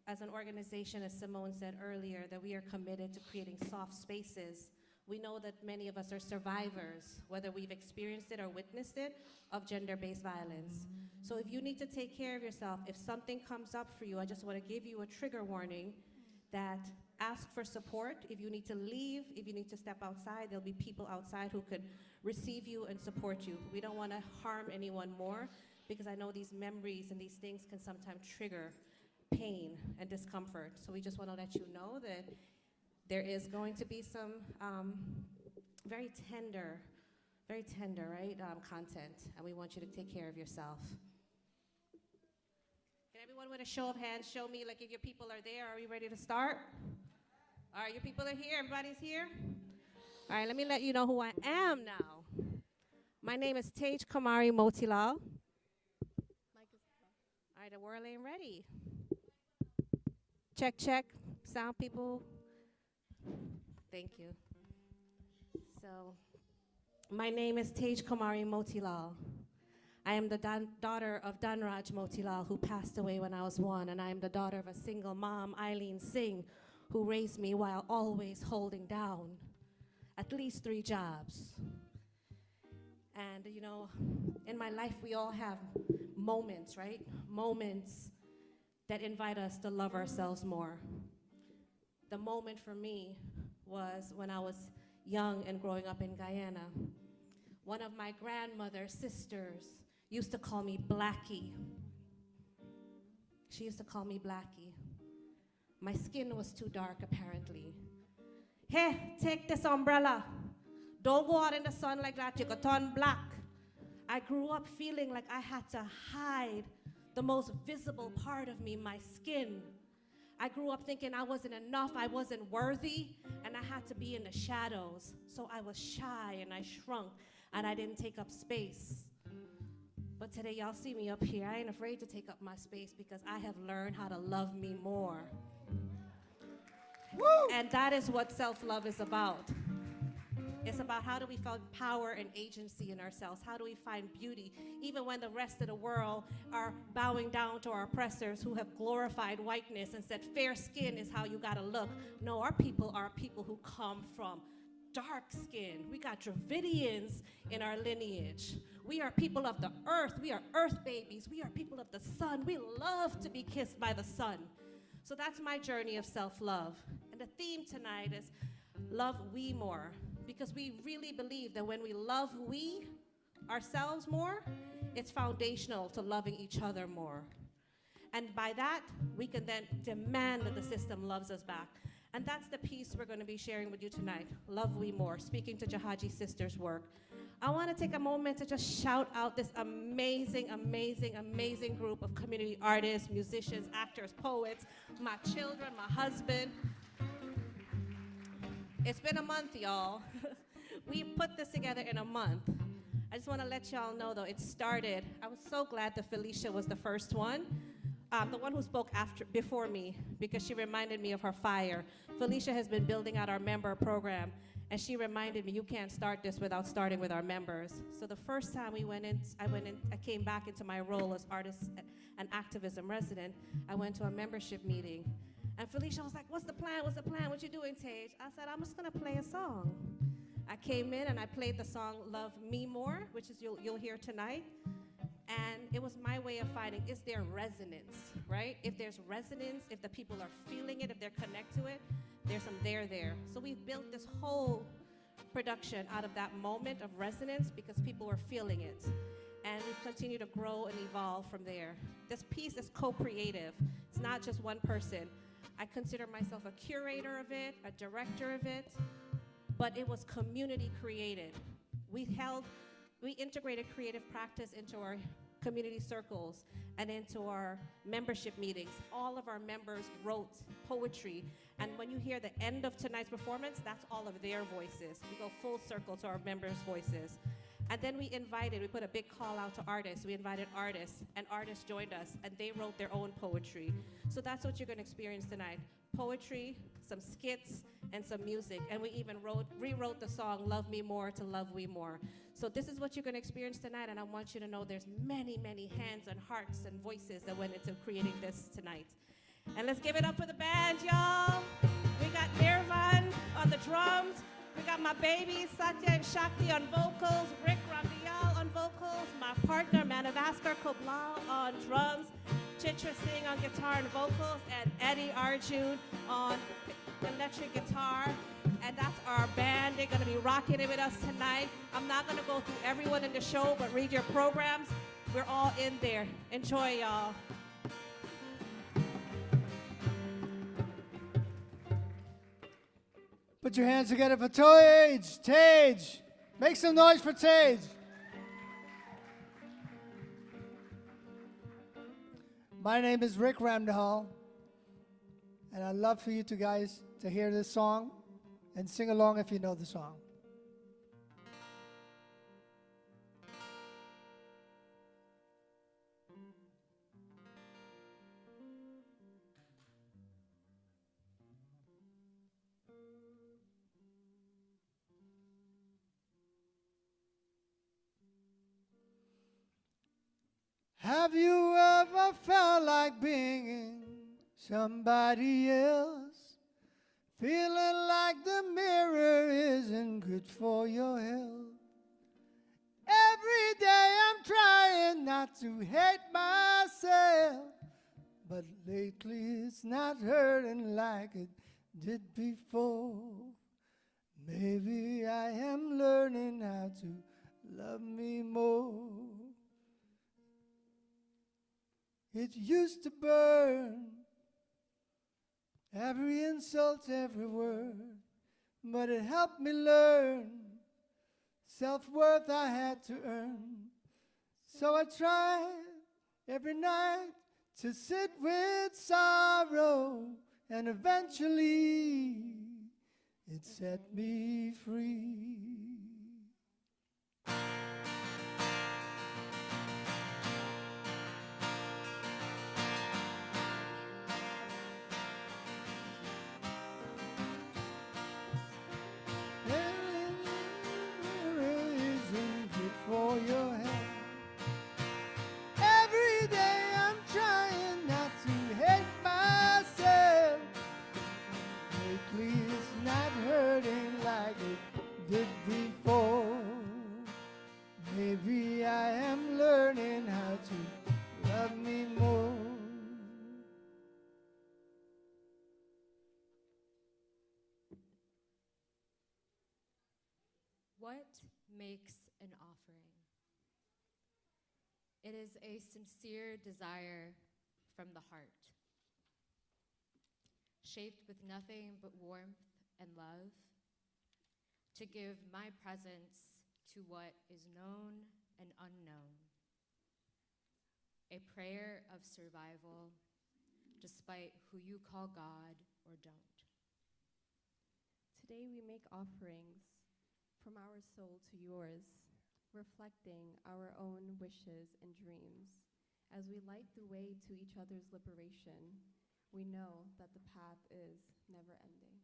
as an organization, as Simone said earlier, that we are committed to creating soft spaces. We know that many of us are survivors, whether we've experienced it or witnessed it, of gender-based violence. So if you need to take care of yourself, if something comes up for you, I just want to give you a trigger warning that ask for support. If you need to leave, if you need to step outside, there'll be people outside who could receive you and support you. We don't want to harm anyone more because I know these memories and these things can sometimes trigger pain and discomfort. So we just want to let you know that there is going to be some very tender, right, content, and we want you to take care of yourself. Can everyone with a show of hands show me, like, if your people are there? Are we ready to start? All right, your people are here, everybody's here? All right, let me let you know who I am now. My name is Tej Kamari Motilal. All right, the world ain't ready. Check, check, sound people. Thank you. So, my name is Tej Kamari Motilal. I am the daughter of Dhanraj Motilal, who passed away when I was 1, and I am the daughter of a single mom, Eileen Singh, who raised me while always holding down at least 3 jobs. And you know, in my life, we all have moments, right? Moments that invite us to love ourselves more. The moment for me was when I was young and growing up in Guyana. One of my grandmother's sisters used to call me Blackie. She used to call me Blackie. My skin was too dark, apparently. Hey, take this umbrella. Don't go out in the sun like that, you could turn black. I grew up feeling like I had to hide the most visible part of me, my skin. I grew up thinking I wasn't enough, I wasn't worthy, and I had to be in the shadows. So I was shy and I shrunk and I didn't take up space. But today y'all see me up here. I ain't afraid to take up my space because I have learned how to love me more. Woo! And that is what self-love is about. It's about how do we find power and agency in ourselves? How do we find beauty, even when the rest of the world are bowing down to our oppressors who have glorified whiteness and said fair skin is how you gotta look. No, our people are people who come from dark skin. We got Dravidians in our lineage. We are people of the earth. We are earth babies. We are people of the sun. We love to be kissed by the sun. So that's my journey of self-love. And the theme tonight is love we more. Because we really believe that when we love we ourselves more, it's foundational to loving each other more. And by that, we can then demand that the system loves us back. And that's the piece we're going to be sharing with you tonight, Love We More, speaking to Jahajee sisters' work. I want to take a moment to just shout out this amazing, amazing, amazing group of community artists, musicians, actors, poets, my children, my husband. It's been a month, y'all. We put this together in a month. I just want to let y'all know, though, it started. I was so glad that Felicia was the first one, the one who spoke before me, because she reminded me of her fire. Felicia has been building out our member program, and she reminded me, you can't start this without starting with our members. So the first time I came back into my role as artist and activism resident, I went to a membership meeting. And Felicia was like, what's the plan? What's the plan? What you doing, Tej? I said, I'm just going to play a song. I came in and I played the song Love Me More, which is you'll hear tonight. And it was my way of finding, is there resonance, right? If there's resonance, if the people are feeling it, if they're connected to it, there's some there. So we've built this whole production out of that moment of resonance because people were feeling it. And we've continued to grow and evolve from there. This piece is co-creative. It's not just one person. I consider myself a curator of it, a director of it, but it was community created. We integrated creative practice into our community circles and into our membership meetings. All of our members wrote poetry, and when you hear the end of tonight's performance, that's all of their voices. We go full circle to our members' voices. And then we put a big call out to artists. We invited artists, and artists joined us, and they wrote their own poetry. So that's what you're gonna experience tonight. Poetry, some skits, and some music. And we even rewrote the song, Love Me More to Love We More. So this is what you're gonna experience tonight, and I want you to know there's many, many hands and hearts and voices that went into creating this tonight. And let's give it up for the band, y'all. We got Nirvan on the drums. We got my babies, Satya and Shakti on vocals, Rick Ramdial on vocals, my partner, Manavaskar Koblal on drums, Chitra Singh on guitar and vocals, and Eddie Arjun on electric guitar. And that's our band. They're gonna be rocking it with us tonight. I'm not gonna go through everyone in the show, but read your programs. We're all in there. Enjoy, y'all. Put your hands together for Tage. Tage. Make some noise for Tage. My name is Rick Ramdahal, and I'd love for you two guys to hear this song and sing along if you know the song. Have you ever felt like being somebody else? Feeling like the mirror isn't good for your health? Every day I'm trying not to hate myself, but lately it's not hurting like it did before. Maybe I am learning how to love me more. It used to burn, every insult, every word, but it helped me learn self-worth I had to earn. So I tried every night to sit with sorrow, and eventually it set me free. For your head. Every day I'm trying not to hate myself. Lately it's not hurting like it did before. Maybe I am learning how to love me more. What makes an offering? It is a sincere desire from the heart, shaped with nothing but warmth and love, to give my presence to what is known and unknown, a prayer of survival despite who you call God or don't. Today we make offerings from our soul to yours, reflecting our own wishes and dreams. As we light the way to each other's liberation, we know that the path is never ending.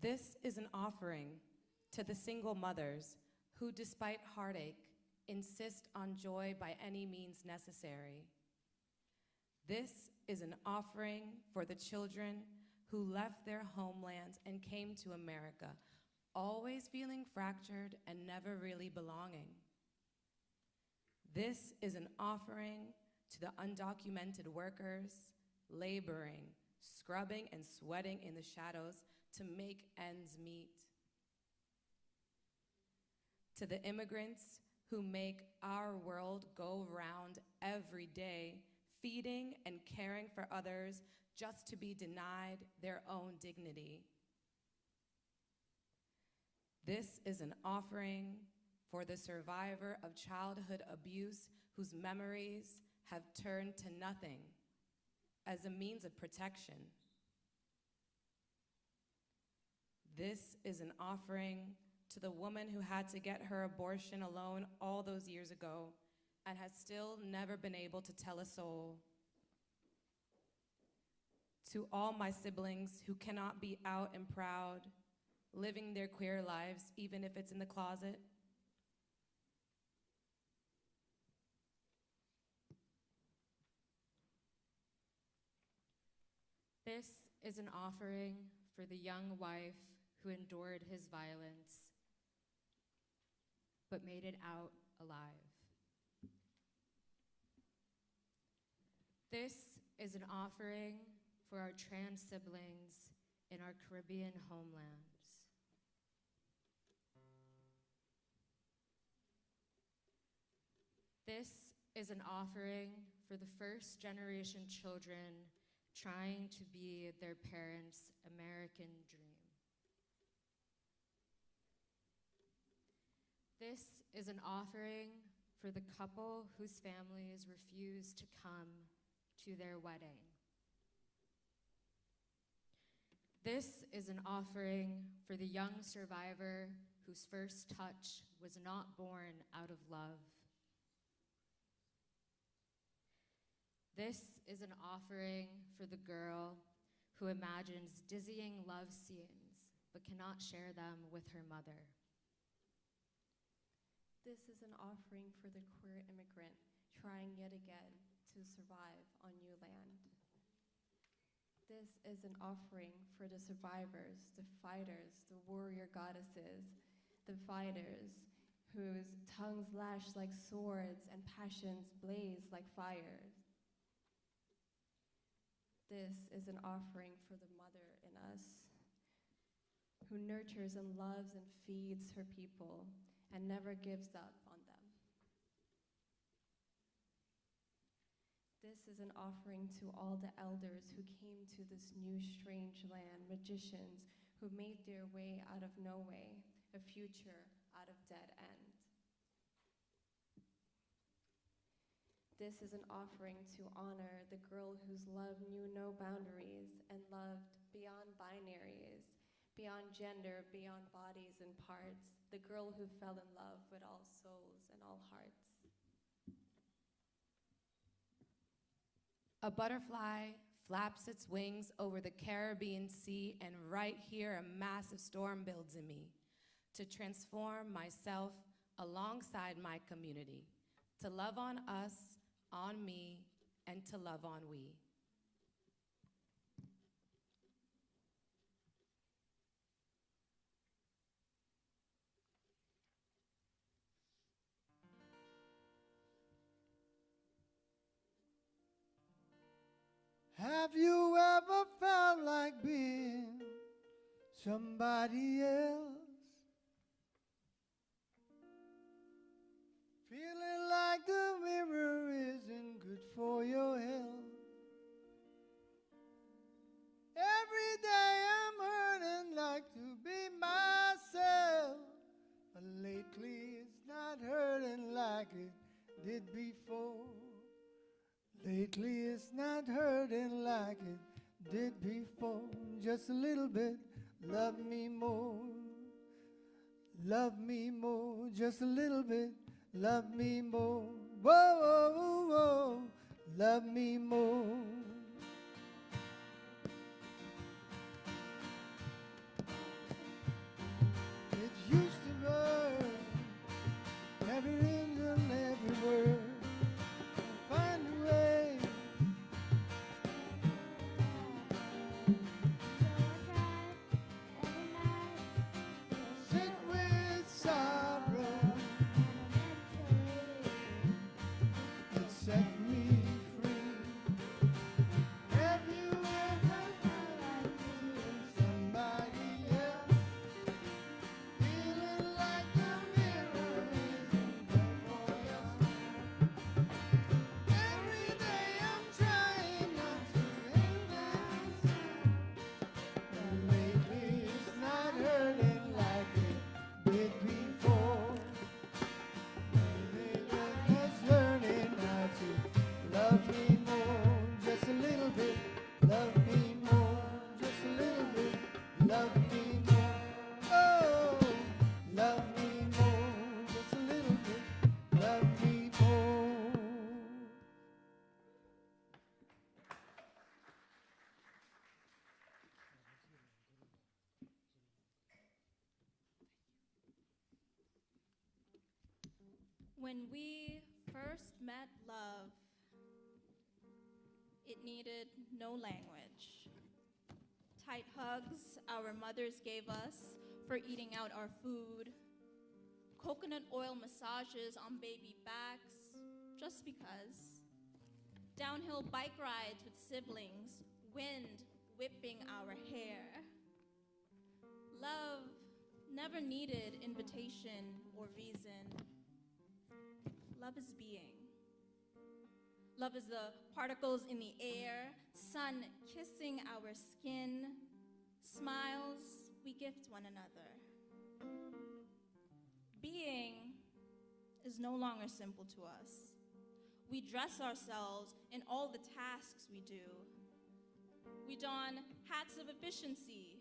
This is an offering to the single mothers who, despite heartache, insist on joy by any means necessary. This is an offering for the children who left their homelands and came to America, always feeling fractured and never really belonging. This is an offering to the undocumented workers, laboring, scrubbing and sweating in the shadows to make ends meet. To the immigrants who make our world go round every day, feeding and caring for others just to be denied their own dignity. This is an offering for the survivor of childhood abuse whose memories have turned to nothing as a means of protection. This is an offering to the woman who had to get her abortion alone all those years ago and has still never been able to tell a soul. To all my siblings who cannot be out and proud, living their queer lives, even if it's in the closet. This is an offering for the young wife who endured his violence but made it out alive. This is an offering for our trans siblings in our Caribbean homelands. This is an offering for the first generation children trying to be their parents' American dream. This is an offering for the couple whose families refused to come to their wedding. This is an offering for the young survivor whose first touch was not born out of love. This is an offering for the girl who imagines dizzying love scenes but cannot share them with her mother. This is an offering for the queer immigrant trying yet again to survive on new land. This is an offering for the survivors, the fighters, the warrior goddesses, the fighters whose tongues lash like swords and passions blaze like fires. This is an offering for the mother in us, who nurtures and loves and feeds her people and never gives up on them. This is an offering to all the elders who came to this new strange land, magicians who made their way out of no way, a future out of dead end. This is an offering to honor the girl whose love knew no boundaries and loved beyond binaries, beyond gender, beyond bodies and parts, the girl who fell in love with all souls and all hearts. A butterfly flaps its wings over the Caribbean Sea, and right here a massive storm builds in me to transform myself alongside my community, to love on us, on me, and to love on we. Have you ever felt like being somebody else? Feeling like the mirror isn't good for your health. Every day I'm hurting like to be myself, but lately it's not hurting like it did before. Lately it's not hurting like it did before. Just a little bit, love me more. Love me more, just a little bit, love me more. Whoa, whoa, whoa, love me more. It used to burn every ring and every word. Find a way. When we first met love, it needed no language. Tight hugs our mothers gave us for eating out our food, coconut oil massages on baby backs, just because. Downhill bike rides with siblings, wind whipping our hair. Love never needed invitation or reason. Love is being. Love is the particles in the air, sun kissing our skin, smiles we gift one another. Being is no longer simple to us. We dress ourselves in all the tasks we do. We don hats of efficiency.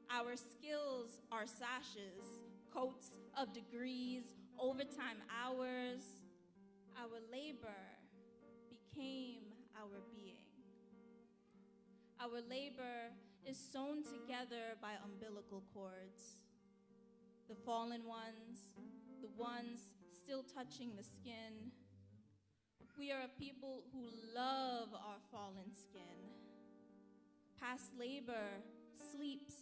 Our skills are sashes, coats of degrees, overtime hours. Our labor became our being. Our labor is sewn together by umbilical cords. The fallen ones, the ones still touching the skin. We are a people who love our fallen skin. Past labor sleeps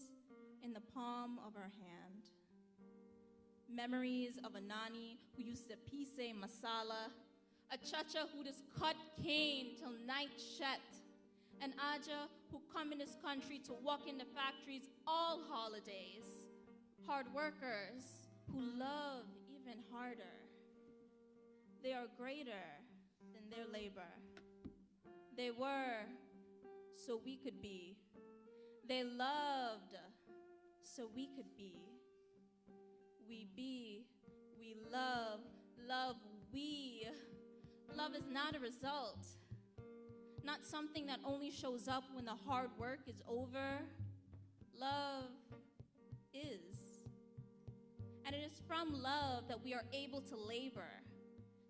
in the palm of our hand. Memories of a nani who used to pise masala, a chacha who just cut cane till night shet, an aja who come in this country to walk in the factories all holidays, hard workers who love even harder. They are greater than their labor. They were so we could be. They loved so we could be. We be, we love, love we. Love is not a result, not something that only shows up when the hard work is over. Love is. And it is from love that we are able to labor,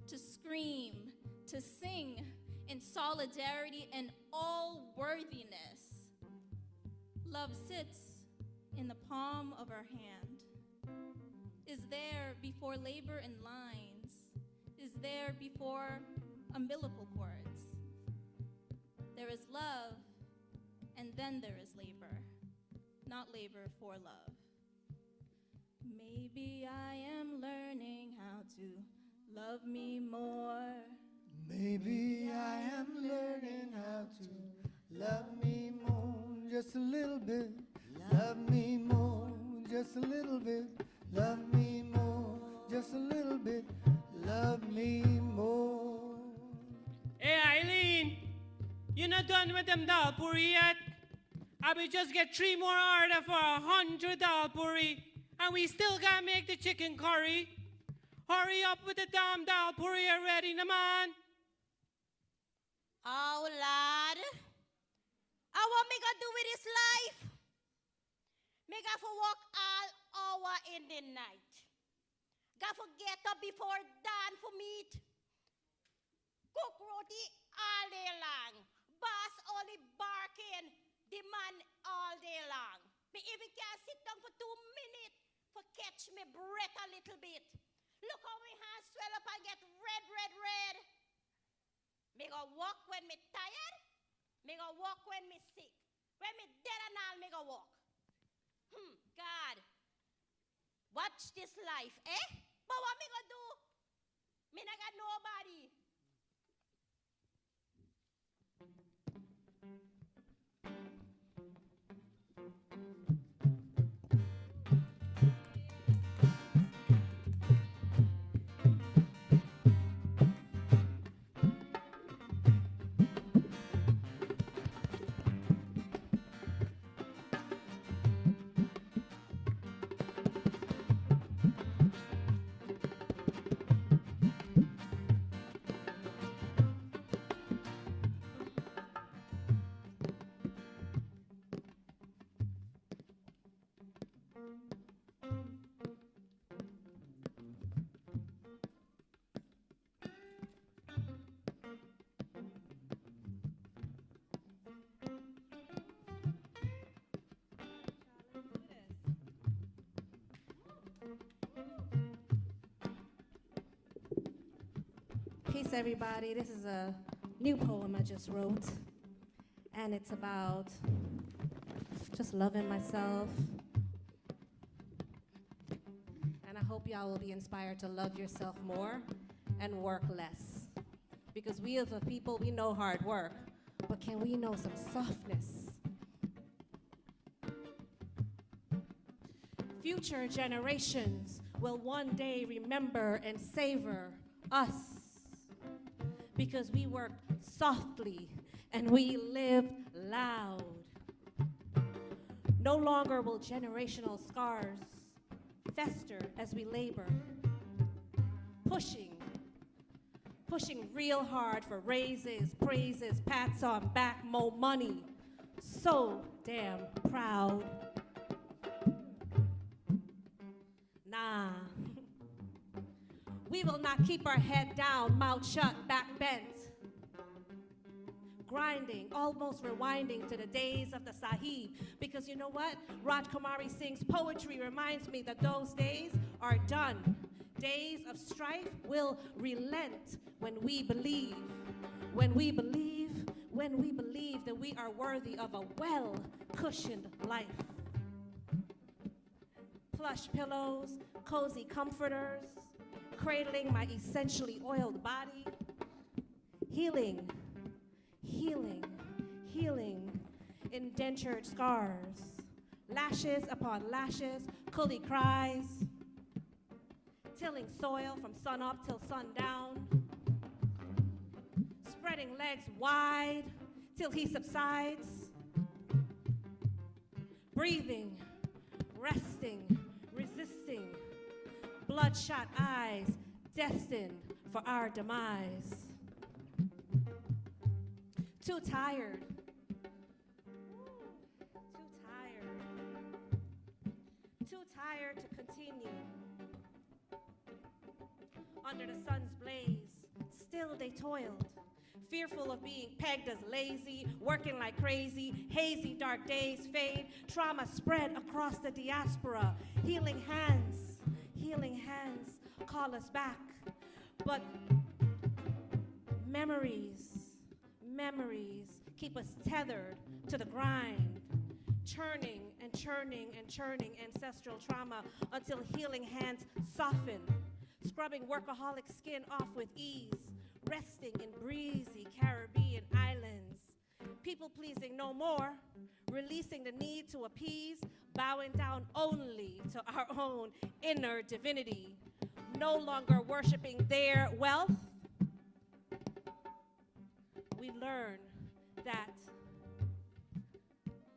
to scream, to sing in solidarity and all worthiness. Love sits in the palm of our hand, is there before labor and lines, is there before umbilical cords. There is love, and then there is labor, not labor for love. Maybe I am learning how to love me more. Maybe I am learning how to love me more, just a little bit. Love me more, just a little bit. Love me more, just a little bit. Love me more. Hey Eileen, you're not done with them dal puri yet? I will just get 3 more order for $100 dal puri, and we still gotta make the chicken curry. Hurry up with the damn dal puri already, na man. Oh, lad. What me gonna do with this life? Me got to walk all hour in the night. Got to get up before dawn for meat. Cook roti all day long. Boss only barking, demand all day long. Me even can't sit down for 2 minutes for catch me breath a little bit. Look how my hands swell up and get red, red, red. Me go walk when me tired. Me go walk when me sick. When me dead and all, me go walk. God, watch this life, eh? But what me gonna do? Me not got nobody. Peace, everybody. This is a new poem I just wrote, and it's about just loving myself. And I hope y'all will be inspired to love yourself more and work less. Because we as a people, we know hard work, but can we know some softness? Future generations will one day remember and savor us because we worked softly and we lived loud. No longer will generational scars fester as we labor, pushing real hard for raises, praises, pats on back, more money. So damn proud. Nah. We will not keep our head down, mouth shut, back bent. Grinding, almost rewinding to the days of the Sahib. Because you know what? Raj Kumari Singh's poetry reminds me that those days are done. Days of strife will relent when we believe. When we believe that we are worthy of a well-cushioned life. Plush pillows, cozy comforters, cradling my essentially oiled body, healing, indentured scars, lashes upon lashes, coolie cries, tilling soil from sun up till sundown, spreading legs wide till he subsides, breathing, resting, resisting, bloodshot eyes destined for our demise. Too tired. Too tired to continue. Under the sun's blaze, still they toiled, fearful of being pegged as lazy, working like crazy, hazy dark days fade, trauma spread across the diaspora, healing hands call us back. But memories keep us tethered to the grind, churning ancestral trauma until healing hands soften, scrubbing workaholic skin off with ease, resting in breezy Caribbean islands, people pleasing no more, releasing the need to appease, bowing down only to our own inner divinity, no longer worshiping their wealth. We learn that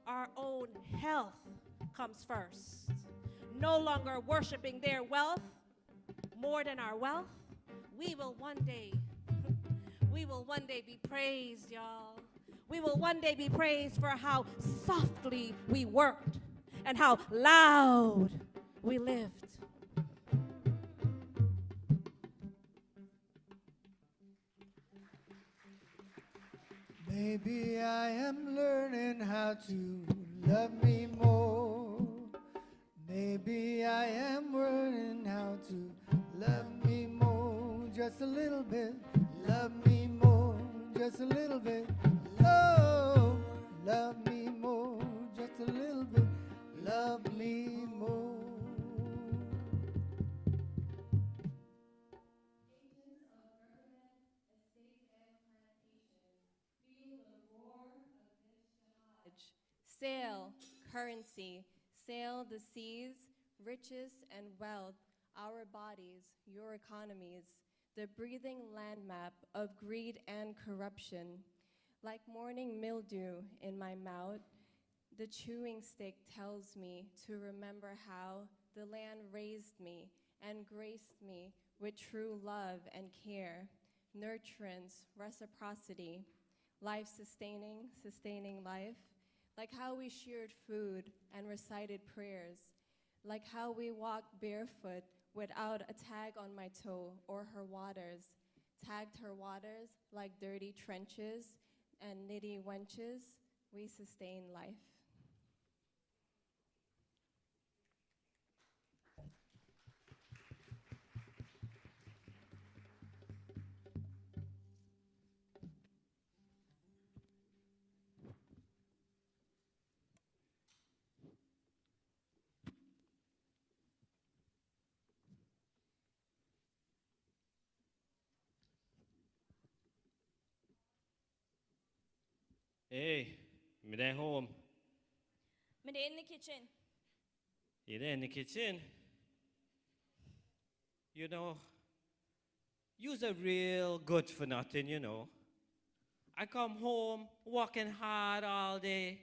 our own health comes first. No longer worshiping their wealth more than our wealth. We will one day be praised, y'all. We will one day be praised for how softly we worked and how loud we lived. Maybe I am learning how to love me more. Maybe I am learning how to love me more. Just a little bit, love me more. Just a little bit, oh, love me more. Just a little bit, love me more. Sail, currency, sail the seas, riches and wealth, our bodies, your economies, the breathing land map of greed and corruption. Like morning mildew in my mouth, the chewing stick tells me to remember how the land raised me and graced me with true love and care, nurturance, reciprocity, sustaining life, like how we shared food and recited prayers, like how we walked barefoot without a tag on my toe or her waters, tagged her waters like dirty trenches and nitty wenches, we sustain life. Hey, me there home. Me there in the kitchen. You there in the kitchen? You know, you's a real good for nothing, you know. I come home working hard all day,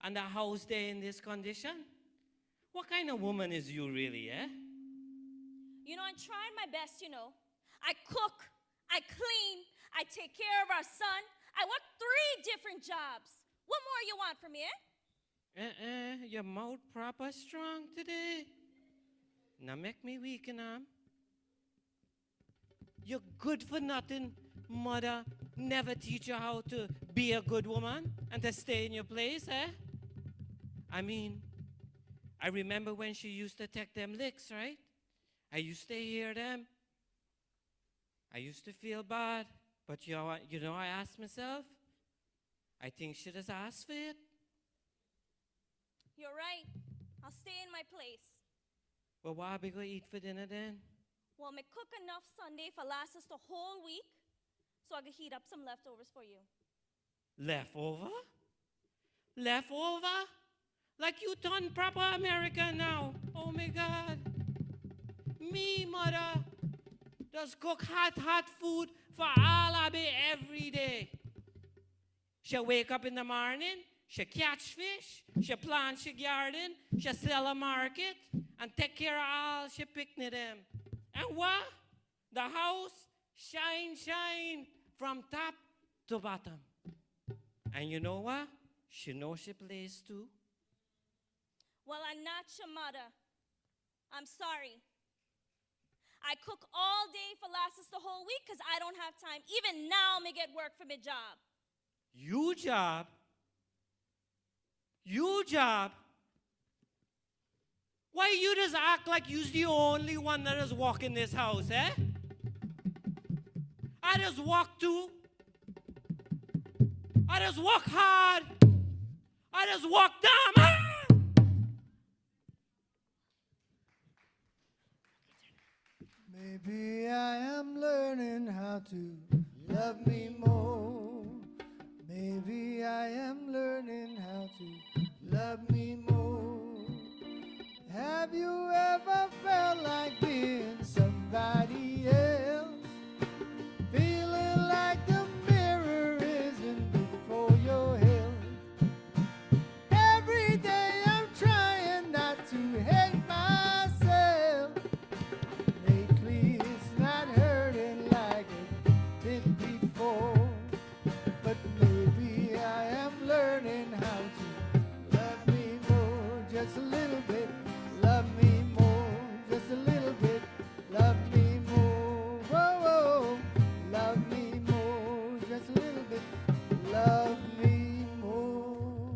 and the house there in this condition. What kind of woman is you really, eh? You know, I'm trying my best, you know. I cook, I clean, I take care of our son. I work 3 different jobs. What more you want from me, eh? Your mouth proper strong today. Now make me weak, You're good for nothing, mother. Never teach you how to be a good woman and to stay in your place, eh? I mean, I remember when she used to take them licks, right? I used to hear them. I used to feel bad. But you know, I asked myself, I think she just asked for it. You're right. I'll stay in my place. Well, what are we going to eat for dinner then? Well, me cook enough Sunday for last us the whole week, so I can heat up some leftovers for you. Leftover? Leftover? Like you done proper American now. Oh my God. Me, mother, does cook hot food for all Abby every day. She wake up in the morning, she catch fish, she plant she garden, she sell a market, and take care of all she picnic them. And what? The house shine from top to bottom. And you know what? She knows she plays too. Well, I'm not your mother. I'm sorry. I cook all day for last us the whole week because I don't have time. Even now, me get work for my job. You job? You job? Why you just act like you's the only one that is walking this house, eh? I just walk too. I just walk hard. I just walk down. Maybe I am learning how to love me more. Maybe I am learning how to love me more. Have you ever felt like being somebody else? Feeling like the mirror isn't good for your health. Every day I'm trying not to hate myself. Lately it's not hurting like it did before. But maybe I am learning how to love me more, just a little bit. Love me more, just a little bit. Love me more, whoa, whoa. Love me more, just a little bit. Love me more.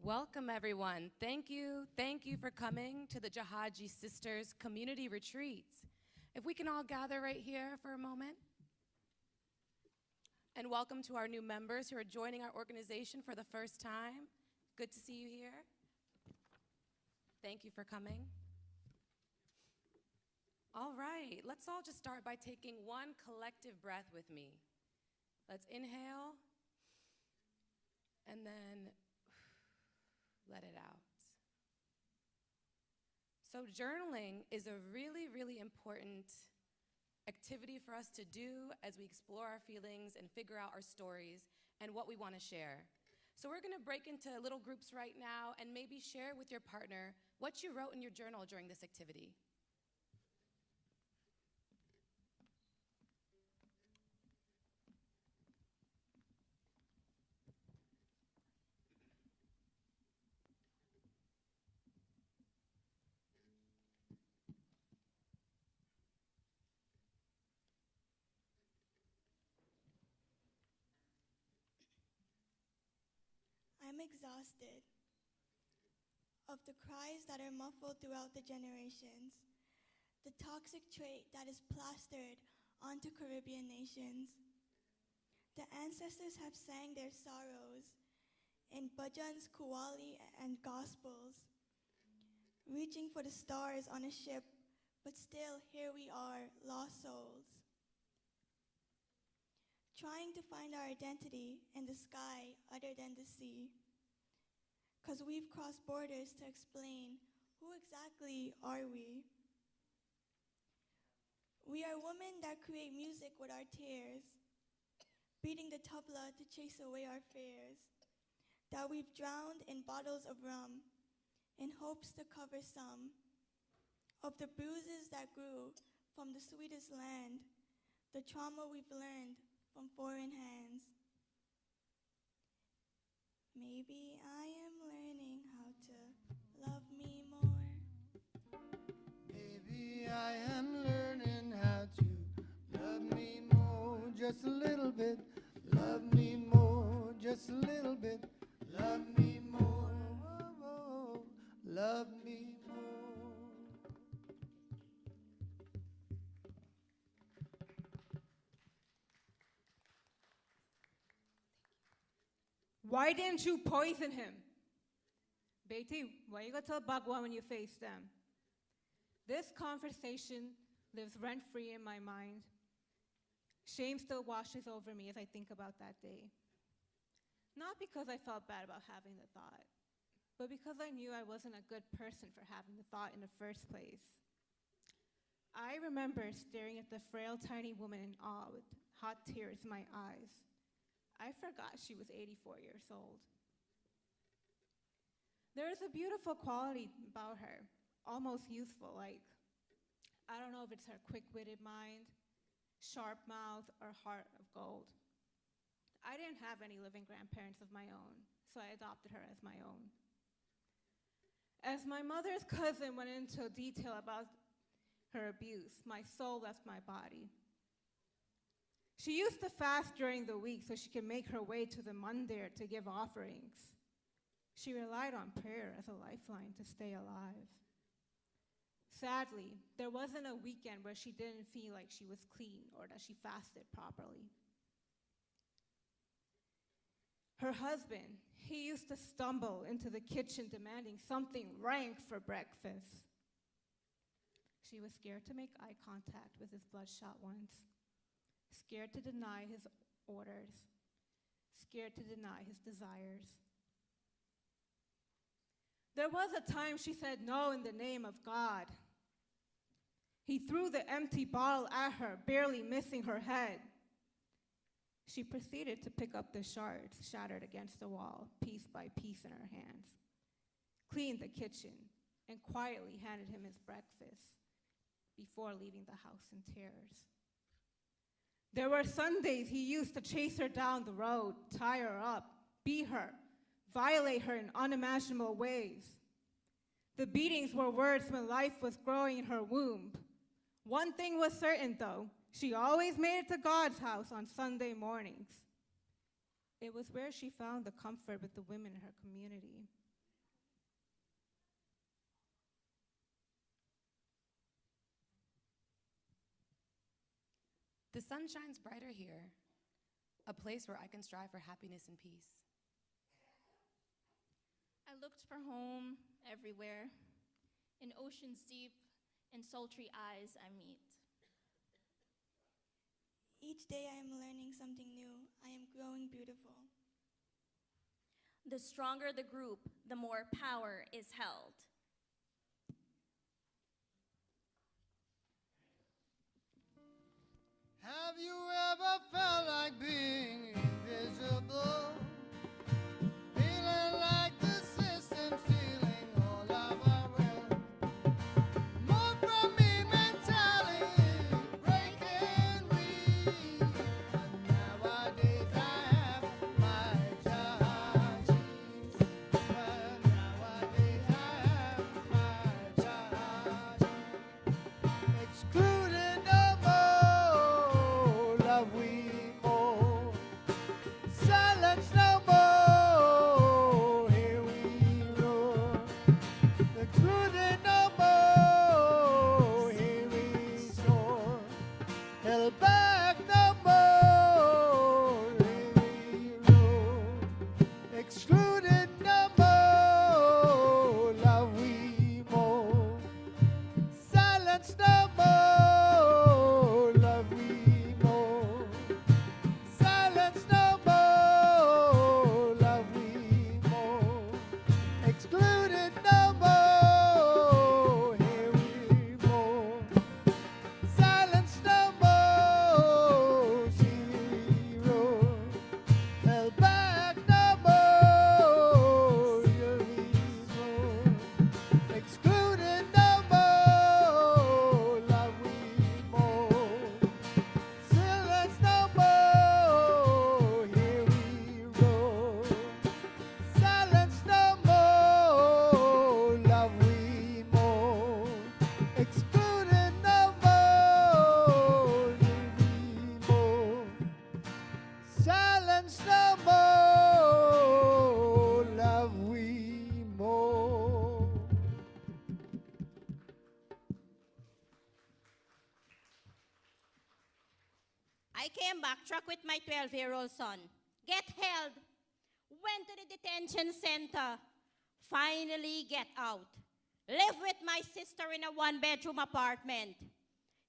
Welcome, everyone. Thank you for coming to the Jahajee Sisters Community Retreats. If we can all gather right here for a moment. And welcome to our new members who are joining our organization for the first time. Good to see you here. Thank you for coming. All right, let's all just start by taking one collective breath with me. Let's inhale, and then let it out. So journaling is a really, really important activity for us to do as we explore our feelings and figure out our stories and what we want to share. So we're going to break into little groups right now and maybe share with your partner what you wrote in your journal during this activity. I'm exhausted of the cries that are muffled throughout the generations, the toxic trait that is plastered onto Caribbean nations. The ancestors have sang their sorrows in bhajans, kuwali, and gospels, reaching for the stars on a ship, but still here we are, lost souls. Trying to find our identity in the sky other than the sea, because we've crossed borders to explain who exactly are we. We are women that create music with our tears, beating the tabla to chase away our fears, that we've drowned in bottles of rum in hopes to cover some of the bruises that grew from the sweetest land, the trauma we've learned from foreign hands. Maybe I am learning how to love me more. Maybe I am learning how to love me more, just a little bit. Love me more, just a little bit. Love me more, oh, oh, love me more. Why didn't you poison him? Beti, why you gotta tell Bagua when you face them? This conversation lives rent-free in my mind. Shame still washes over me as I think about that day. Not because I felt bad about having the thought, but because I knew I wasn't a good person for having the thought in the first place. I remember staring at the frail, tiny woman in awe with hot tears in my eyes. I forgot she was 84 years old. There is a beautiful quality about her, almost youthful, like, I don't know if it's her quick-witted mind, sharp mouth, or heart of gold. I didn't have any living grandparents of my own, so I adopted her as my own. As my mother's cousin went into detail about her abuse, my soul left my body. She used to fast during the week so she could make her way to the mandir to give offerings. She relied on prayer as a lifeline to stay alive. Sadly, there wasn't a weekend where she didn't feel like she was clean or that she fasted properly. Her husband, he used to stumble into the kitchen demanding something rank for breakfast. She was scared to make eye contact with his bloodshot ones, scared to deny his orders, scared to deny his desires. There was a time she said no in the name of God. He threw the empty bottle at her, barely missing her head. She proceeded to pick up the shards shattered against the wall, piece by piece in her hands, cleaned the kitchen, and quietly handed him his breakfast before leaving the house in tears. There were Sundays he used to chase her down the road, tie her up, beat her, violate her in unimaginable ways. The beatings were worse when life was growing in her womb. One thing was certain, though. She always made it to God's house on Sunday mornings. It was where she found the comfort with the women in her community. The sun shines brighter here, a place where I can strive for happiness and peace. I looked for home everywhere, in oceans deep and sultry eyes I meet. Each day I am learning something new. I am growing beautiful. The stronger the group, the more power is held. Have you ever felt like being invisible? Feeling like the system's stealing all of our will. More from me mentality, breaking we. And nowadays I have my Jahajee. Well, nowadays I have my Jahajee. Excluded no more, love we more. Silence no more, here we roar. Excluded no more, here we soar. Held back no more, here we roar. Excluded I came back, truck with my 12-year-old son. Get held. Went to the detention center. Finally get out. Live with my sister in a one-bedroom apartment.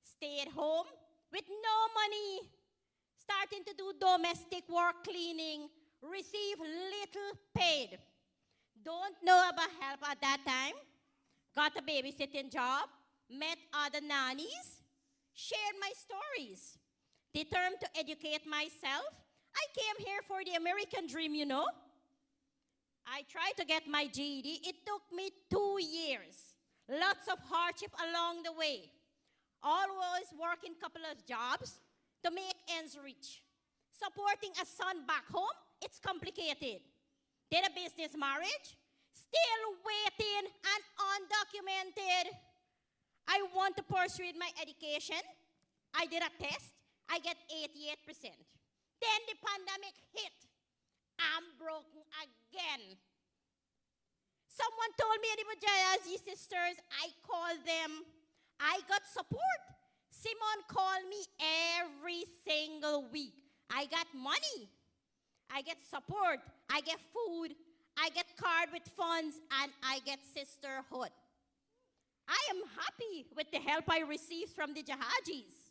Stayed home with no money. Starting to do domestic work, cleaning. Receive little paid. Don't know about help at that time. Got a babysitting job. Met other nannies. Shared my stories. Determined to educate myself. I came here for the American dream, you know. I tried to get my GED. It took me 2 years. Lots of hardship along the way. Always working a couple of jobs to make ends reach. Supporting a son back home, it's complicated. Did a business marriage, still waiting and undocumented. I want to pursue my education. I did a test, I get 88%. Then the pandemic hit. I'm broken again. Someone told me it was Jahajee sisters. I called them. I got support. Simon called me every single week. I got money. I get support. I get food. I get card with funds, and I get sisterhood. I am happy with the help I received from the Jahajees.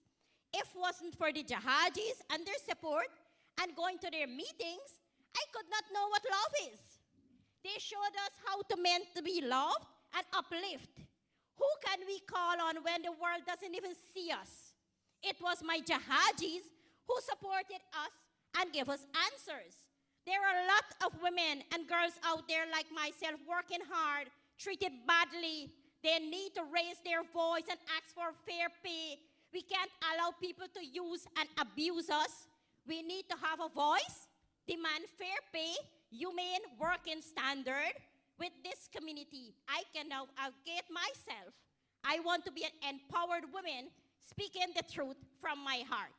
If it wasn't for the Jahajees and their support and going to their meetings, I could not know what love is. They showed us how to meant to be loved and uplift. Who can we call on when the world doesn't even see us? It was my Jahajees who supported us and gave us answers. There are a lot of women and girls out there like myself working hard, treated badly. They need to raise their voice and ask for fair pay. We can't allow people to use and abuse us. We need to have a voice, demand fair pay, humane working standard. With this community, I can now advocate myself. I want to be an empowered woman speaking the truth from my heart.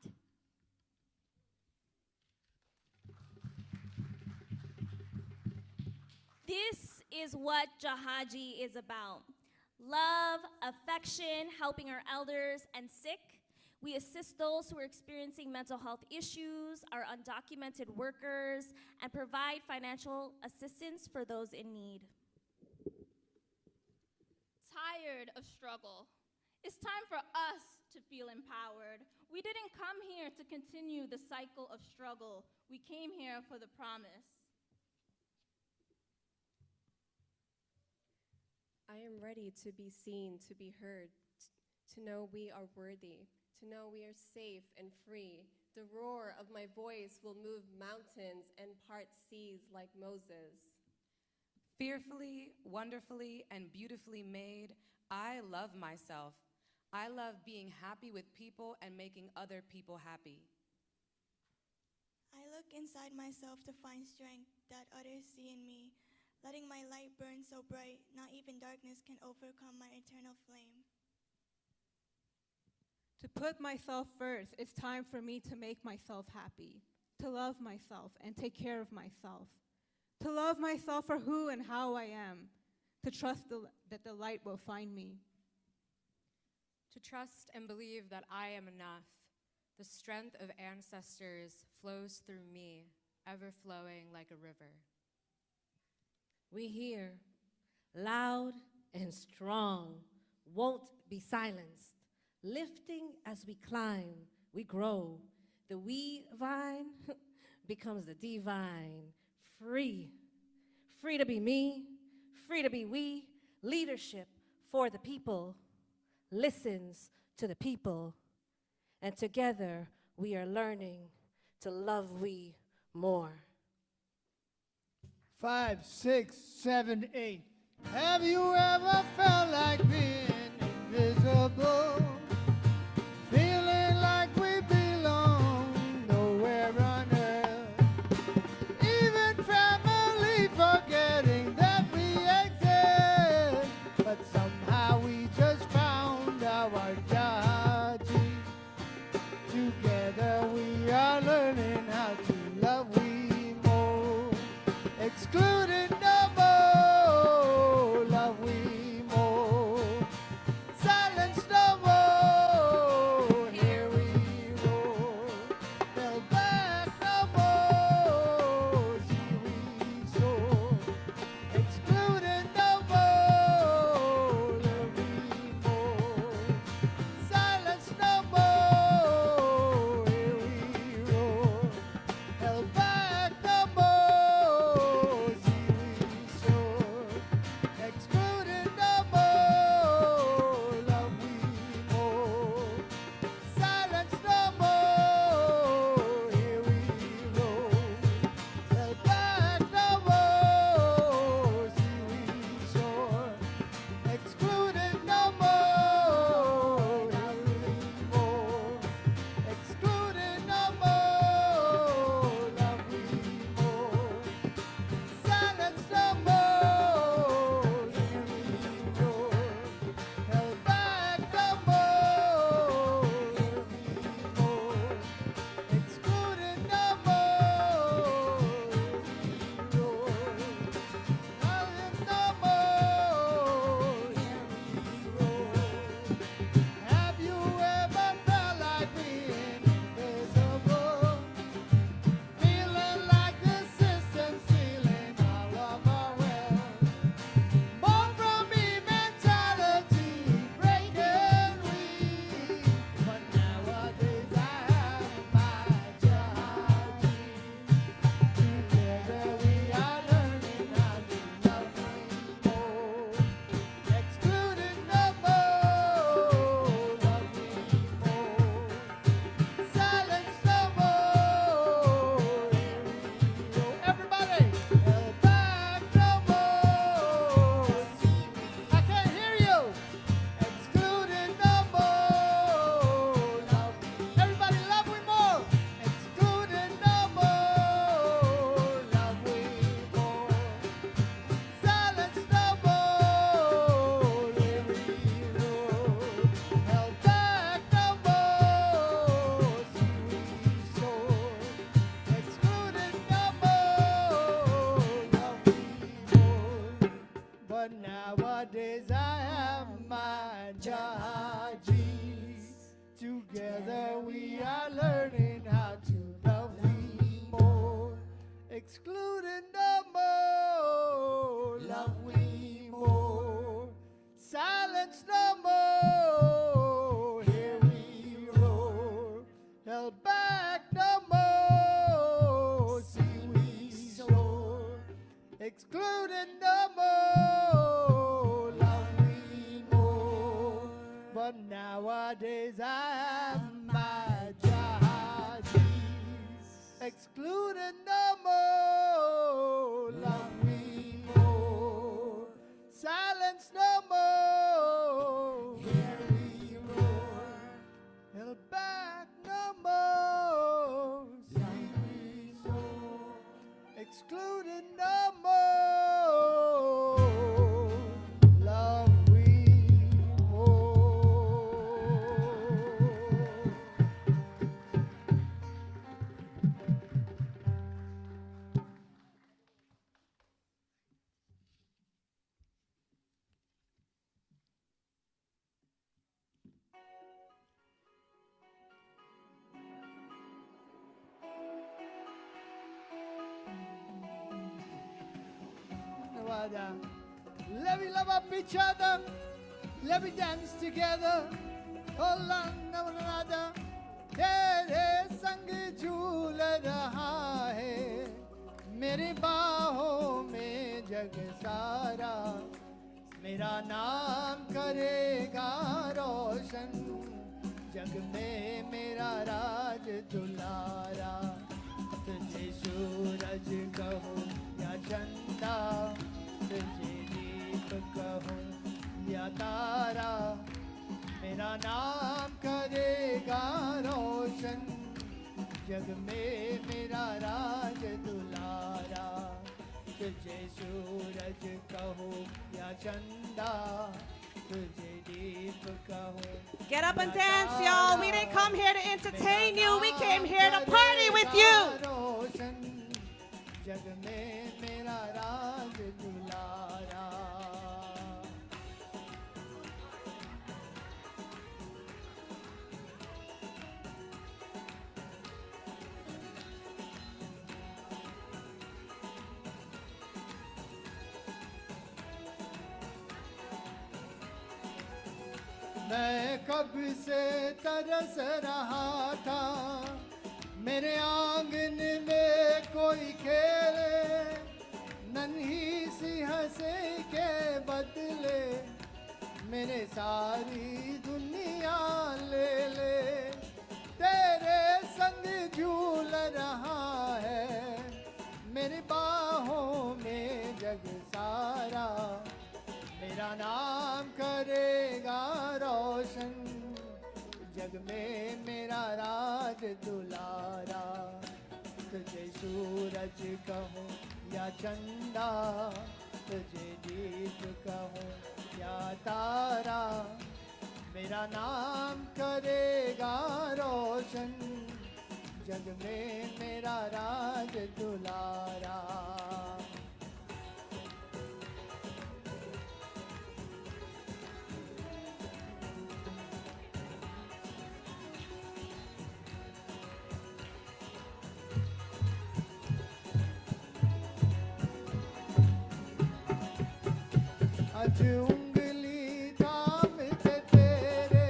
This is what Jahajee is about. Love, affection, helping our elders and sick. We assist those who are experiencing mental health issues, our undocumented workers, and provide financial assistance for those in need. Tired of struggle. It's time for us to feel empowered. We didn't come here to continue the cycle of struggle. We came here for the promise. I am ready to be seen, to be heard, to know we are worthy, to know we are safe and free. The roar of my voice will move mountains and part seas like Moses. Fearfully, wonderfully, and beautifully made, I love myself. I love being happy with people and making other people happy. I look inside myself to find strength that others see in me. Letting my light burn so bright, not even darkness can overcome my eternal flame. To put myself first, it's time for me to make myself happy, to love myself and take care of myself, to love myself for who and how I am, to trust that the light will find me. To trust and believe that I am enough. The strength of ancestors flows through me, ever flowing like a river. We hear, loud and strong, won't be silenced. Lifting as we climb, we grow. The we vine becomes the divine. Free, free to be me, free to be we. Leadership for the people, listens to the people. And together we are learning to love we more. 5, 6, 7, 8. Have you ever felt like being invisible? Feeling like we belong nowhere on earth. Even family forgetting that we exist. But somehow we just found our Jahajee. Together we are learning how to love we more. Excluding no more, love we more. Silence no more, here we roar. we are learning how to love we more. Excluding no more, love we more. Silence no more, here we roar. Held back no more, see we soar. Excluding no more, love we more. But nowadays I am my Jahajee. Excluding no more, love me more. Silence no more, here we roar. Held back no more, see we soar. Excluding no more, love we more. Let me love up each other. Let me dance together. Hold on to one another. तेरे संग झूल रहा है मेरी बाहों में जग सारा. मेरा नाम करेगा रोशन जग में मेरा राज दुलारा. तुझे सूरज कहूँ या चंदा, तुझे दीप कहूँ या तारा. मेरा नाम करेगा रोशन जग में मेरा राज दुलारा. तुझे सूरज कहूँ या चंदा, तुझे दीप कहूँ. Get up and dance, y'all. We didn't come here to entertain you. We came here to party with you. रोशन जग में मेरा राज दुलारा. मैं कब से तरस रहा था मेरे आंगन में कोई खेले. नन्ही सी हंसी के बदले मेरे सारी दुनिया ले ले. तेरे संग झूल रहा है मेरी बाहों में जग सारा. मेरा नाम करेगा रोशन जग में मेरा राज दुलारा. तुझे सूरज कहूँ या चंदा, तुझे दीप कहूँ या तारा. मेरा नाम करेगा रोशन जग में मेरा राज दुलारा. आज उंगली थामते तेरे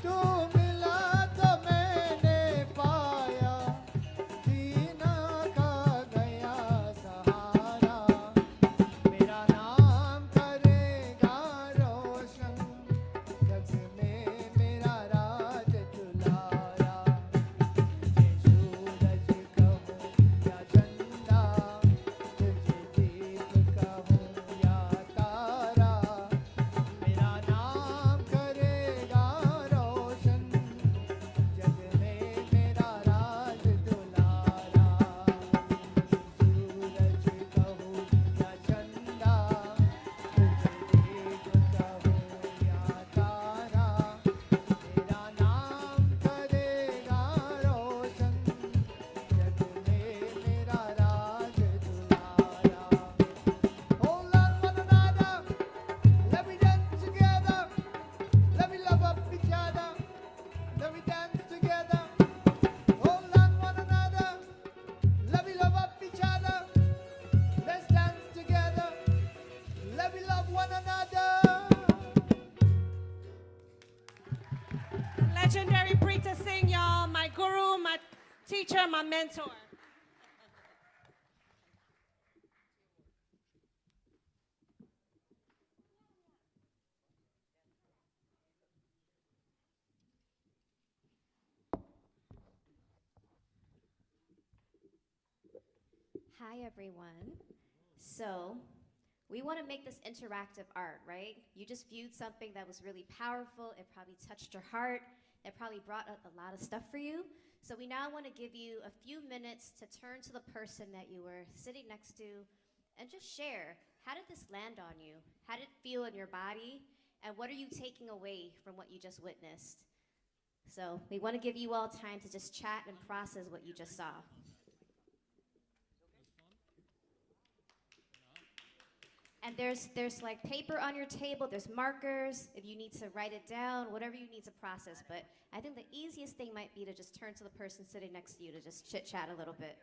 तू मिला तो मैंने पाया जीना का गया सहारा. मेरा नाम करेगा रोशन and my mentor. Hi, everyone. So, we want to make this interactive art, right? You just viewed something that was really powerful. It probably touched your heart. It probably brought up a lot of stuff for you. So we now want to give you a few minutes to turn to the person that you were sitting next to and just share. How did this land on you? How did it feel in your body? And what are you taking away from what you just witnessed? So we want to give you all time to just chat and process what you just saw. And there's like paper on your table, there's markers, if you need to write it down, whatever you need to process. But I think the easiest thing might be to just turn to the person sitting next to you to just chit chat a little bit.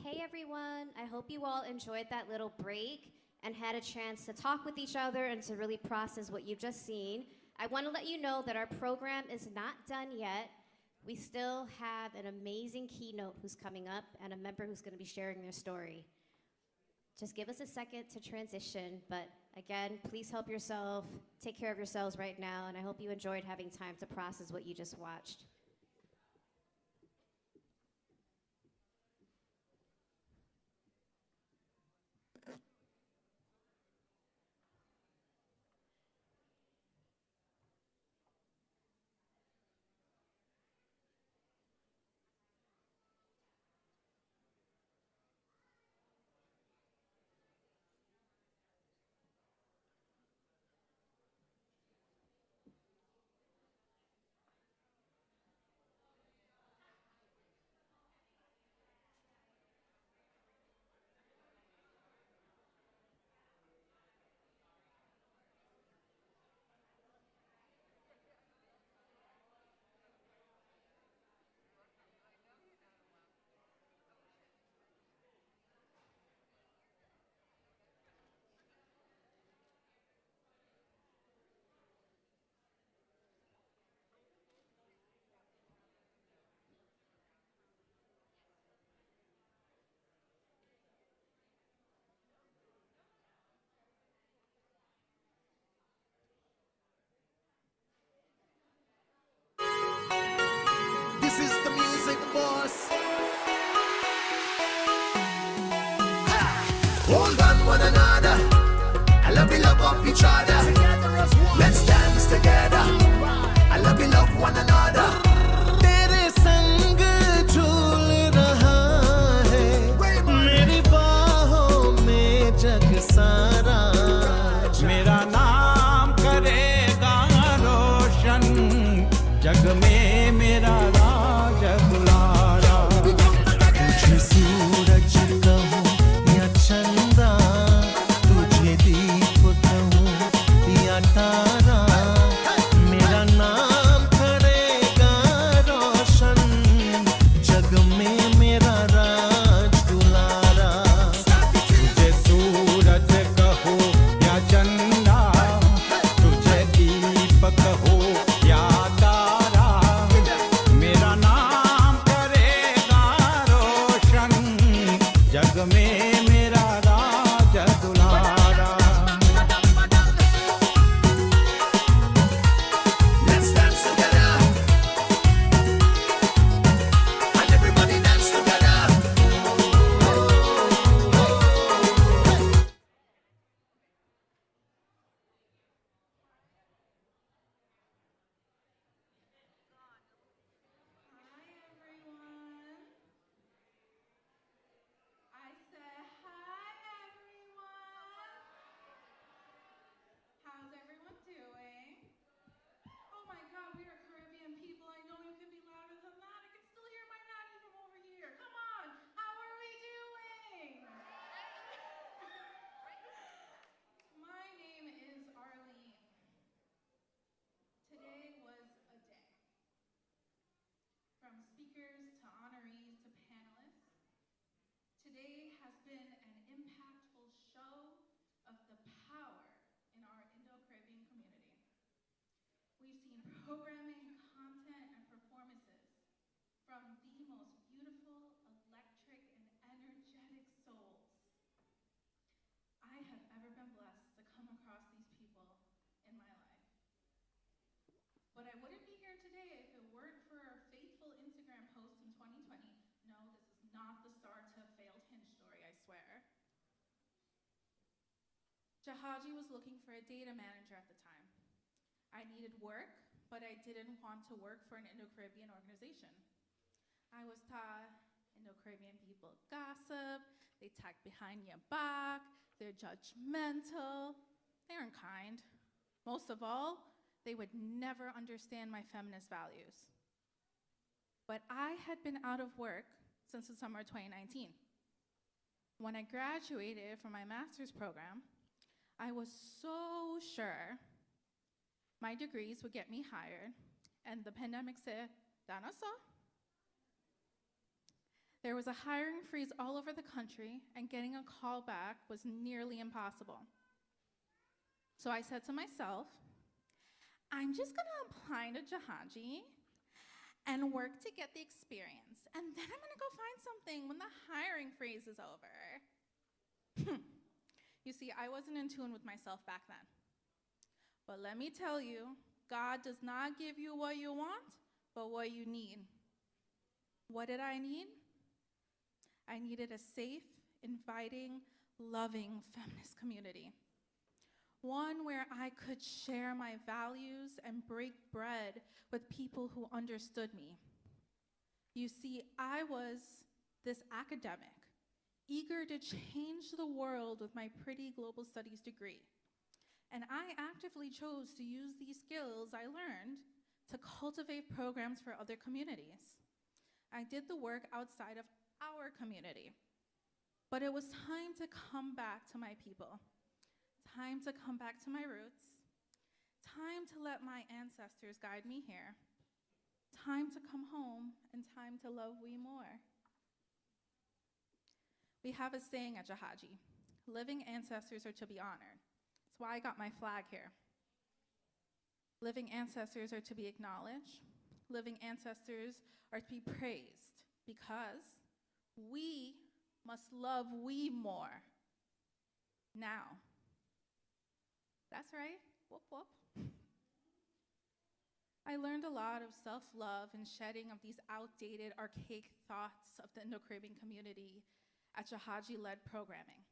Hey everyone, I hope you all enjoyed that little break and had a chance to talk with each other and to really process what you've just seen. I want to let you know that our program is not done yet. We still have an amazing keynote who's coming up and a member who's going to be sharing their story. Just give us a second to transition, but again, please help yourself, take care of yourselves right now, and I hope you enjoyed having time to process what you just watched. This is the music boss. Hold on one another. I love you, love up each other. Let's dance together. I love you, love one another. तेरे संग झूल रहा है मेरी बाहों में जग सारा मेरा नाम करेगा रोशन जग में मेरा राज दुलारा तुझे सूरज कहूँ या चंदा तुझे दीप कहूँ या तारा मेरा नाम करेगा रोशन जग में मेरा राज दुलारा तुझे सूरज कहो या चंदा तुझे दीप कहो या तारा मेरा नाम करेगा रोशन जग में मेरा राज दुलारा Let's dance together and everybody dance together. I said, hi, everyone. How's everyone doing? Oh my God, we are Caribbean people. I know you can be louder than that. I can still hear my daddy from over here. Come on, how are we doing? My name is Arlene. Today was a day. From speakers to honorees to panelists, today has been an impactful show of the power in our Indo-Caribbean community. We've seen programming, content, and performances from the most beautiful, electric, and energetic souls I have ever been blessed to come across these people in my life. But I wouldn't be here today if it weren't for a faithful Instagram post in 2020. No, this is not the start to a failed Hinge story, I swear. Jahajee was looking for a data manager at the time. I needed work, but I didn't want to work for an Indo-Caribbean organization. I was taught Indo-Caribbean people gossip, they talk behind your back, they're judgmental, they aren't kind. Most of all, they would never understand my feminist values. But I had been out of work since the summer of 2019. When I graduated from my master's program, I was so sure my degrees would get me hired, and the pandemic said, Danasa. There was a hiring freeze all over the country, and getting a call back was nearly impossible. So I said to myself, I'm just gonna apply to Jahajee and work to get the experience, and then I'm gonna go find something when the hiring freeze is over. You see, I wasn't in tune with myself back then. But let me tell you, God does not give you what you want, but what you need. What did I need? I needed a safe, inviting, loving feminist community. One where I could share my values and break bread with people who understood me. You see, I was this academic, eager to change the world with my pretty global studies degree. And I actively chose to use these skills I learned to cultivate programs for other communities. I did the work outside of our community. But it was time to come back to my people, time to come back to my roots, time to let my ancestors guide me here, time to come home, and time to love we more. We have a saying at Jahajee, living ancestors are to be honored. That's why I got my flag here. Living ancestors are to be acknowledged. Living ancestors are to be praised because we must love we more now. That's right, whoop whoop. I learned a lot of self-love and shedding of these outdated, archaic thoughts of the Indo-Caribbean community at Jahajee-led programming.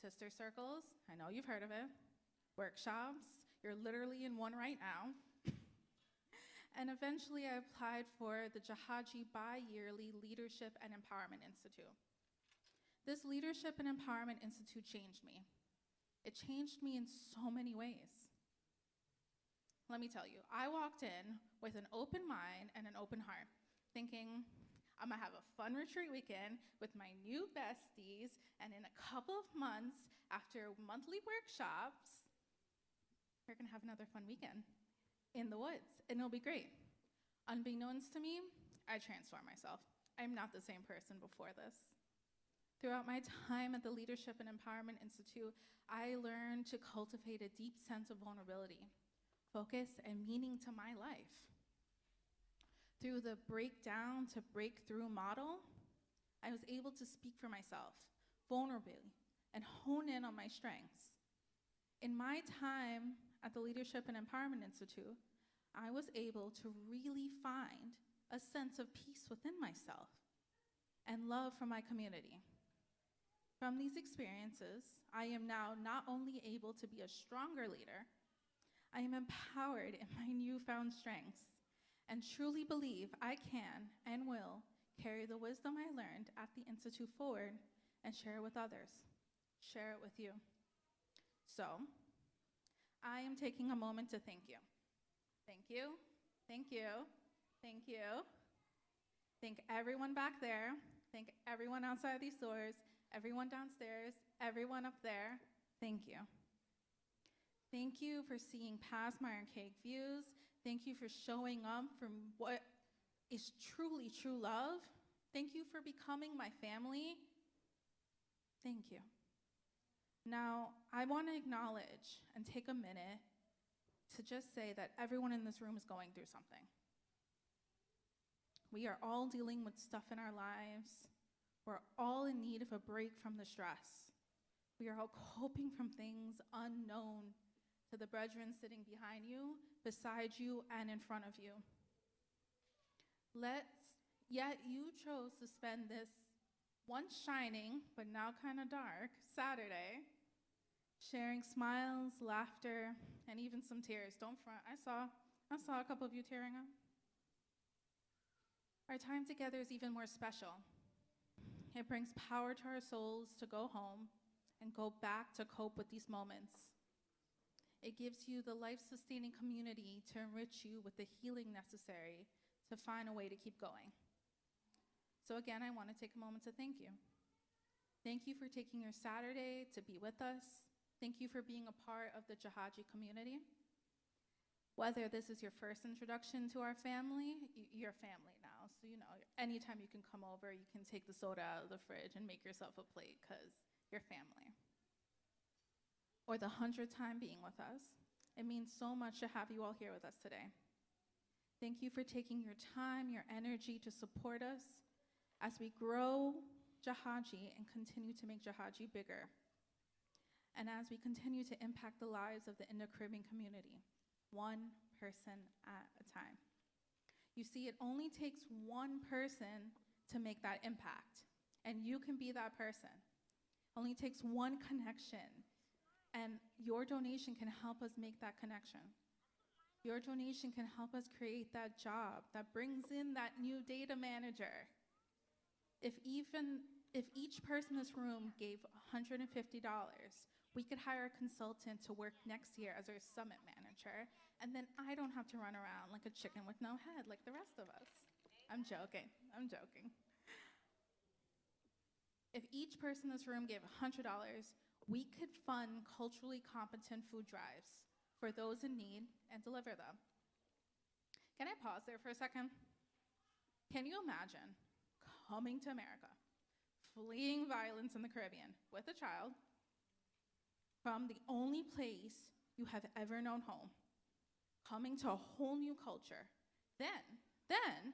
Sister circles, I know you've heard of it. Workshops, you're literally in one right now. And eventually I applied for the Jahajee bi-yearly Leadership and Empowerment Institute. This Leadership and Empowerment Institute changed me. It changed me in so many ways. Let me tell you, I walked in with an open mind and an open heart, thinking, I'm gonna have a fun retreat weekend with my new besties, and in a couple of months, after monthly workshops, we're gonna have another fun weekend in the woods, and it'll be great. Unbeknownst to me, I transformed myself. I'm not the same person before this. Throughout my time at the Leadership and Empowerment Institute, I learned to cultivate a deep sense of vulnerability, focus, and meaning to my life. Through the breakdown to breakthrough model, I was able to speak for myself, vulnerably, and hone in on my strengths. In my time at the Leadership and Empowerment Institute, I was able to really find a sense of peace within myself and love for my community. From these experiences, I am now not only able to be a stronger leader, I am empowered in my newfound strengths and truly believe I can and will carry the wisdom I learned at the Institute forward and share it with others, share it with you. So, I am taking a moment to thank you. Thank you, thank you, thank you. Thank everyone back there, thank everyone outside these doors, everyone downstairs, everyone up there, thank you. Thank you for seeing past my archaic views. Thank you for showing up for what is truly true love. Thank you for becoming my family. Thank you. Now, I want to acknowledge and take a minute to just say that everyone in this room is going through something. We are all dealing with stuff in our lives. We're all in need of a break from the stress. We are all coping from things unknown to the brethren sitting behind you, beside you, and in front of you. Yet you chose to spend this once shining, but now kind of dark, Saturday, sharing smiles, laughter, and even some tears. Don't front, I saw a couple of you tearing up. Our time together is even more special. It brings power to our souls to go home and go back to cope with these moments. It gives you the life-sustaining community to enrich you with the healing necessary to find a way to keep going. So again, I want to take a moment to thank you. Thank you for taking your Saturday to be with us. Thank you for being a part of the Jahajee community. Whether this is your first introduction to our family, you're family now. So, anytime you can come over, you can take the soda out of the fridge and make yourself a plate because you're family. Or the 100th time being with us. It means so much to have you all here with us today. Thank you for taking your time, your energy to support us as we grow Jahajee and continue to make Jahajee bigger. And as we continue to impact the lives of the Indo-Caribbean community, one person at a time. You see, it only takes one person to make that impact, and you can be that person. Only takes one connection, and your donation can help us make that connection. Your donation can help us create that job that brings in that new data manager. If each person in this room gave $150, we could hire a consultant to work next year as our summit manager, and then I don't have to run around like a chicken with no head like the rest of us. I'm joking. If each person in this room gave $100, we could fund culturally competent food drives for those in need and deliver them. Can I pause there for a second? Can you imagine coming to America, fleeing violence in the Caribbean with a child from the only place you have ever known home, coming to a whole new culture? Then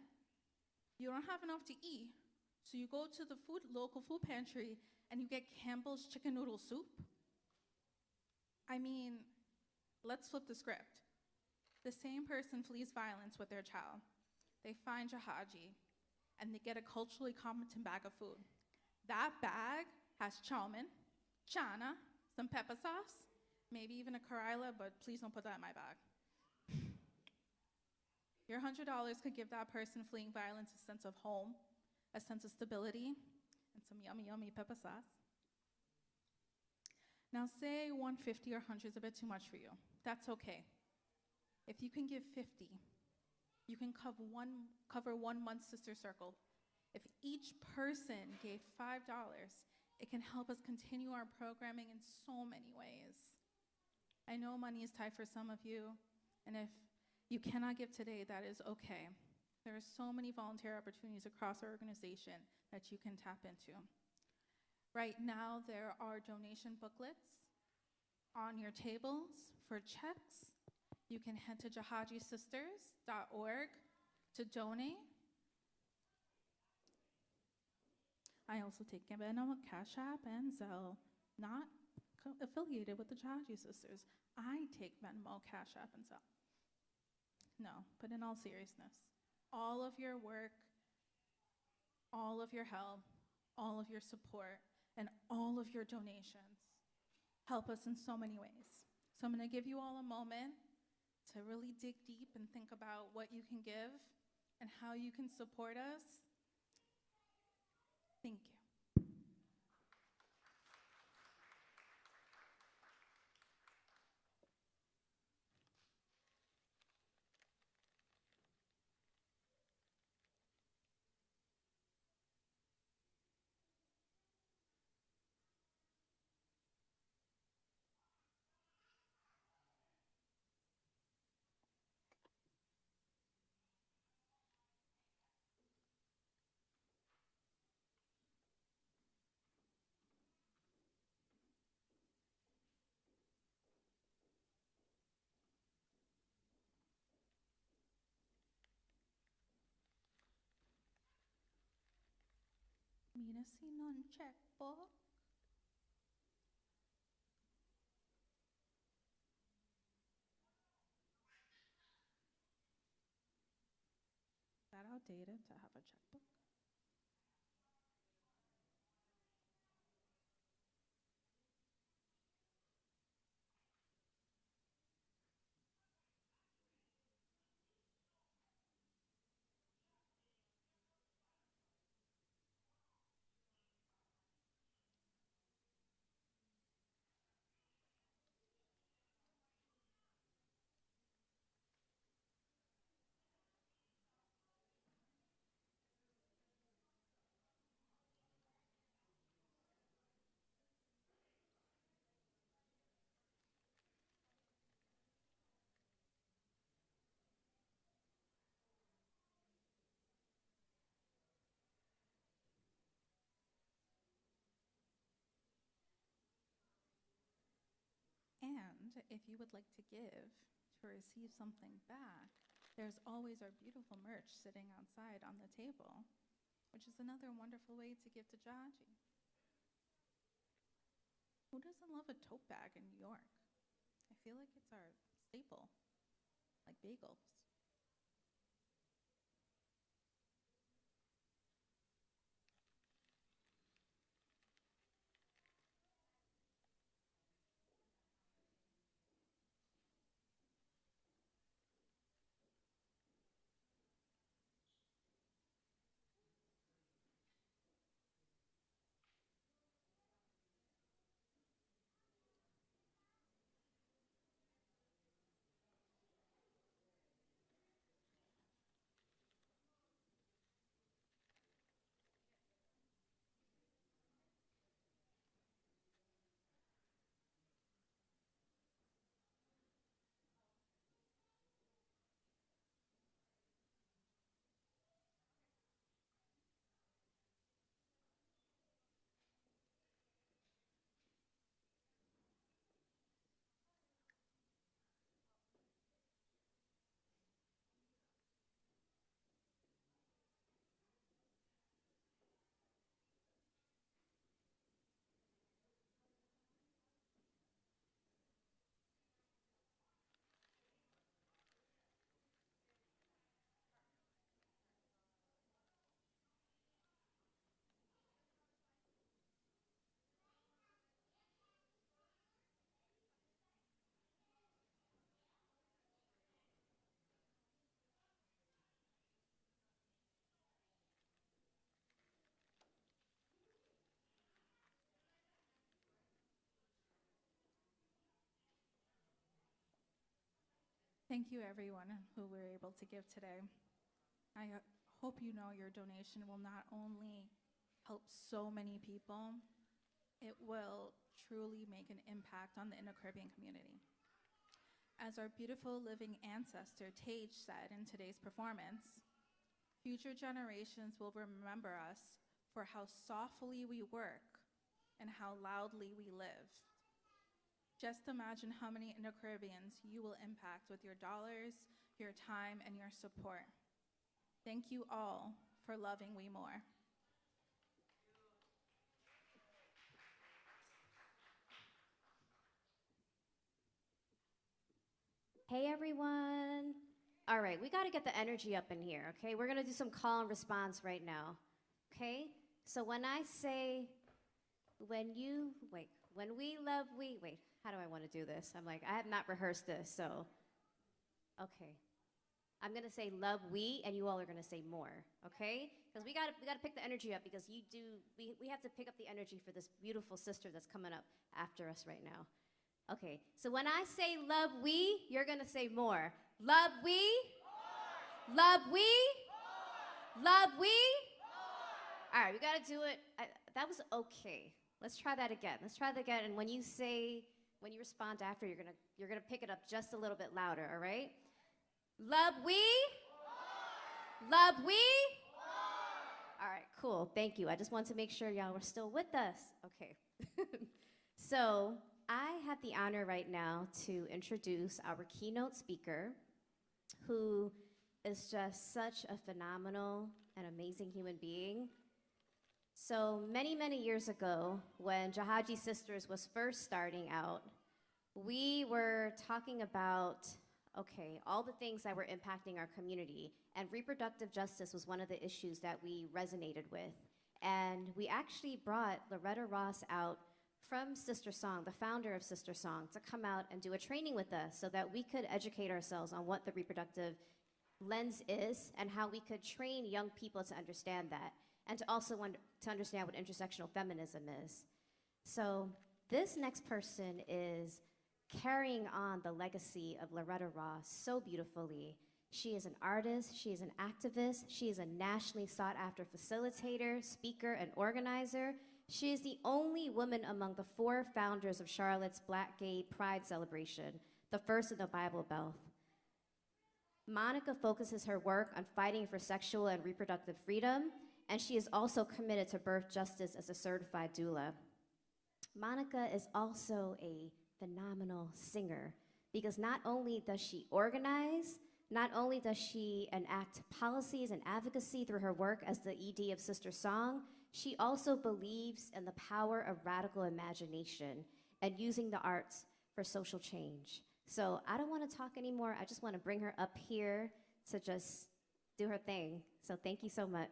you don't have enough to eat, so you go to the local food pantry and you get Campbell's chicken noodle soup? I mean, let's flip the script. The same person flees violence with their child. They find Jahajee, and they get a culturally competent bag of food. That bag has chow mein, chana, some pepper sauce, maybe even a karila, but please don't put that in my bag. Your $100 could give that person fleeing violence a sense of home, a sense of stability, and some yummy, yummy pepper sauce. Now say 150 or 100 is a bit too much for you. That's okay. If you can give 50, you can cover one month's Sister Circle. If each person gave $5, it can help us continue our programming in so many ways. I know money is tight for some of you, and if you cannot give today, that is okay. There are so many volunteer opportunities across our organization that you can tap into. Right now, there are donation booklets on your tables for checks. You can head to jahajeesisters.org to donate. I also take Venmo, Cash App, and Zelle, not affiliated with the Jahajee Sisters. I take Venmo, Cash App, and Zelle. No, but in all seriousness, all of your work, all of your help, all of your support, and all of your donations help us in so many ways. So I'm going to give you all a moment to really dig deep and think about what you can give and how you can support us. Thank you. Mira si non checkbook. Is that outdated to have a checkbook? And if you would like to give to receive something back, there's always our beautiful merch sitting outside on the table, which is another wonderful way to give to Jahajee. Who doesn't love a tote bag in New York? I feel like it's our staple, like bagels. Thank you, everyone who were able to give today. I hope you know your donation will not only help so many people, it will truly make an impact on the Indo-Caribbean community. As our beautiful living ancestor, Tage, said in today's performance, future generations will remember us for how softly we work and how loudly we live. Just imagine how many Indo-Caribbeans you will impact with your dollars, your time, and your support. Thank you all for loving We More. Hey everyone. All right, we got to get the energy up in here, okay? We're going to do some call and response right now, okay? So when I say, when we love, wait, how do I want to do this? I'm like, I have not rehearsed this, so, okay. I'm going to say love we, and you all are going to say more, okay? Because we got to pick the energy up, because we have to pick up the energy for this beautiful sister that's coming up after us right now. Okay, so when I say love we, you're going to say more. Love we? More. Love we? More. Love we? More. All right, we got to do it. That was okay. Let's try that again. And when you respond after, you're gonna pick it up just a little bit louder, all right? Love we? More. Love we? More. All right, cool, thank you. I just want to make sure y'all were still with us. Okay. So I have the honor right now to introduce our keynote speaker, who is just such a phenomenal and amazing human being. So many, many years ago, when Jahajee Sisters was first starting out, we were talking about, okay, all the things that were impacting our community, and reproductive justice was one of the issues that we resonated with. And we actually brought Loretta Ross out from Sister Song, the founder of Sister Song, to come out and do a training with us so that we could educate ourselves on what the reproductive lens is and how we could train young people to understand that, and to also to understand what intersectional feminism is. So this next person is carrying on the legacy of Loretta Ross so beautifully. She is an artist, she is an activist, she is a nationally sought after facilitator, speaker, and organizer. She is the only woman among the 4 founders of Charlotte's Black Gay Pride celebration, the first in the Bible Belt. Monica focuses her work on fighting for sexual and reproductive freedom, and she is also committed to birth justice as a certified doula. Monica is also a phenomenal singer because not only does she organize, not only does she enact policies and advocacy through her work as the ED of Sister Song, she also believes in the power of radical imagination and using the arts for social change. So I don't want to talk anymore. I just want to bring her up here to just do her thing. So thank you so much.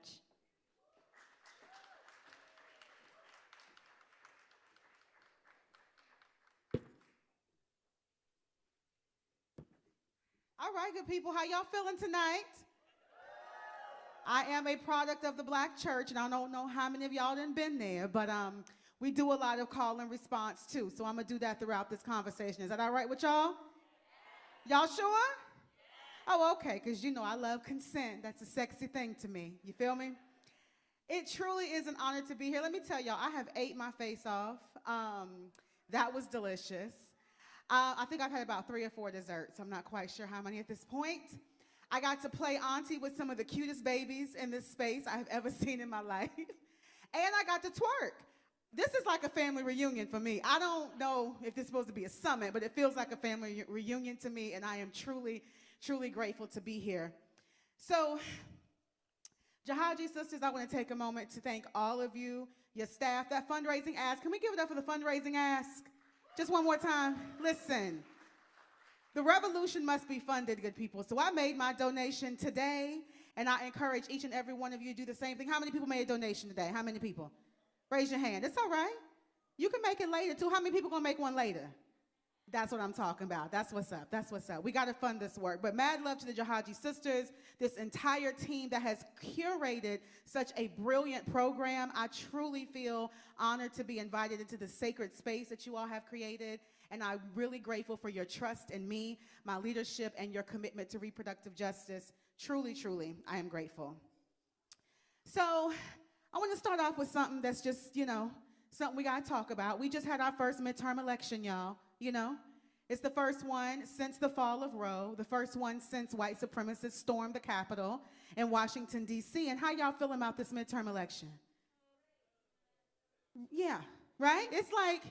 All right, good people, how y'all feeling tonight? I am a product of the Black church, and I don't know how many of y'all done been there, but we do a lot of call and response too, so I'm gonna do that throughout this conversation. Is that all right with y'all? Y'all sure? Oh, okay, because you know I love consent. That's a sexy thing to me. You feel me? It truly is an honor to be here. Let me tell y'all, I have ate my face off. That was delicious. I think I've had about 3 or 4 desserts. I'm not quite sure how many at this point. I got to play auntie with some of the cutest babies in this space I have ever seen in my life. And I got to twerk. This is like a family reunion for me. I don't know if this is supposed to be a summit, but it feels like a family reunion to me, and I am truly, truly grateful to be here. So, Jahajee sisters, I want to take a moment to thank all of you, your staff, that fundraising ask. Can we give it up for the fundraising ask? Just one more time. Listen, the revolution must be funded, good people. So I made my donation today, and I encourage each and every one of you to do the same thing. How many people made a donation today? How many people? Raise your hand. It's all right. You can make it later, too. How many people gonna make one later? That's what I'm talking about. That's what's up. That's what's up. We got to fund this work. But mad love to the Jahajee sisters, this entire team that has curated such a brilliant program. I truly feel honored to be invited into the sacred space that you all have created. And I'm really grateful for your trust in me, my leadership, and your commitment to reproductive justice. Truly, truly, I am grateful. So I want to start off with something that's just, you know, something we got to talk about. We just had our first midterm election, y'all. You know, it's the first one since the fall of Roe, the first one since white supremacists stormed the Capitol in Washington, D.C. And how y'all feeling about this midterm election? Yeah, right? It's like,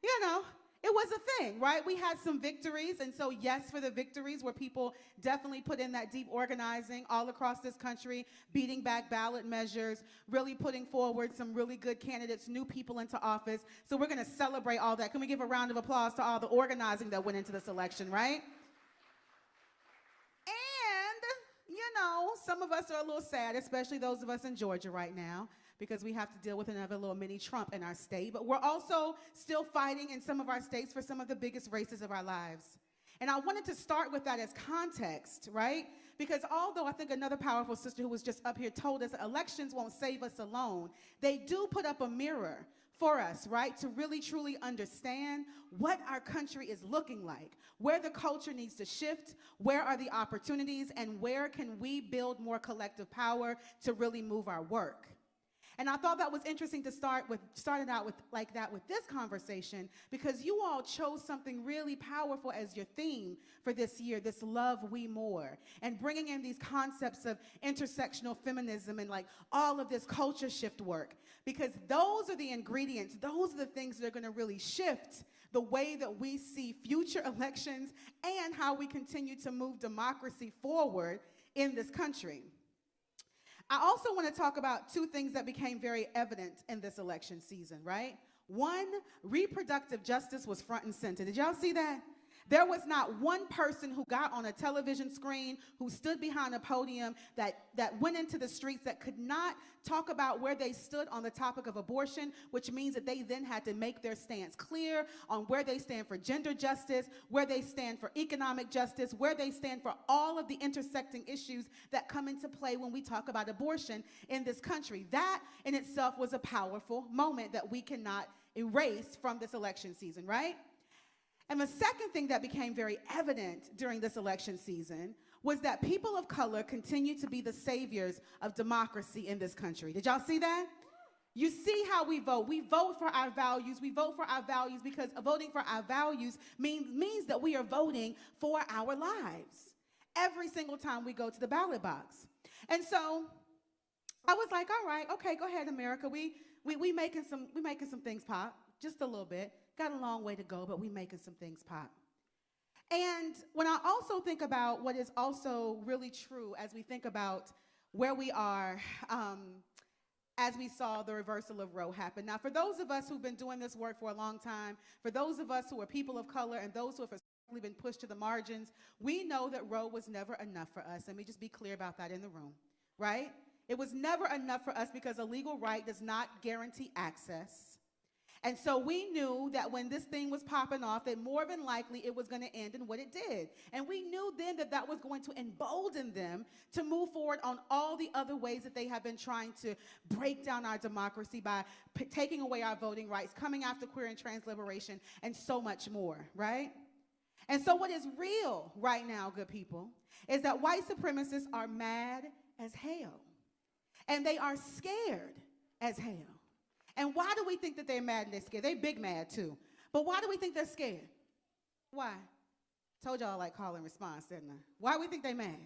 you know, it was a thing, right? We had some victories, and so yes for the victories where people definitely put in that deep organizing all across this country, beating back ballot measures, really putting forward some really good candidates, new people into office. So we're gonna celebrate all that. Can we give a round of applause to all the organizing that went into this election, right? And, you know, some of us are a little sad, especially those of us in Georgia right now, because we have to deal with another little mini Trump in our state. But we're also still fighting in some of our states for some of the biggest races of our lives. And I wanted to start with that as context, right? Because although I think another powerful sister who was just up here told us elections won't save us alone, they do put up a mirror for us, right? To really truly understand what our country is looking like, where the culture needs to shift, where are the opportunities, and where can we build more collective power to really move our work. And I thought that was interesting to started out with like that with this conversation, because you all chose something really powerful as your theme for this year, this Love We More, and bringing in these concepts of intersectional feminism and like all of this culture shift work, because those are the ingredients, those are the things that are gonna really shift the way that we see future elections and how we continue to move democracy forward in this country. I also want to talk about 2 things that became very evident in this election season, right? One, reproductive justice was front and center. Did y'all see that? There was not one person who got on a television screen, who stood behind a podium, that went into the streets that could not talk about where they stood on the topic of abortion, which means that they then had to make their stance clear on where they stand for gender justice, where they stand for economic justice, where they stand for all of the intersecting issues that come into play when we talk about abortion in this country. That in itself was a powerful moment that we cannot erase from this election season, right? And the second thing that became very evident during this election season was that people of color continue to be the saviors of democracy in this country. Did y'all see that? You see how we vote. We vote for our values. We vote for our values because voting for our values means that we are voting for our lives every single time we go to the ballot box. And so I was like, all right, okay, go ahead, America. We making some things pop, just a little bit. got a long way to go, but we making some things pop. And when I also think about what is also really true as we think about where we are, as we saw the reversal of Roe happen. Now, for those of us who've been doing this work for a long time, for those of us who are people of color and those who have historically been pushed to the margins, we know that Roe was never enough for us. Let me just be clear about that in the room, right? It was never enough for us because a legal right does not guarantee access. And so we knew that when this thing was popping off, that more than likely it was going to end in what it did. And we knew then that that was going to embolden them to move forward on all the other ways that they have been trying to break down our democracy by taking away our voting rights, coming after queer and trans liberation, and so much more, right? And so what is real right now, good people, is that white supremacists are mad as hell. And they are scared as hell. And why do we think that they're mad and they're scared? They're big mad too. But why do we think they're scared? Why? Told y'all I like call and response, didn't I? Why do we think they're mad?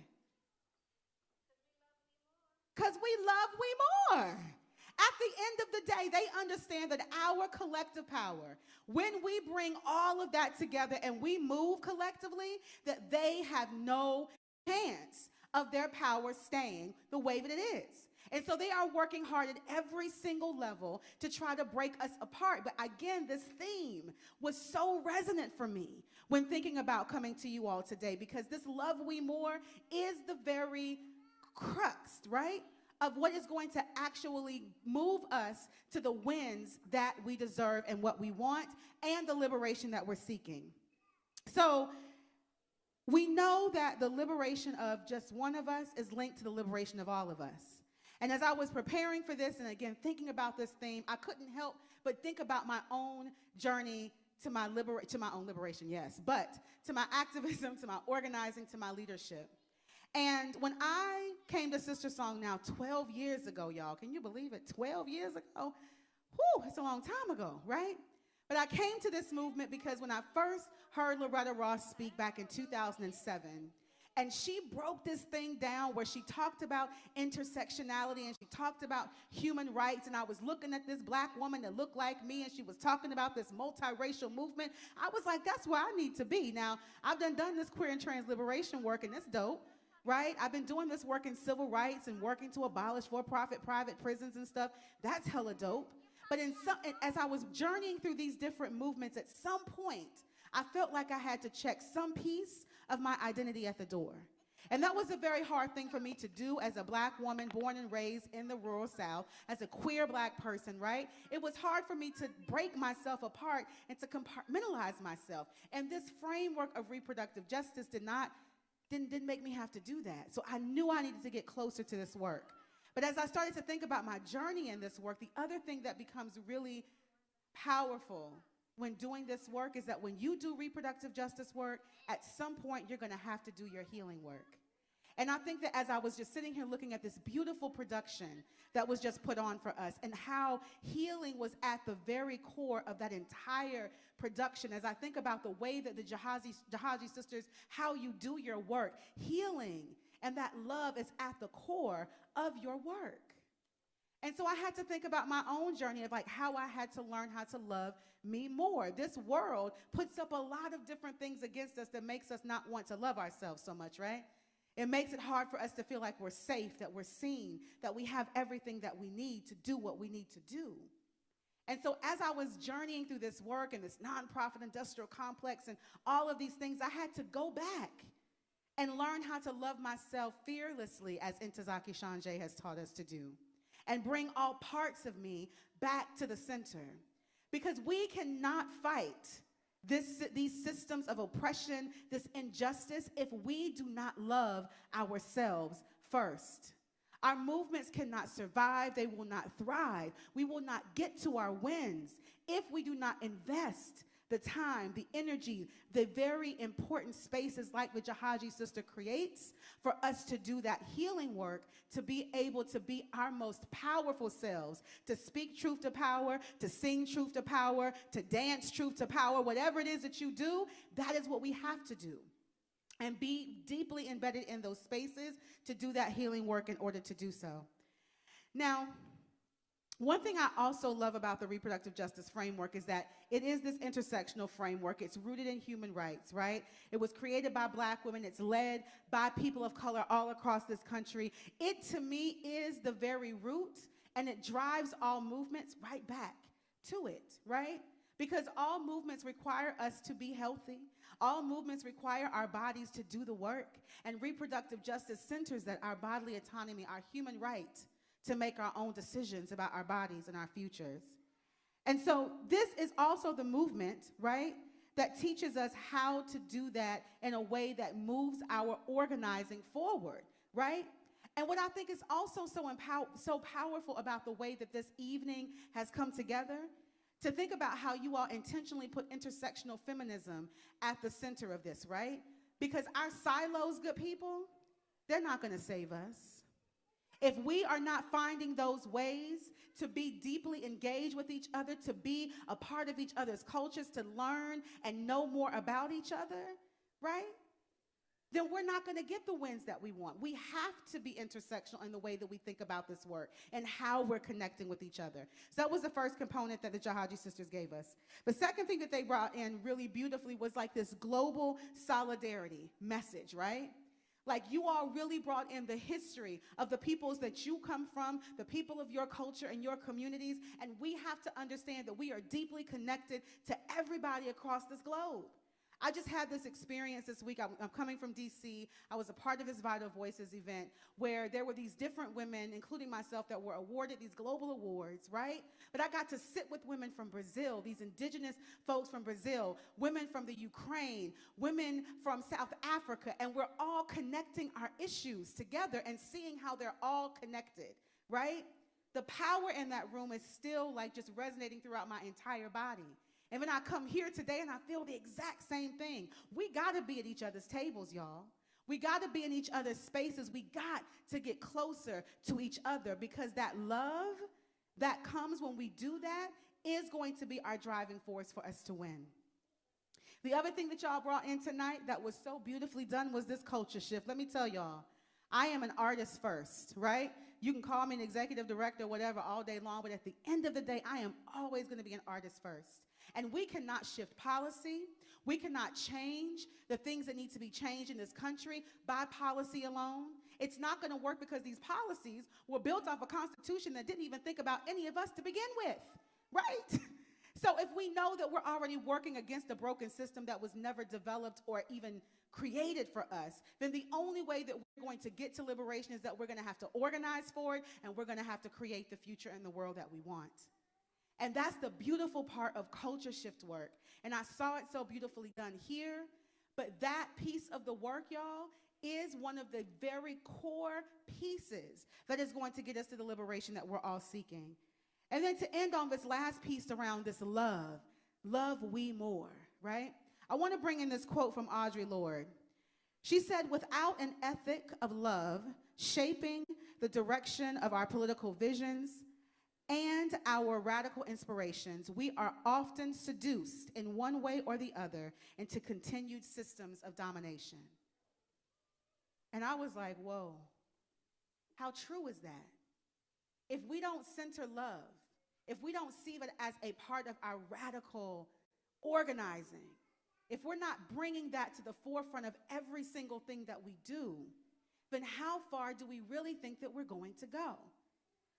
Because we love we more. At the end of the day, they understand that our collective power, when we bring all of that together and we move collectively, that they have no chance of their power staying the way that it is. And so they are working hard at every single level to try to break us apart. But again, this theme was so resonant for me when thinking about coming to you all today, because this love we more is the very crux, right, of what is going to actually move us to the wins that we deserve and what we want and the liberation that we're seeking. So we know that the liberation of just one of us is linked to the liberation of all of us. And as I was preparing for this and again thinking about this theme, I couldn't help but think about my own journey to my own liberation, yes, but to my activism, to my organizing, to my leadership. And when I came to Sister Song now 12 years ago, y'all, can you believe it? 12 years ago? Whew, it's a long time ago, right? But I came to this movement because when I first heard Loretta Ross speak back in 2007, and she broke this thing down where she talked about intersectionality and she talked about human rights, and I was looking at this black woman that looked like me and she was talking about this multiracial movement. I was like, that's where I need to be. Now, I've done this queer and trans liberation work, and it's dope, right? I've been doing this work in civil rights and working to abolish for-profit private prisons and stuff. That's hella dope. But as I was journeying through these different movements, at some point, I felt like I had to check some piece of my identity at the door. And that was a very hard thing for me to do as a black woman born and raised in the rural South, as a queer black person, right? It was hard for me to break myself apart and to compartmentalize myself. And this framework of reproductive justice didn't make me have to do that. So I knew I needed to get closer to this work. But as I started to think about my journey in this work, the other thing that becomes really powerful when doing this work is that when you do reproductive justice work, at some point you're going to have to do your healing work. And I think that as I was just sitting here looking at this beautiful production that was just put on for us and how healing was at the very core of that entire production, as I think about the way that the Jahajee sisters, how you do your work, healing and that love is at the core of your work. And so I had to think about my own journey of like how I had to learn how to love me more. This world puts up a lot of different things against us that makes us not want to love ourselves so much, right? It makes it hard for us to feel like we're safe, that we're seen, that we have everything that we need to do what we need to do. And so as I was journeying through this work and this nonprofit industrial complex and all of these things, I had to go back and learn how to love myself fearlessly, as Ntozake Shanjay has taught us to do, and bring all parts of me back to the center. Because we cannot fight these systems of oppression, this injustice, if we do not love ourselves first. Our movements cannot survive, they will not thrive. We will not get to our wins if we do not invest the time, the energy, the very important spaces like the Jahajee sister creates for us to do that healing work, to be able to be our most powerful selves, to speak truth to power, to sing truth to power, to dance truth to power, whatever it is that you do, that is what we have to do. And be deeply embedded in those spaces to do that healing work in order to do so. Now, One thing I also love about the reproductive justice framework is that it is this intersectional framework. It's rooted in human rights, right? It was created by Black women. It's led by people of color all across this country. It, to me, is the very root, and it drives all movements right back to it, right? Because all movements require us to be healthy. All movements require our bodies to do the work. And reproductive justice centers that our bodily autonomy, our human right to make our own decisions about our bodies and our futures. And so this is also the movement, right, that teaches us how to do that in a way that moves our organizing forward, right? And what I think is also so powerful about the way that this evening has come together, to think about how you all intentionally put intersectional feminism at the center of this, right? Because our silos, good people, they're not gonna save us. If we are not finding those ways to be deeply engaged with each other, to be a part of each other's cultures, to learn and know more about each other, right? Then we're not going to get the wins that we want. We have to be intersectional in the way that we think about this work and how we're connecting with each other. So that was the first component that the Jahajee sisters gave us. The second thing that they brought in really beautifully was like this global solidarity message, right? Like, you all really brought in the history of the peoples that you come from, the people of your culture and your communities, and we have to understand that we are deeply connected to everybody across this globe. I just had this experience this week. I'm coming from DC. I was a part of this Vital Voices event where there were these different women, including myself, that were awarded these global awards, right? But I got to sit with women from Brazil, these indigenous folks from Brazil, women from the Ukraine, women from South Africa, and we're all connecting our issues together and seeing how they're all connected, right? The power in that room is still like just resonating throughout my entire body. And then I come here today and I feel the exact same thing. We gotta be at each other's tables, y'all. We gotta be in each other's spaces. We got to get closer to each other, because that love that comes when we do that is going to be our driving force for us to win. The other thing that y'all brought in tonight that was so beautifully done was this culture shift. Let me tell y'all, I am an artist first, right? You can call me an executive director, whatever, all day long, but at the end of the day, I am always gonna be an artist first. And we cannot shift policy. We cannot change the things that need to be changed in this country by policy alone. It's not going to work, because these policies were built off a constitution that didn't even think about any of us to begin with, right? So if we know that we're already working against a broken system that was never developed or even created for us, then the only way that we're going to get to liberation is that we're going to have to organize for it, and we're going to have to create the future and the world that we want. And that's the beautiful part of culture shift work. And I saw it so beautifully done here. But that piece of the work, y'all, is one of the very core pieces that is going to get us to the liberation that we're all seeking. And then to end on this last piece around this love we more, right? I want to bring in this quote from Audre Lorde. She said, "Without an ethic of love shaping the direction of our political visions and our radical inspirations, we are often seduced in one way or the other into continued systems of domination." And I was like, whoa, how true is that? If we don't center love, if we don't see it as a part of our radical organizing, if we're not bringing that to the forefront of every single thing that we do, then how far do we really think that we're going to go?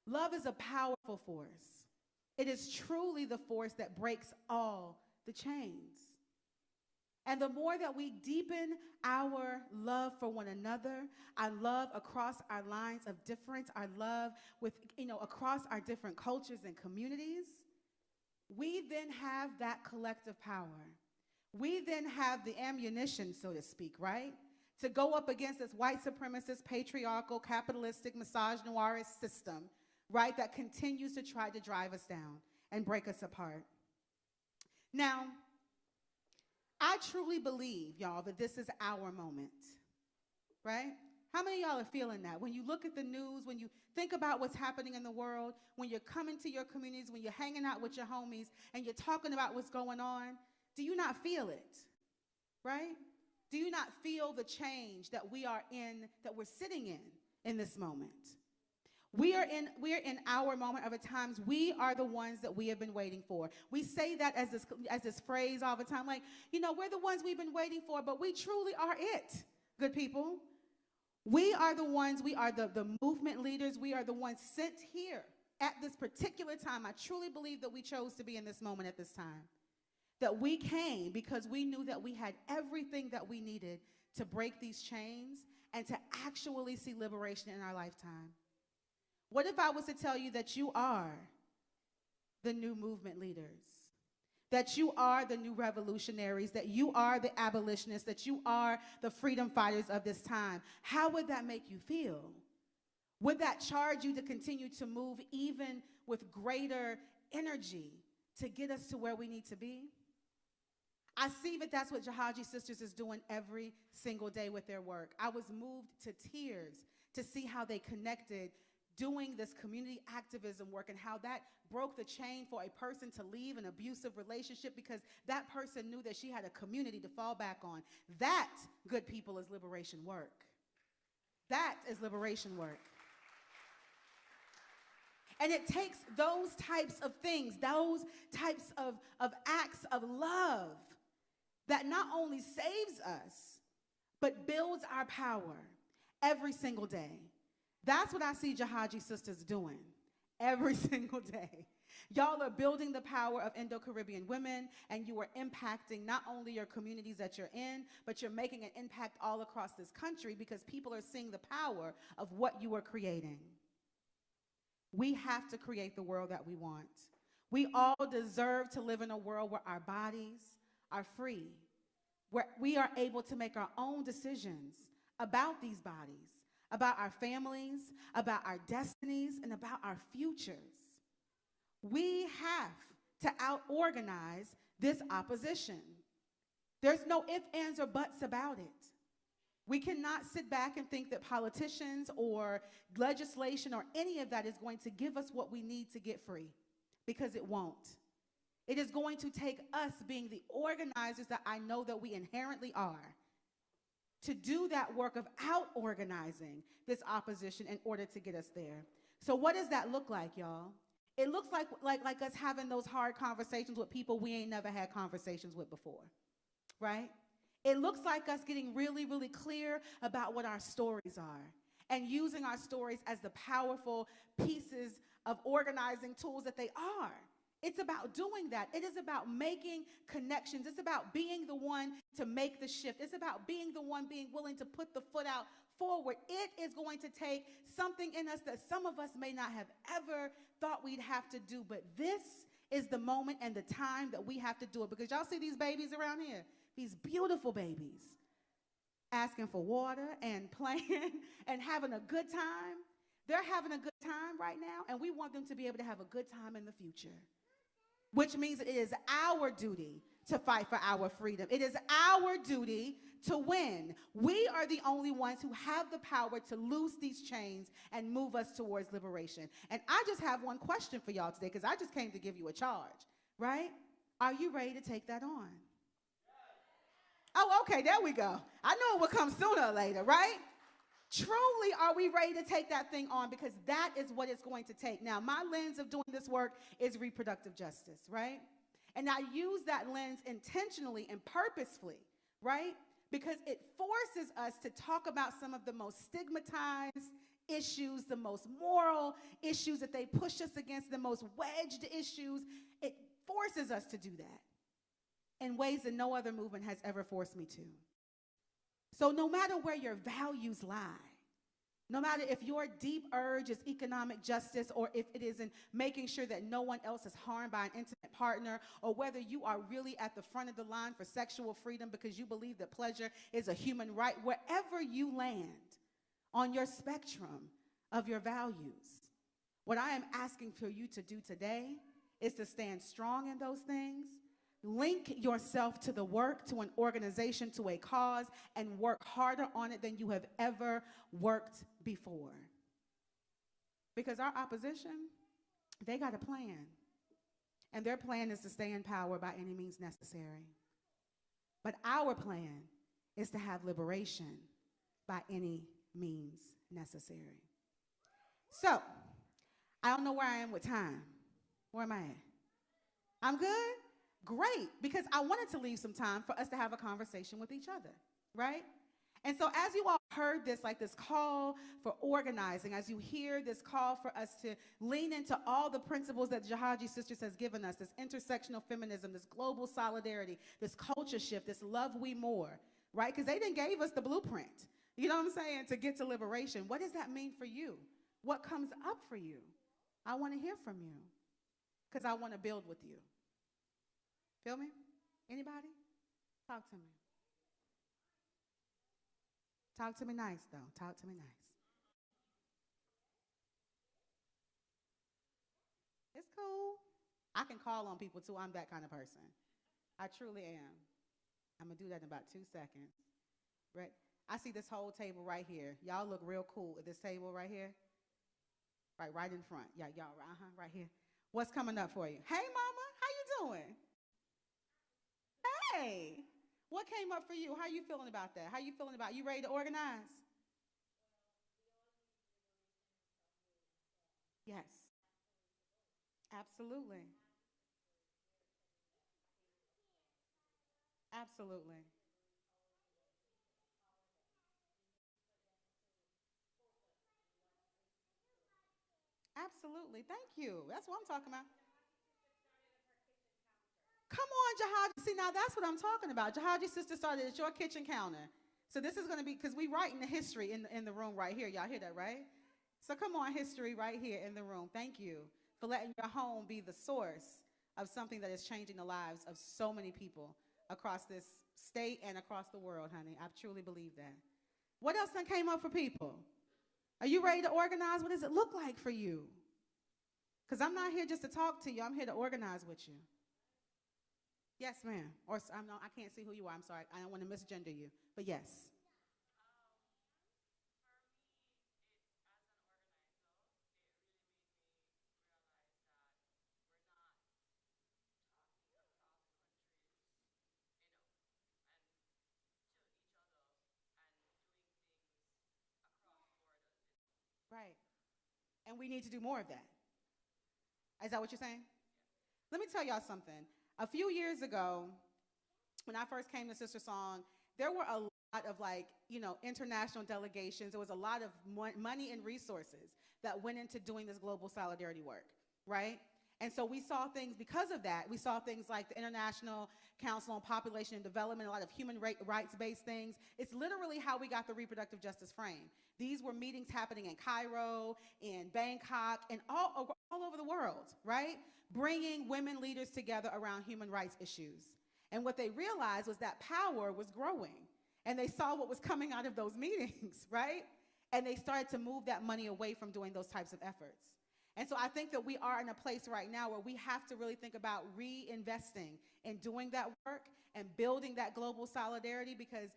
Love is a powerful force. It is truly the force that breaks all the chains. And the more that we deepen our love for one another, our love across our lines of difference, our love with, across our different cultures and communities, we then have that collective power. We then have the ammunition, so to speak, right? To go up against this white supremacist, patriarchal, capitalistic, misogynoirist system, right, that continues to try to drive us down and break us apart. Now, I truly believe, y'all, that this is our moment, right? How many of y'all are feeling that? When you look at the news, when you think about what's happening in the world, when you're coming to your communities, when you're hanging out with your homies, and you're talking about what's going on, do you not feel it, right? Do you not feel the change that we are in, that we're sitting in this moment? We are in our moment of a times. We are the ones that we have been waiting for. We say that as this phrase all the time, like, you know, we're the ones we've been waiting for, but we truly are it, good people. We are the ones, we are the movement leaders. We are the ones sent here at this particular time. I truly believe that we chose to be in this moment at this time. That we came because we knew that we had everything that we needed to break these chains and to actually see liberation in our lifetime. What if I was to tell you that you are the new movement leaders, that you are the new revolutionaries, that you are the abolitionists, that you are the freedom fighters of this time? How would that make you feel? Would that charge you to continue to move even with greater energy to get us to where we need to be? I see that that's what Jahajee Sisters is doing every single day with their work. I was moved to tears to see how they connected doing this community activism work and how that broke the chain for a person to leave an abusive relationship because that person knew that she had a community to fall back on. That, good people, is liberation work. That is liberation work. And it takes those types of things, those types of acts of love that not only saves us, but builds our power every single day. That's what I see Jahajee Sisters doing every single day. Y'all are building the power of Indo-Caribbean women, and you are impacting not only your communities that you're in, but you're making an impact all across this country because people are seeing the power of what you are creating. We have to create the world that we want. We all deserve to live in a world where our bodies are free, where we are able to make our own decisions about these bodies, about our families, about our destinies, and about our futures. We have to out-organize this opposition. There's no ifs, ands, or buts about it. We cannot sit back and think that politicians or legislation or any of that is going to give us what we need to get free, because it won't. It is going to take us being the organizers that I know that we inherently are to do that work of out-organizing this opposition in order to get us there. So what does that look like, y'all? It looks like us having those hard conversations with people we ain't never had conversations with before, right? It looks like us getting really, really clear about what our stories are and using our stories as the powerful pieces of organizing tools that they are. It's about doing that. It is about making connections. It's about being the one to make the shift. It's about being the one being willing to put the foot out forward. It is going to take something in us that some of us may not have ever thought we'd have to do, but this is the moment and the time that we have to do it, because y'all see these babies around here, these beautiful babies asking for water and playing and having a good time. They're having a good time right now, and we want them to be able to have a good time in the future, which means it is our duty to fight for our freedom. It is our duty to win. We are the only ones who have the power to loose these chains and move us towards liberation. And I just have one question for y'all today, because I just came to give you a charge, right? Are you ready to take that on? Oh, okay, there we go. I knew it would come sooner or later, right? Truly, are we ready to take that thing on? Because that is what it's going to take. Now, my lens of doing this work is reproductive justice, right? And I use that lens intentionally and purposefully, right? Because it forces us to talk about some of the most stigmatized issues, the most moral issues that they push us against, the most wedged issues. It forces us to do that in ways that no other movement has ever forced me to. So no matter where your values lie, no matter if your deep urge is economic justice or if it is in making sure that no one else is harmed by an intimate partner, or whether you are really at the front of the line for sexual freedom because you believe that pleasure is a human right, wherever you land on your spectrum of your values, what I am asking for you to do today is to stand strong in those things. Link yourself to the work, to an organization, to a cause, and work harder on it than you have ever worked before. Because our opposition, they got a plan. And their plan is to stay in power by any means necessary. But our plan is to have liberation by any means necessary. So, I don't know where I am with time. Where am I at? I'm good? Great, because I wanted to leave some time for us to have a conversation with each other, right? And so as you all heard this, like this call for organizing, as you hear this call for us to lean into all the principles that Jahajee Sisters has given us, this intersectional feminism, this global solidarity, this culture shift, this love we more, right? Because they didn't gave us the blueprint, you know what I'm saying, to get to liberation. What does that mean for you? What comes up for you? I want to hear from you because I want to build with you. Feel me? Anybody? Talk to me. Talk to me nice, though. Talk to me nice. It's cool. I can call on people, too. I'm that kind of person. I truly am. I'm going to do that in about 2 seconds. Right? I see this whole table right here. Y'all look real cool at this table right here. Right in front. Yeah, y'all, right here. What's coming up for you? Hey, mama, how you doing? Hey, what came up for you? How you feeling about that? How you feeling about, you ready to organize? Yes, absolutely. Absolutely. Absolutely. Thank you. That's what I'm talking about. Come on, Jahajee. See, now that's what I'm talking about. Jahajee sister started at your kitchen counter. So this is going to be, because we writing the history in the room right here. Y'all hear that, right? So come on, history right here in the room. Thank you for letting your home be the source of something that is changing the lives of so many people across this state and across the world, honey. I truly believe that. What else then came up for people? Are you ready to organize? What does it look like for you? Because I'm not here just to talk to you. I'm here to organize with you. Yes, ma'am. Or I can't see who you are. I'm sorry. I don't want to misgender you. But yes. Right. And we need to do more of that. Is that what you're saying? Let me tell y'all something. A few years ago, when I first came to Sister Song, there were a lot of international delegations. There was a lot of money and resources that went into doing this global solidarity work, right? And so we saw things, because of that, we saw things like the International Council on Population and Development, a lot of human rights-based things. It's literally how we got the reproductive justice frame. These were meetings happening in Cairo, in Bangkok, and all over the world, right? Bringing women leaders together around human rights issues. And what they realized was that power was growing. And they saw what was coming out of those meetings, right? And they started to move that money away from doing those types of efforts. And so I think that we are in a place right now where we have to really think about reinvesting in doing that work and building that global solidarity, because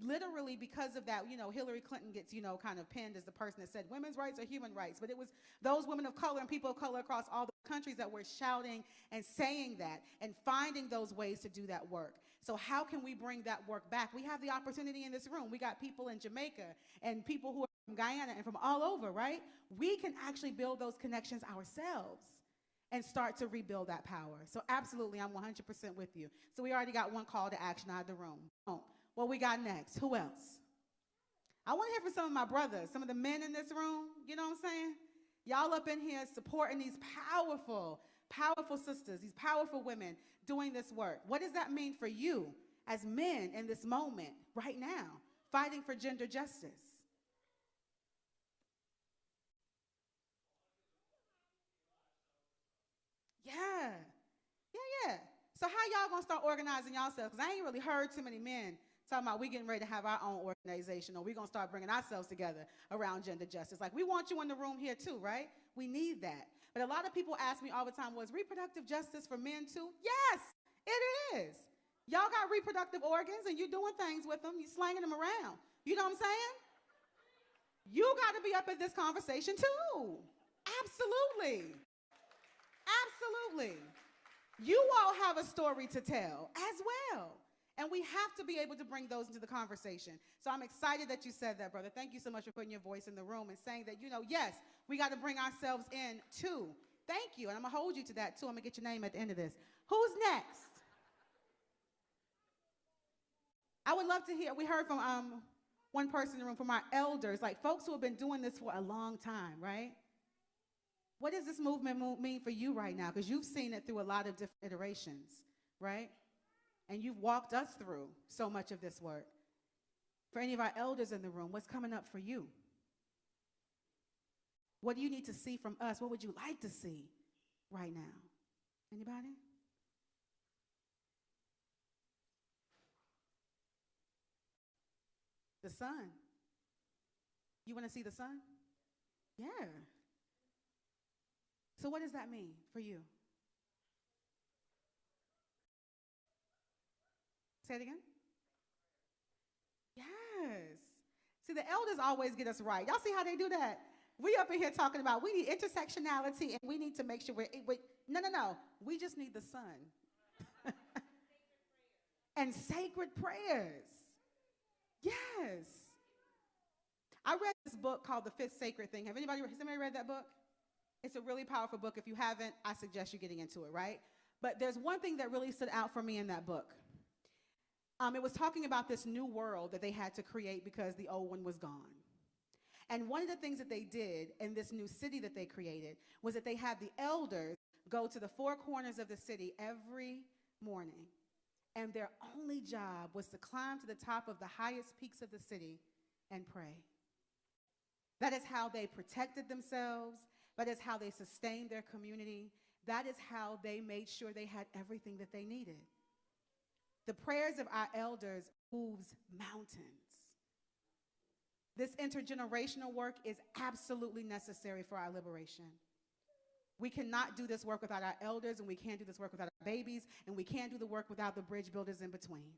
literally because of that, Hillary Clinton gets, kind of pinned as the person that said women's rights are human rights. But it was those women of color and people of color across all the countries that were shouting and saying that and finding those ways to do that work. So how can we bring that work back? We have the opportunity in this room. We got people in Jamaica and people who are from Guyana and from all over, right? We can actually build those connections ourselves and start to rebuild that power. So absolutely, I'm 100% with you. So we already got one call to action out of the room. What we got next? Who else? I want to hear from some of my brothers, some of the men in this room, you know what I'm saying? Y'all up in here supporting these powerful, powerful sisters, these powerful women doing this work. What does that mean for you as men in this moment, right now, fighting for gender justice? Yeah. So how y'all gonna start organizing yourselves? Because I ain't really heard too many men talking about we getting ready to have our own organization, or we gonna start bringing ourselves together around gender justice. Like, we want you in the room here too, right? We need that. But a lot of people ask me all the time, was reproductive justice for men too? Yes, it is. Y'all got reproductive organs and you doing things with them, you slanging them around. You know what I'm saying? You gotta be up at this conversation too. Absolutely. Absolutely. You all have a story to tell as well. And we have to be able to bring those into the conversation. So I'm excited that you said that, brother. Thank you so much for putting your voice in the room and saying that, yes, we got to bring ourselves in too. Thank you. And I'm going to hold you to that too. I'm going to get your name at the end of this. Who's next? I would love to hear, we heard from one person in the room, from our elders, like folks who have been doing this for a long time, right? What does this movement mean for you right now? Because you've seen it through a lot of different iterations, right? And you've walked us through so much of this work. For any of our elders in the room, what's coming up for you? What do you need to see from us? What would you like to see right now? Anybody? The sun. You want to see the sun? Yeah. So what does that mean for you? Say it again. Yes. See, the elders always get us right. Y'all see how they do that? We up in here talking about we need intersectionality and we need to make sure no. We just need the sun. And sacred prayers. Yes. I read this book called The Fifth Sacred Thing. Has somebody read that book? It's a really powerful book. If you haven't, I suggest you getting into it, right? But there's one thing that really stood out for me in that book. It was talking about this new world that they had to create because the old one was gone. And one of the things that they did in this new city that they created was that they had the elders go to the four corners of the city every morning. And their only job was to climb to the top of the highest peaks of the city and pray. That is how they protected themselves. That is how they sustained their community. That is how they made sure they had everything that they needed. The prayers of our elders moves mountains. This intergenerational work is absolutely necessary for our liberation. We cannot do this work without our elders, and we can't do this work without our babies, and we can't do the work without the bridge builders in between.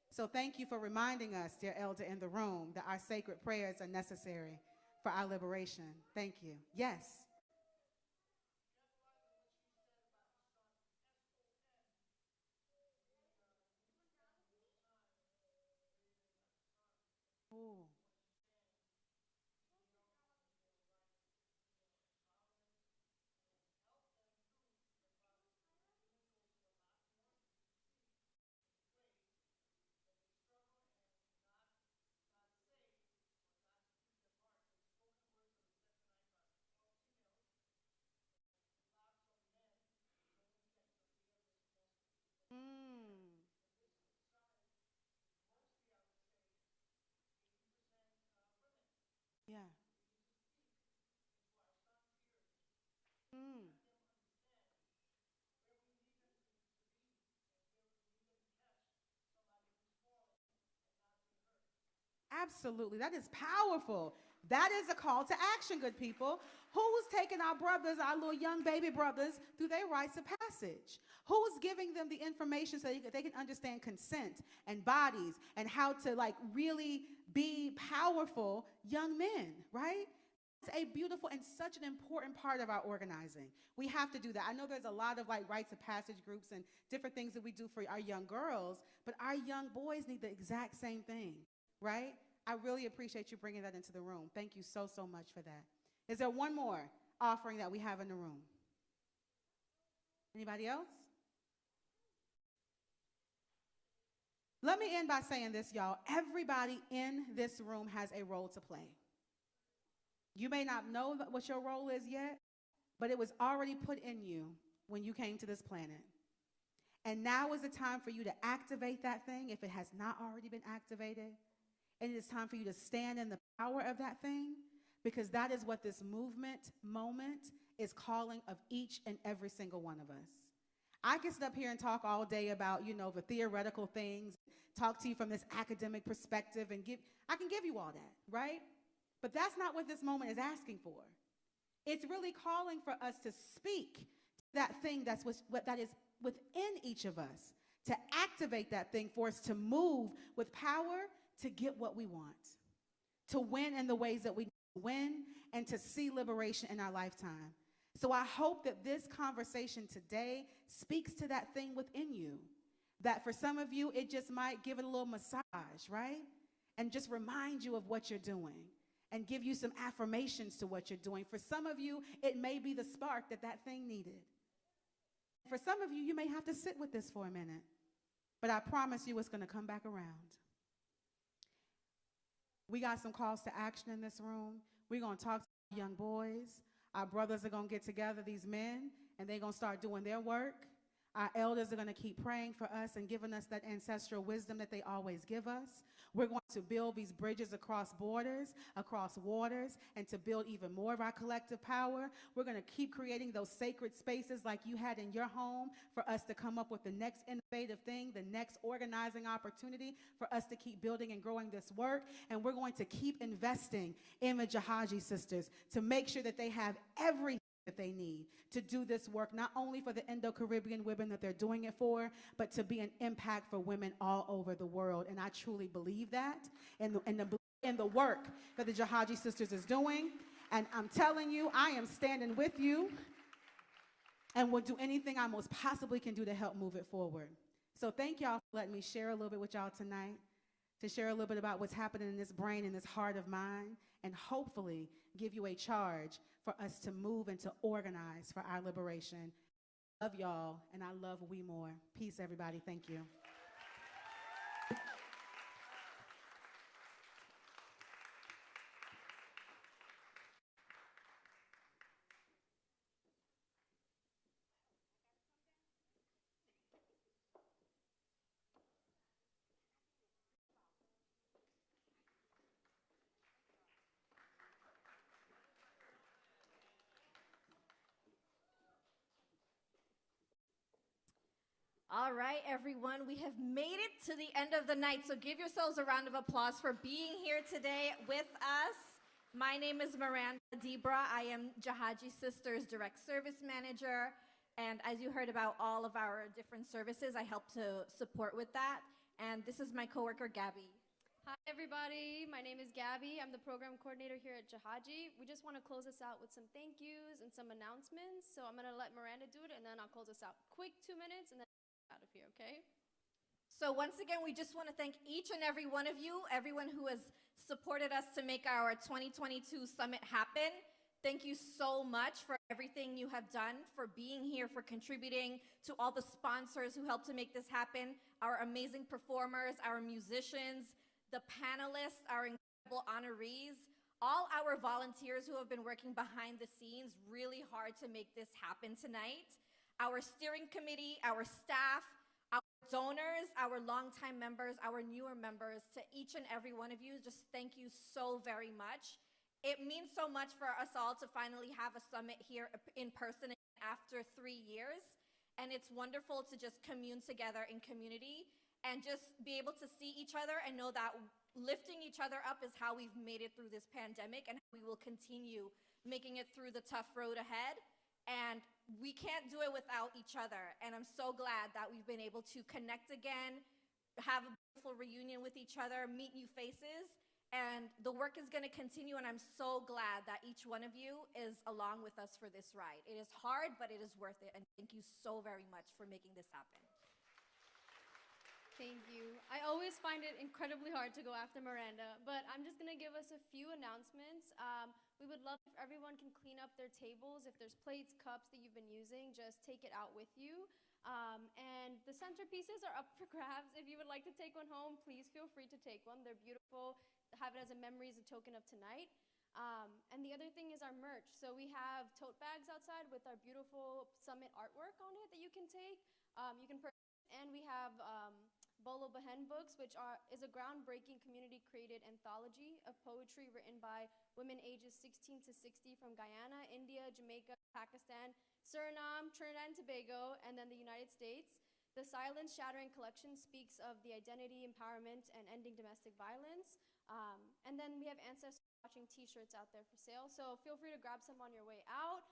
So thank you for reminding us, dear elder in the room, that our sacred prayers are necessary for our liberation. Thank you. Yes. Oh. Yeah. Absolutely. That is powerful. That is a call to action, good people. Who's taking our brothers, our little young baby brothers, through their rites of passage? Who's giving them the information so they can understand consent and bodies and how to really be powerful young men, right? It's a beautiful and such an important part of our organizing. We have to do that. I know there's a lot of rites of passage groups and different things that we do for our young girls, but our young boys need the exact same thing, right? I really appreciate you bringing that into the room. Thank you so, so much for that. Is there one more offering that we have in the room? Anybody else? Let me end by saying this, y'all. Everybody in this room has a role to play. You may not know what your role is yet, but it was already put in you when you came to this planet. And now is the time for you to activate that thing if it has not already been activated. And it is time for you to stand in the power of that thing, because that is what this moment is calling of each and every single one of us. I can sit up here and talk all day about, the theoretical things, talk to you from this academic perspective, and I can give you all that, right? But that's not what this moment is asking for. It's really calling for us to speak to that thing that is within each of us, to activate that thing for us to move with power to get what we want, to win in the ways that we win, and to see liberation in our lifetime. So I hope that this conversation today speaks to that thing within you, that for some of you, it just might give it a little massage, right? And just remind you of what you're doing and give you some affirmations to what you're doing. For some of you, it may be the spark that that thing needed. For some of you, you may have to sit with this for a minute, but I promise you it's going to come back around. We got some calls to action in this room. We're going to talk to young boys. Our brothers are going to get together, these men, and they're going to start doing their work. Our elders are going to keep praying for us and giving us that ancestral wisdom that they always give us. We're going to build these bridges across borders, across waters, and to build even more of our collective power. We're going to keep creating those sacred spaces like you had in your home for us to come up with the next innovative thing, the next organizing opportunity for us to keep building and growing this work. And we're going to keep investing in the Jahajee sisters to make sure that they have everything that they need to do this work, not only for the Indo-Caribbean women that they're doing it for, but to be an impact for women all over the world. And I truly believe that in the work that the Jahajee sisters is doing. And I'm telling you, I am standing with you and will do anything I most possibly can do to help move it forward. So thank y'all for letting me share a little bit with y'all tonight, to share a little bit about what's happening in this brain and this heart of mine, and hopefully give you a charge for us to move and to organize for our liberation. I love y'all, and I love we more. Peace, everybody. Thank you. All right, everyone, we have made it to the end of the night, so give yourselves a round of applause for being here today with us. My name is Miranda Debra. I am Jahajee Sisters Direct Service Manager, and as you heard about all of our different services, I help to support with that. And this is my coworker, Gabby. Hi, everybody. My name is Gabby. I'm the program coordinator here at Jahajee. We just want to close us out with some thank yous and some announcements, so I'm going to let Miranda do it, and then I'll close us out. Quick 2 minutes, and then out of here, okay? So once again, we just want to thank each and every one of you, everyone who has supported us to make our 2022 summit happen. Thank you so much for everything you have done, for being here, for contributing, to all the sponsors who helped to make this happen, our amazing performers, our musicians, the panelists, our incredible honorees, all our volunteers who have been working behind the scenes really hard to make this happen tonight. Our steering committee, our staff, our donors, our longtime members, our newer members, to each and every one of you, just thank you so very much. It means so much for us all to finally have a summit here in person after 3 years. And it's wonderful to just commune together in community and just be able to see each other and know that lifting each other up is how we've made it through this pandemic, and we will continue making it through the tough road ahead. And we can't do it without each other. And I'm so glad that we've been able to connect again, have a beautiful reunion with each other, meet new faces. And the work is going to continue, and I'm so glad that each one of you is along with us for this ride. It is hard, but it is worth it. And thank you so very much for making this happen. Thank you. I always find it incredibly hard to go after Miranda, but I'm just going to give us a few announcements. We would love if everyone can clean up their tables. If there's plates, cups that you've been using, just take it out with you. And the centerpieces are up for grabs. If you would like to take one home, please feel free to take one. They're beautiful. Have it as a memory, as a token of tonight. And the other thing is our merch. So we have tote bags outside with our beautiful summit artwork on it that you can take. You can purchase, and we have Bolo Bahen books, which is a groundbreaking community-created anthology of poetry written by women ages 16 to 60 from Guyana, India, Jamaica, Pakistan, Suriname, Trinidad and Tobago, and then the United States. The Silence Shattering collection speaks of the identity, empowerment, and ending domestic violence. And then we have Ancestors Watching t-shirts out there for sale, so feel free to grab some on your way out.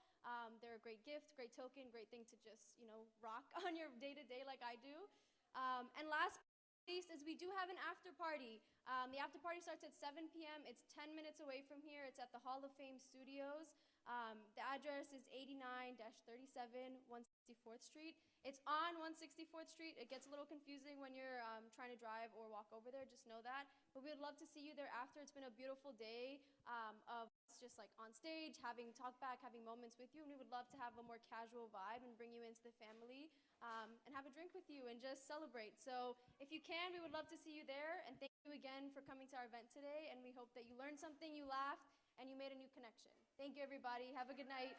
They're a great gift, great token, great thing to just, rock on your day-to-day like I do. And last but not least is we do have an after party. The after party starts at 7 p.m. It's 10 minutes away from here. It's at the Hall of Fame Studios. The address is 89-37-160 164th Street. It's on 164th Street. It gets a little confusing when you're trying to drive or walk over there, just know that. But we would love to see you there after. It's been a beautiful day of us just like on stage, having talk back, having moments with you, and we would love to have a more casual vibe and bring you into the family and have a drink with you and just celebrate. So if you can, we would love to see you there, and thank you again for coming to our event today, and we hope that you learned something, you laughed, and you made a new connection. Thank you, everybody. Have a good night.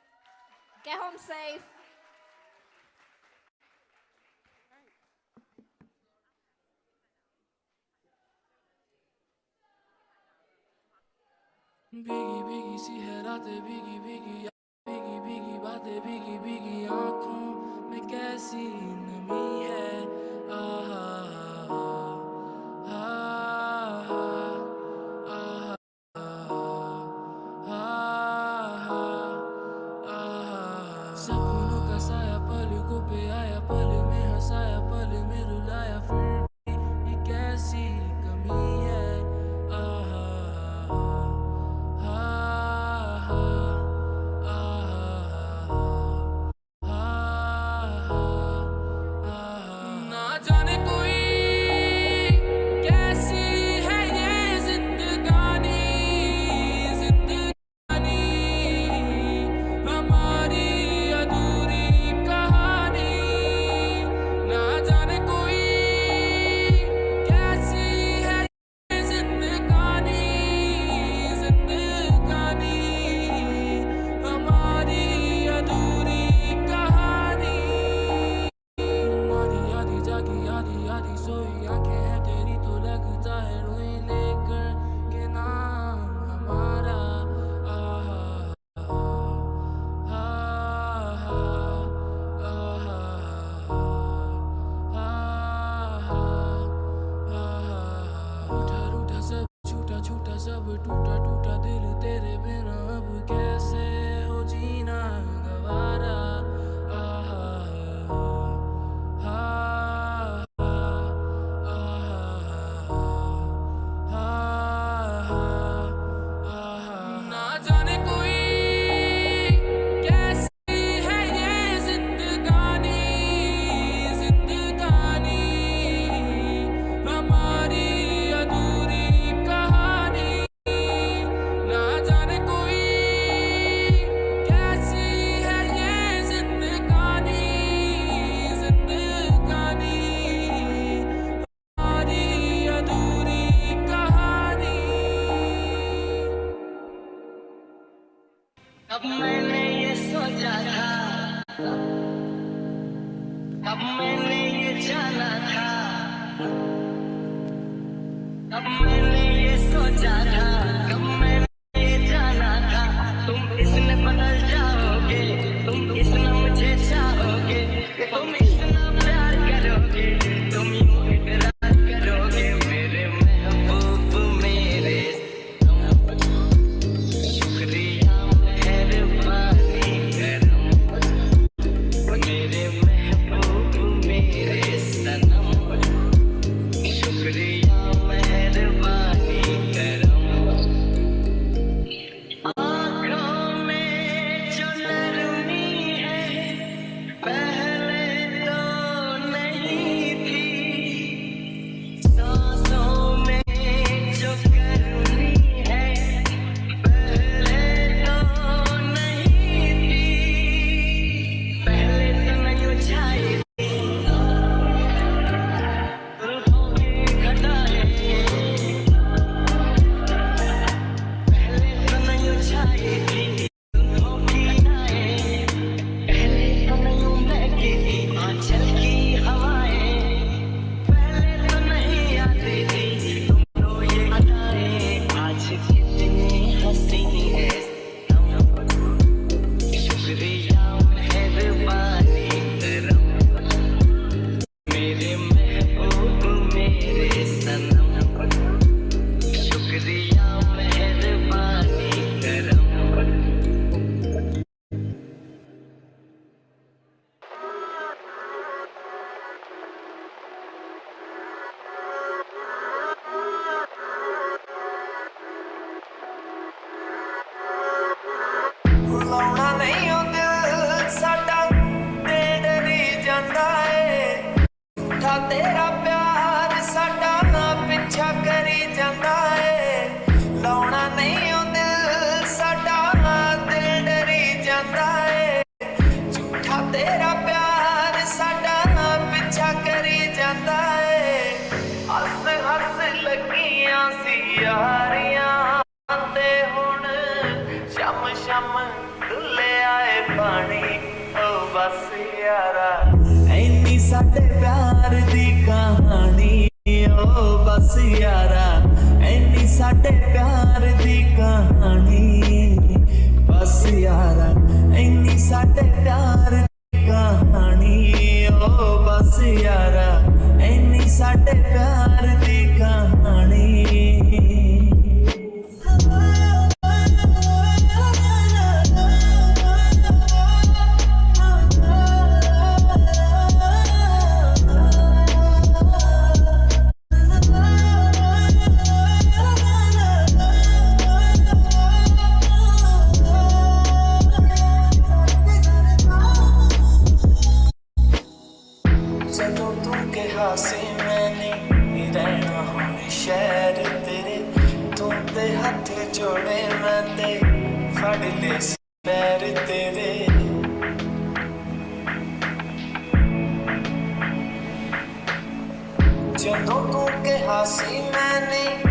Get home safe. Biggie biggie सी है रातें biggie biggie biggie biggie बातें biggie biggie आँखों में कैसी नमी है आहा सपनों का साया पलकों पे आया पल में हंसाया पल में रुलाया फिर भी ये कैसी कमी है आहा ना जाने कोई ਲੱਗੀਆਂ ਸੀ ਯਾਰੀਆਂ ਤੇ ਹੁਣ ਸ਼ਮ ਸ਼ਮ ਡੁੱਲਿਆ ਏ ਪਾਣੀ ਓ ਬਸ ਯਾਰਾ ਐਨੀ ਸਾਡੇ ਪਿਆਰ ਦੀ ਕਹਾਣੀ ਓ ਬਸ ਯਾਰਾ ਐਨੀ ਸਾਡੇ ਪਿਆਰ ਦੀ ਕਹਾਣੀ ਬਸ ਯਾਰਾ ਐਨੀ ਸਾਡੇ ਪਿਆਰ ਦੀ ਕਹਾਣੀ ਓ ਬਸ ਯਾਰਾ ਐਨੀ ਸਾਡੇ ਪਿਆਰ ਦੀ ਕਹਾਣੀ ਜਦੋਂ ਤੂੰ ਕਿਹਾ ਸੀ ਮੈਂ ਨਹੀਂ ਰਹਿਣਾ ਹੁਣ ਸ਼ਹਿਰ ਤੇਰੇ ਤੂੰ ਤੇ ਹੱਥ ਜੋੜੇ ਮੈਂ ਤੇ ਫੜ ਲਏ ਸੀ ਪੈਰ ਤੇਰੇ ਜਦੋਂ ਤੂੰ ਕਿਹਾ ਸੀ ਮੈਂ ਨਹੀਂ